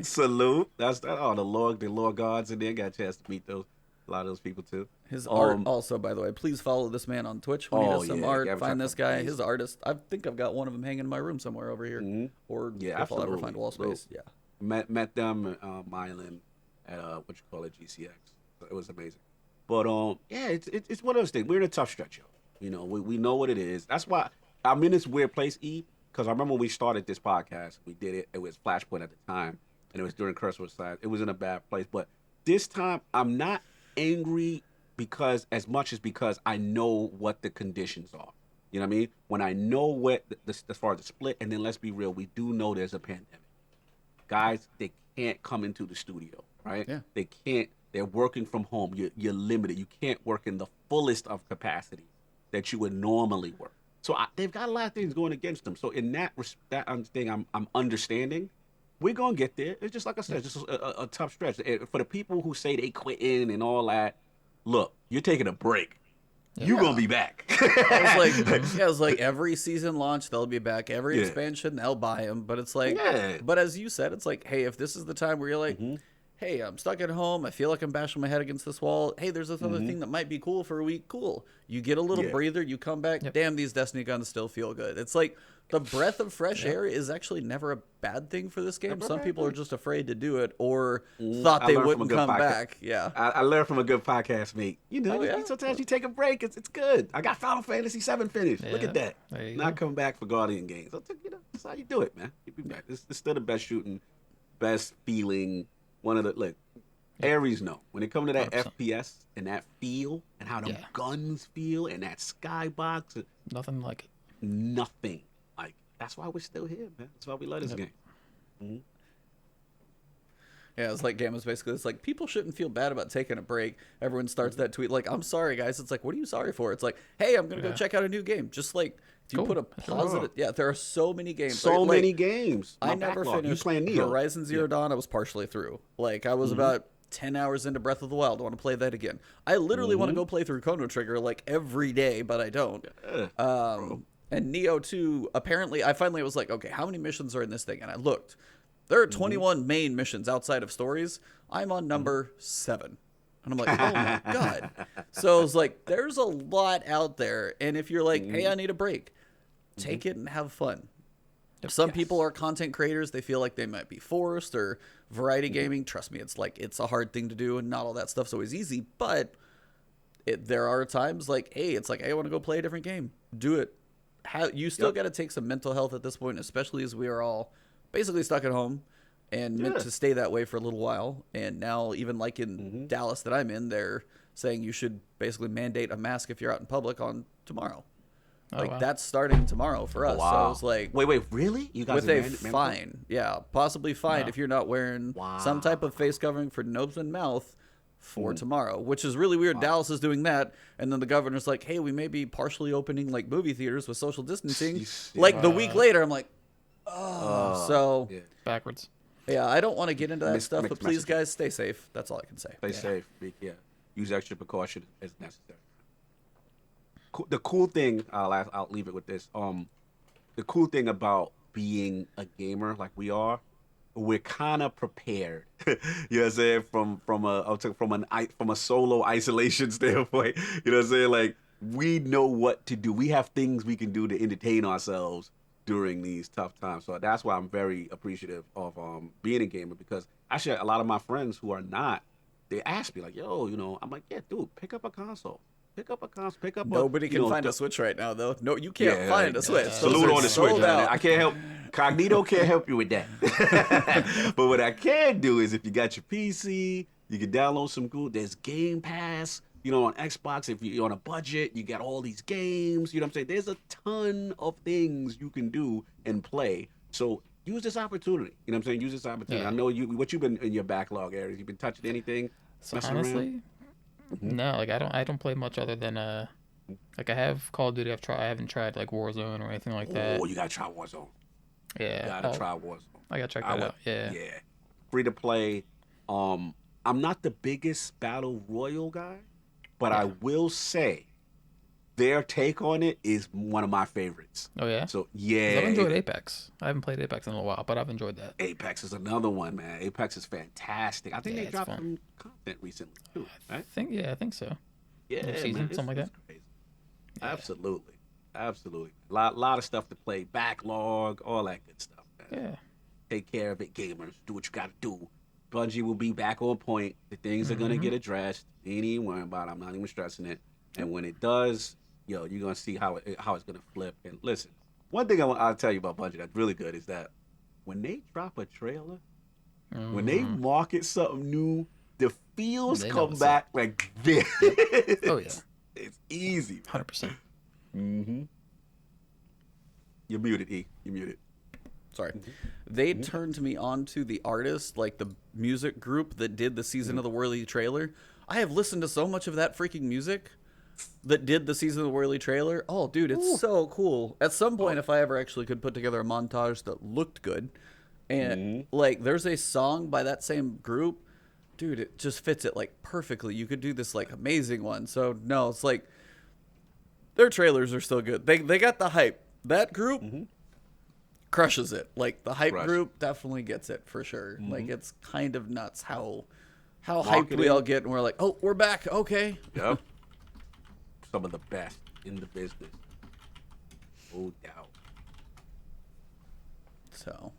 Salute. That's that. Oh, the Lord gods in there. Got a chance to meet a lot of those people too. His art also, by the way. Please follow this man on Twitch when he does some art. Gamma find this guy. His artist. I think I've got one of them hanging in my room somewhere over here. Or if I'll ever find wall space. Yeah. Met them, Mylan, at GCX. It was amazing. But it's one of those things. We're in a tough stretch, yo. We know what it is. That's why I'm in this weird place, E. Because I remember when we started this podcast, we did it. It was Flashpoint at the time, and it was during Curse Side. It was in a bad place. But this time, I'm not angry because I know what the conditions are. You know what I mean? When I know what, as far as the split, and then let's be real, we do know there's a pandemic. Guys, they can't come into the studio, right? Yeah. They can't. They're working from home. You're limited. You can't work in the fullest of capacity that you would normally work. So they've got a lot of things going against them. So in that thing, I'm understanding. We're gonna get there. It's just like I said, just a tough stretch. For the people who say they quitting and all that, look, you're taking a break. You're gonna be back. I was like every season launch, they'll be back. Every expansion, they'll buy them. But it's like, but as you said, it's like, hey, if this is the time where you're like, hey, I'm stuck at home. I feel like I'm bashing my head against this wall. Hey, there's this other thing that might be cool for a week. Cool. You get a little breather. You come back. Yep. Damn, these Destiny guns still feel good. It's like the breath of fresh air is actually never a bad thing for this game. Some people are just afraid to do it or thought they wouldn't come back. Yeah. I learned from a good podcast, mate. Sometimes you take a break. It's good. I got Final Fantasy VII finished. Look at that. Not coming back for Guardian games. So, that's how you do it, man. You be back. It's still the best shooting, best feeling. One of the Aries know when it comes to that 100%. FPS and that feel and how the guns feel and that skybox. Nothing like it. Nothing like. That's why we're still here, man. That's why we love this game. Mm-hmm. Yeah, it's like Gamma's basically. It's like people shouldn't feel bad about taking a break. Everyone starts that tweet like, "I'm sorry, guys." It's like, what are you sorry for? It's like, hey, I'm gonna go check out a new game. Just like. If you put a positive, there are so many games. Many games. I never finished Horizon Zero Dawn. I was partially through. Like I was about 10 hours into Breath of the Wild. I want to play that again. I literally want to go play through Chrono Trigger like every day, but I don't. And Neo 2, apparently, I finally was like, okay, how many missions are in this thing? And I looked. There are 21 main missions outside of stories. I'm on number 7. And I'm like, oh my God. So I was like, there's a lot out there. And if you're like, hey, I need a break, take it and have fun. Some people are content creators. They feel like they might be forced, or variety gaming. Trust me, it's a hard thing to do, and not all that stuff's always easy. But there are times like, hey, it's like, hey, I want to go play a different game. Do it. You still got to take some mental health at this point, especially as we are all basically stuck at home and meant to stay that way for a little while. And now, even like in Dallas that I'm in, they're saying you should basically mandate a mask if you're out in public on tomorrow. That's starting tomorrow for us. Wow. So I was like, wait, really? You guys with a fine, possibly fined if you're not wearing some type of face covering for nose and mouth for tomorrow, which is really weird. Dallas is doing that, and then the governor's like, hey, we may be partially opening like movie theaters with social distancing. Like the week later, I'm like, backwards. Yeah, I don't want to get into that stuff, but please, guys, stay safe. That's all I can say. Stay safe. Yeah, use extra precaution as necessary. The cool thing, I'll leave it with this. The cool thing about being a gamer like we are, we're kind of prepared. You know what I'm saying? From a solo isolation standpoint. You know what I'm saying? Like, we know what to do. We have things we can do to entertain ourselves during these tough times. So that's why I'm very appreciative of being a gamer, because actually a lot of my friends who are not, they ask me like, yo, I'm like, yeah, dude, pick up a console. Nobody can find a Switch right now, though. No, you can't find a Switch. Salute on the Switch. I can't help. Cognito can't help you with that. But what I can do is, if you got your PC, you can download some good. There's Game Pass. On Xbox, if you're on a budget, you got all these games. You know what I'm saying? There's a ton of things you can do and play. So use this opportunity. You know what I'm saying? Use this opportunity. Yeah. I know what you've been in your backlog areas. You've been touching anything? So honestly, no. Like I don't play much other than like I have Call of Duty. I haven't tried like Warzone or anything like that. Oh, you gotta try Warzone. Yeah. You gotta try Warzone. I gotta check that out. Yeah. Yeah. Free to play. I'm not the biggest battle royal guy, but I will say their take on it is one of my favorites. Oh yeah. So yeah, I've enjoyed Apex. I haven't played Apex in a while, but I've enjoyed that. Apex is another one, man. Apex is fantastic. I think they dropped some content recently too. Right? I think so. Yeah, season, man, something like that. Crazy. Yeah. Absolutely. Lot of stuff to play, backlog, all that good stuff, man. Yeah. Take care of it, gamers. Do what you gotta do. Bungie will be back on point. The things are gonna get addressed. Ain't even worrying about it. I'm not even stressing it. And when it does, you're gonna see how it's gonna flip. And listen, one thing I'll tell you about Bungie that's really good is that when they drop a trailer, when they market something new, the feels come back like this. Oh yeah. It's easy. 100%. Mm-hmm. You're muted, E. You're muted. Sorry. They turned me on to the artist, like the music group that did the Season of the Whirly trailer. I have listened to so much of that freaking music that did the Season of the Whirly trailer. Oh, dude, it's so cool. At some point, if I ever actually could put together a montage that looked good, and like there's a song by that same group, dude, it just fits it like perfectly. You could do this like amazing one. So no, it's like their trailers are still good. They got the hype. That group crushes it. Like the hype group definitely gets it for sure. Like it's kind of nuts how hyped we all get, and we're like, oh, we're back. Okay. Yep. Some of the best in the business. No doubt. So,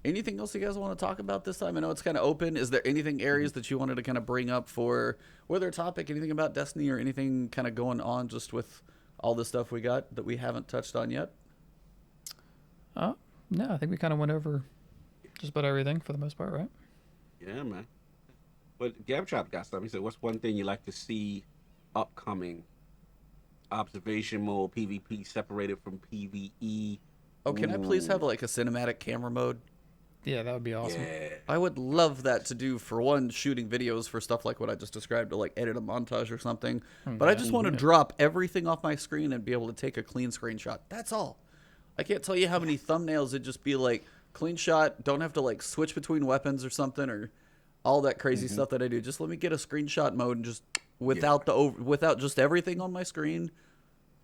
anything else you guys want to talk about this time? I know it's kind of open. Is there anything areas that you wanted to kind of bring up for whether a topic, anything about Destiny, or anything kind of going on just with all the stuff we got that we haven't touched on yet? No, I think we kind of went over just about everything for the most part, right? Yeah, man. But Gabtrap got something. He said, what's one thing you like to see upcoming? Observation mode, PvP separated from PvE. Oh, can I please have like a cinematic camera mode? Yeah, that would be awesome. Yeah. I would love that to do for one, shooting videos for stuff like what I just described, to like edit a montage or something. But I just want to drop everything off my screen and be able to take a clean screenshot. That's all. I can't tell you how many thumbnails it'd just be like clean shot. Don't have to like switch between weapons or something or all that crazy stuff that I do. Just let me get a screenshot mode and just without just everything on my screen.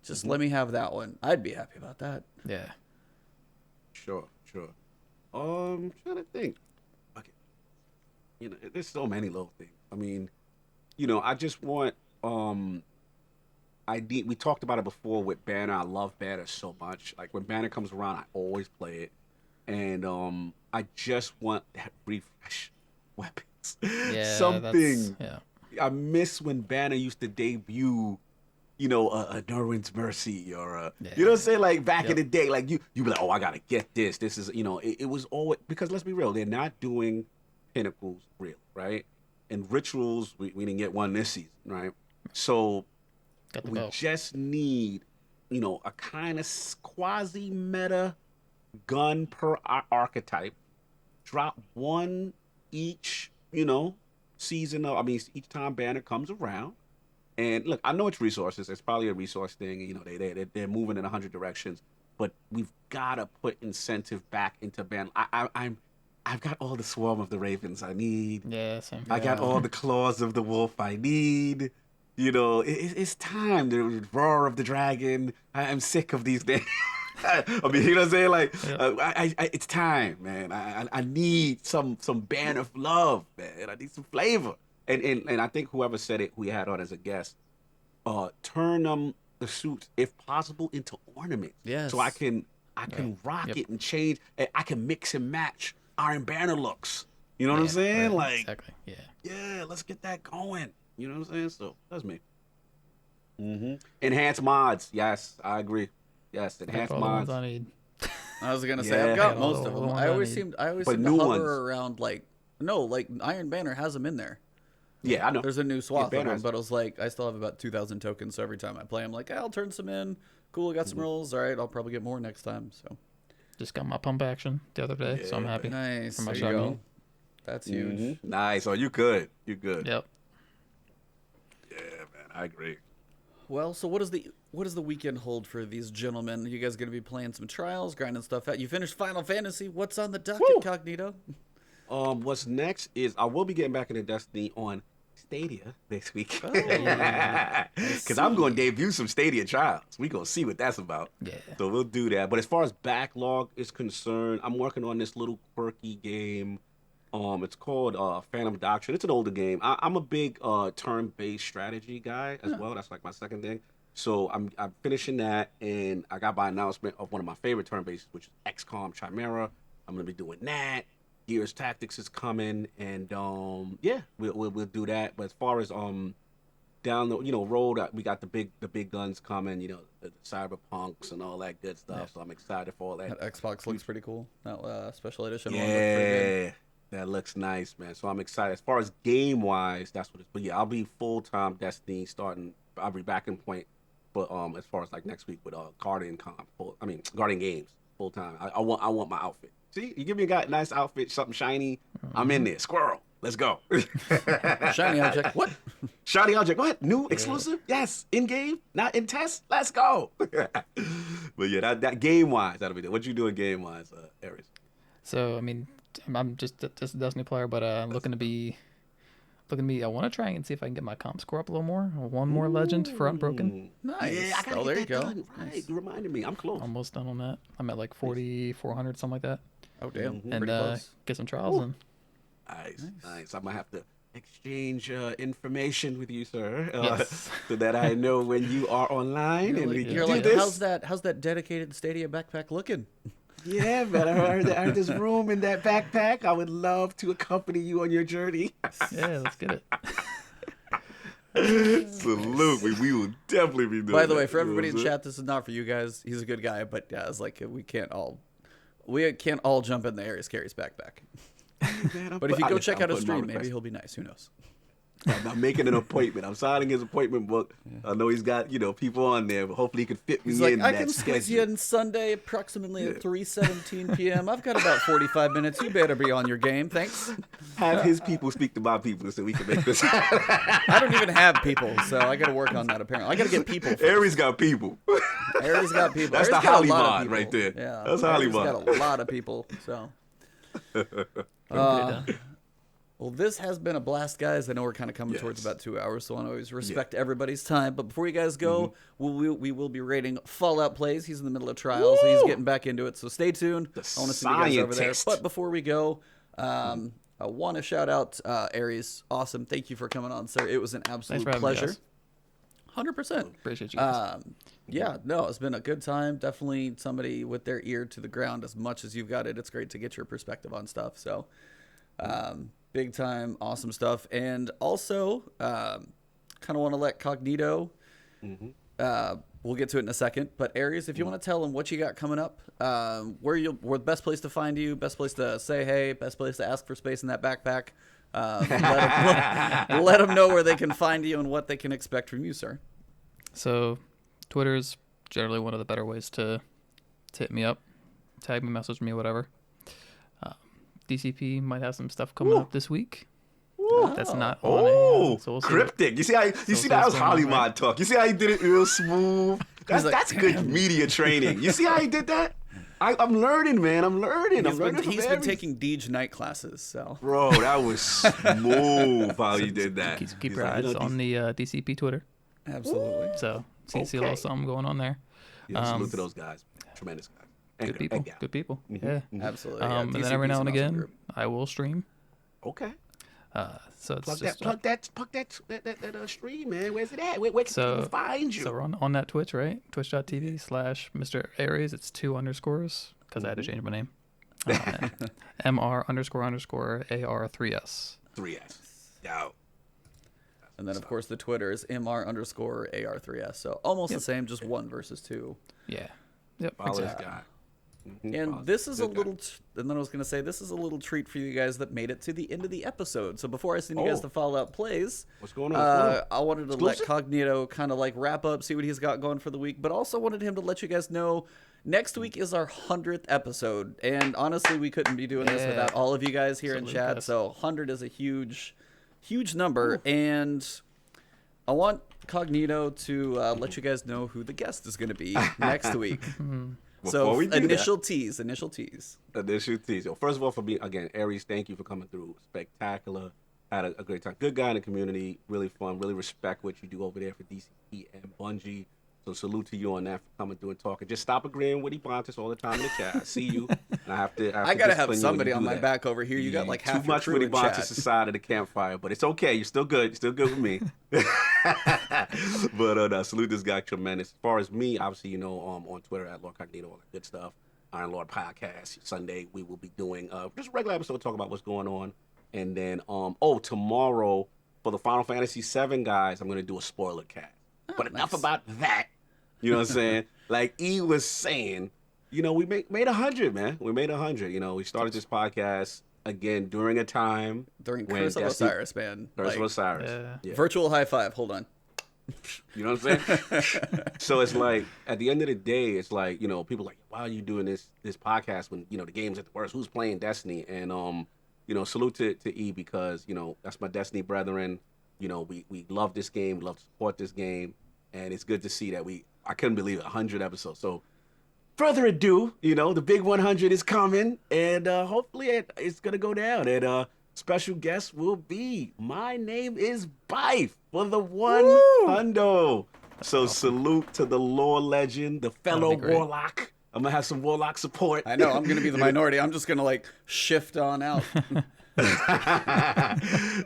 Just let me have that one. I'd be happy about that. Yeah. Sure. Trying to think. Okay. There's so many little things. I mean, I just want we talked about it before with Banner. I love Banner so much. Like when Banner comes around, I always play it. And I just want that refresh weapons. Yeah. Something. Yeah. I miss when Banner used to debut, a Derwin's Mercy or you know what I'm saying? Like back in the day, like you be like, oh, I gotta get this. This is, it was always, because let's be real, they're not doing pinnacles real, right? And rituals, we didn't get one this season, right? So we just need, a kind of quasi meta gun per archetype. Drop one each, season each time Banner comes around. And look, I know it's resources. It's probably a resource thing. They're moving in 100 directions, but we've got to put incentive back into Banner. I've got all the swarm of the ravens I need. Yeah, same. I got all the claws of the wolf I need. It's time. The roar of the dragon. I'm sick of these things. I mean, you know what I'm saying? Like, it's time, man. I need some Banner of love, man. I need some flavor. And I think whoever said it, who we had on as a guest, turn the suits, if possible, into ornaments. Yes. So I can rock it and change. I can mix and match Iron Banner looks. You know what I'm saying? Right, like, exactly. Yeah. Yeah, let's get that going. You know what I'm saying? So that's me. Enhanced mods. Yes, I agree. Yes, enhanced all the mods. ones I need. I was gonna say I've got Yeah, most all of the them. ones I I always need. seem But to new hover ones. around like Iron Banner has them in there. Yeah, I know. There's a new swath of Banner them, has- but I was like, I still have about 2,000 tokens. So every time I play, I'm like, I'll turn some in. Cool, I got some rolls. All right, I'll probably get more next time. So Just got my pump action the other day, so I'm happy. nice. For my There you shot. go. That's huge. Nice. Oh, you good. You good. Yep. Yeah, man. I agree. Well, so what does the weekend hold for these gentlemen? You guys going to be playing some trials, grinding stuff out? You finished Final Fantasy. What's on the docket, Cognito? What's next is I will be getting back into Destiny on Stadia next week. Oh, Because I'm going to debut some Stadia trials. We going to see what that's about. Yeah. So we'll do that. But as far as backlog is concerned, I'm working on this little quirky game. It's called Phantom Doctrine. It's an older game. I'm a big turn-based strategy guy as well. That's like my second thing. So I'm finishing that, and I got my announcement of one of my favorite turn-based, which is XCOM Chimera. I'm going to be doing that. Gears Tactics is coming, and we'll do that. But as far as down the road, we got the big guns coming. The cyberpunks and all that good stuff. Yeah. So I'm excited for all that. That Xbox looks pretty cool. That special edition one looks pretty good. That looks nice, man. So I'm excited. As far as game wise, that's what it's. But yeah, I'll be full time Destiny starting. I'll be back in point. But as far as like next week with Guardian Games full time. I want my outfit. See, you give me a nice outfit, something shiny. I'm in there. Squirrel. Let's go. Shiny object. What? Shiny object. What? New exclusive? Yes. In game, not in test. Let's go. But yeah, that game wise, that'll be there. What you doing game wise, Aries? So I'm just a Destiny player, but looking to be. I want to try and see if I can get my comp score up a little more. One more legend for Unbroken. Nice. Yeah, I gotta there get you that go. done. Right. Nice. You reminded me. I'm close. Almost done on that. I'm at like 4,400, something like that. Oh damn. And Pretty close. get some trials in. Nice. I might have to exchange information with you, sir, Yes. so that I know when you are online and we can You're do like, this. how's that dedicated Stadia backpack looking? Yeah, man. I heard there's room in that backpack. I would love to accompany you on your journey. Yeah, let's get it. Salute. We will definitely be doing By the that. way, for everybody in You know chat, this is not for you guys. He's a good guy, but yeah, it's like we can't all jump in the Aries Carries backpack. Man, But if you go check out his putting my stream, maybe request. he'll be nice. Who knows? I'm making an appointment. I'm signing his appointment book. I know he's got people on there, but hopefully he can fit me He's in like, I that can squeeze you schedule. in Sunday approximately at 3:17 p.m. I've got about 45 minutes. You better be on your game. Thanks. Have his people speak to my people so we can make this. I don't even have people, so I got to work on that. Apparently, I got to get people. First. Aries got people. Aries got people. That's Aries the got a lot of Hollywood people. right there. Yeah, That's Aries Hollywood. got a lot of people. So. Done. Well, this has been a blast, guys. I know we're kind of coming towards about 2 hours, so I want to always respect everybody's time. But before you guys go, we will be rating Fallout Plays. He's in the middle of Trials. He's getting back into it, so stay tuned. I want to see you guys over there. But before we go, I want to shout out Aries. Awesome. Thank you for coming on, sir. It was an absolute pleasure. 100%. Appreciate you guys. Yeah, no, it's been a good time. Definitely somebody with their ear to the ground as much as you've got it. It's great to get your perspective on stuff. So, big time, awesome stuff. And also, kind of want to let Cognito, we'll get to it in a second. But Aries, if you want to tell them what you got coming up, where the best place to find you, best place to say hey, best place to ask for space in that backpack. Let them know where they can find you and what they can expect from you, sir. So, Twitter is generally one of the better ways to hit me up, tag me, message me, whatever. DCP might have some stuff coming up this week. That's not on so we'll cryptic. You see how that was Hollymod talk. You see how he did it real smooth. That's good media training. You see how he did that? I'm learning, man. I'm learning. He's been taking Deej night classes, so. Bro, that was smooth how you did that. Keep your eyes on the DCP Twitter. Absolutely. So see a little something going on there. Yeah, salute to those guys. Tremendous guys. Good people. Good people. Yeah. Absolutely. And then every now and again, I will stream. Okay. So it's plug that stream, man. Where's it at? Where can people find you? So we're on that Twitch, right? Twitch.tv/Mr. Aries. It's 2 underscores because I had to change my name. MR__AR3S. 3S. Yo. And then, of course, the Twitter is MR_AR3S. So almost the same, just 1 versus 2. Yeah. Yep. Follow this guy. And this is a little, and then I was going to say, this is a little treat for you guys that made it to the end of the episode. So before I send you guys the Fallout Plays, what's going on? I wanted to let Cognito kind of like wrap up, see what he's got going for the week, but also wanted him to let you guys know next week is our 100th episode. And honestly, we couldn't be doing this without all of you guys here in chat. So 100 is a huge number. And I want Cognito to let you guys know who the guest is going to be next week. So initial tease. Well, first of all, for me, again, Aries, thank you for coming through. Spectacular. Had a great time. Good guy in the community. Really fun. Really respect what you do over there for DCP and Bungie. So salute to you on that for coming through and talking. Just stop agreeing with Ebontis all the time in the chat. I see you. And I have to I gotta have somebody on my back over here. You got like half too much with Ebontis side of the campfire, but it's okay. You're still good. You're still good with me. But salute this guy tremendous. As far as me, obviously, on Twitter at Lord Cognito, all that good stuff. Iron Lord Podcast. Sunday we will be doing just a regular episode talk about what's going on. And then tomorrow for the Final Fantasy VII guys, I'm gonna do a spoiler cast. But enough about that. You know what I'm saying? Like E was saying, we made 100, man. We made 100. We started this podcast again during a time during Curse of Osiris, man. Curse of Osiris. Yeah. Virtual high five. Hold on. You know what I'm saying? So it's like at the end of the day, it's like people are like, why are you doing this podcast when the game's at the worst? Who's playing Destiny? And salute to E because that's my Destiny brethren. We love this game. We love to support this game. And it's good to see that I couldn't believe it, 100 episodes. So, further ado, the big 100 is coming, and hopefully it's going to go down. And special guest will be, my name is Bife for the 100. So, salute to the lore legend, the fellow warlock. I'm going to have some warlock support. I know, I'm going to be the minority. I'm just going to, shift on out.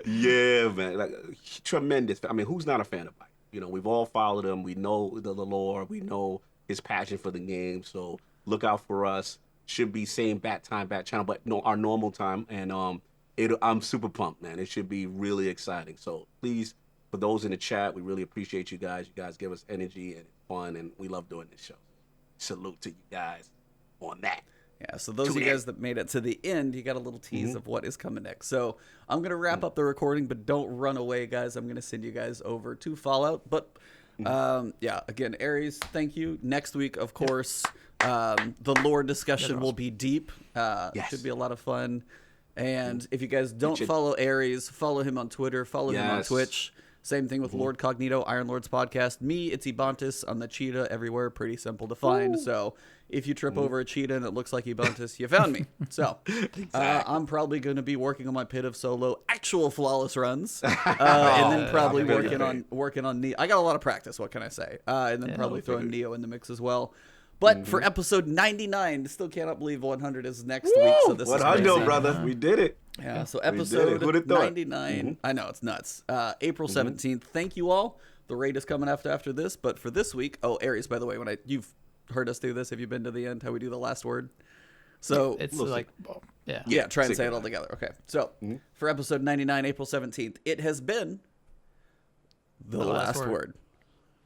Yeah, man. Tremendous. I mean, who's not a fan of Bife? We've all followed him. We know the lore. We know his passion for the game. So look out for us. Should be same bat channel, but no, our normal time. And I'm super pumped, man. It should be really exciting. So please, for those in the chat, we really appreciate you guys. You guys give us energy and it's fun, and we love doing this show. Salute to you guys on that. Yeah, so those of you guys that made it to the end, you got a little tease of what is coming next. So I'm going to wrap up the recording, but don't run away, guys. I'm going to send you guys over to Fallout. But, again, Aries, thank you. Next week, of course, the lore discussion will be deep. Should be a lot of fun. And if you guys don't follow Aries, follow him on Twitter, follow him on Twitch. Same thing with Lord Cognito, Iron Lords podcast. Me, it's Ebontis. I'm the cheetah everywhere. Pretty simple to find. So if you trip over a cheetah and it looks like Ebontis, you found me. So I'm probably going to be working on my Pit of Solo actual flawless runs, and then probably working on Neo. I got a lot of practice. What can I say? And then probably throwing Neo in the mix as well. But for episode 99, still cannot believe 100 is next week. So this 100, is crazy. brother. We did it. Yeah, so episode Who'd have thought? 99. I know, it's nuts. April 17th. Thank you all. The raid is coming after this. But for this week, Aries, by the way, you've heard us do this. Have you been to the end? How we do the last word? So It's like, yeah. yeah, try and say it all together. Okay. So for episode 99, April 17th, it has been the last word.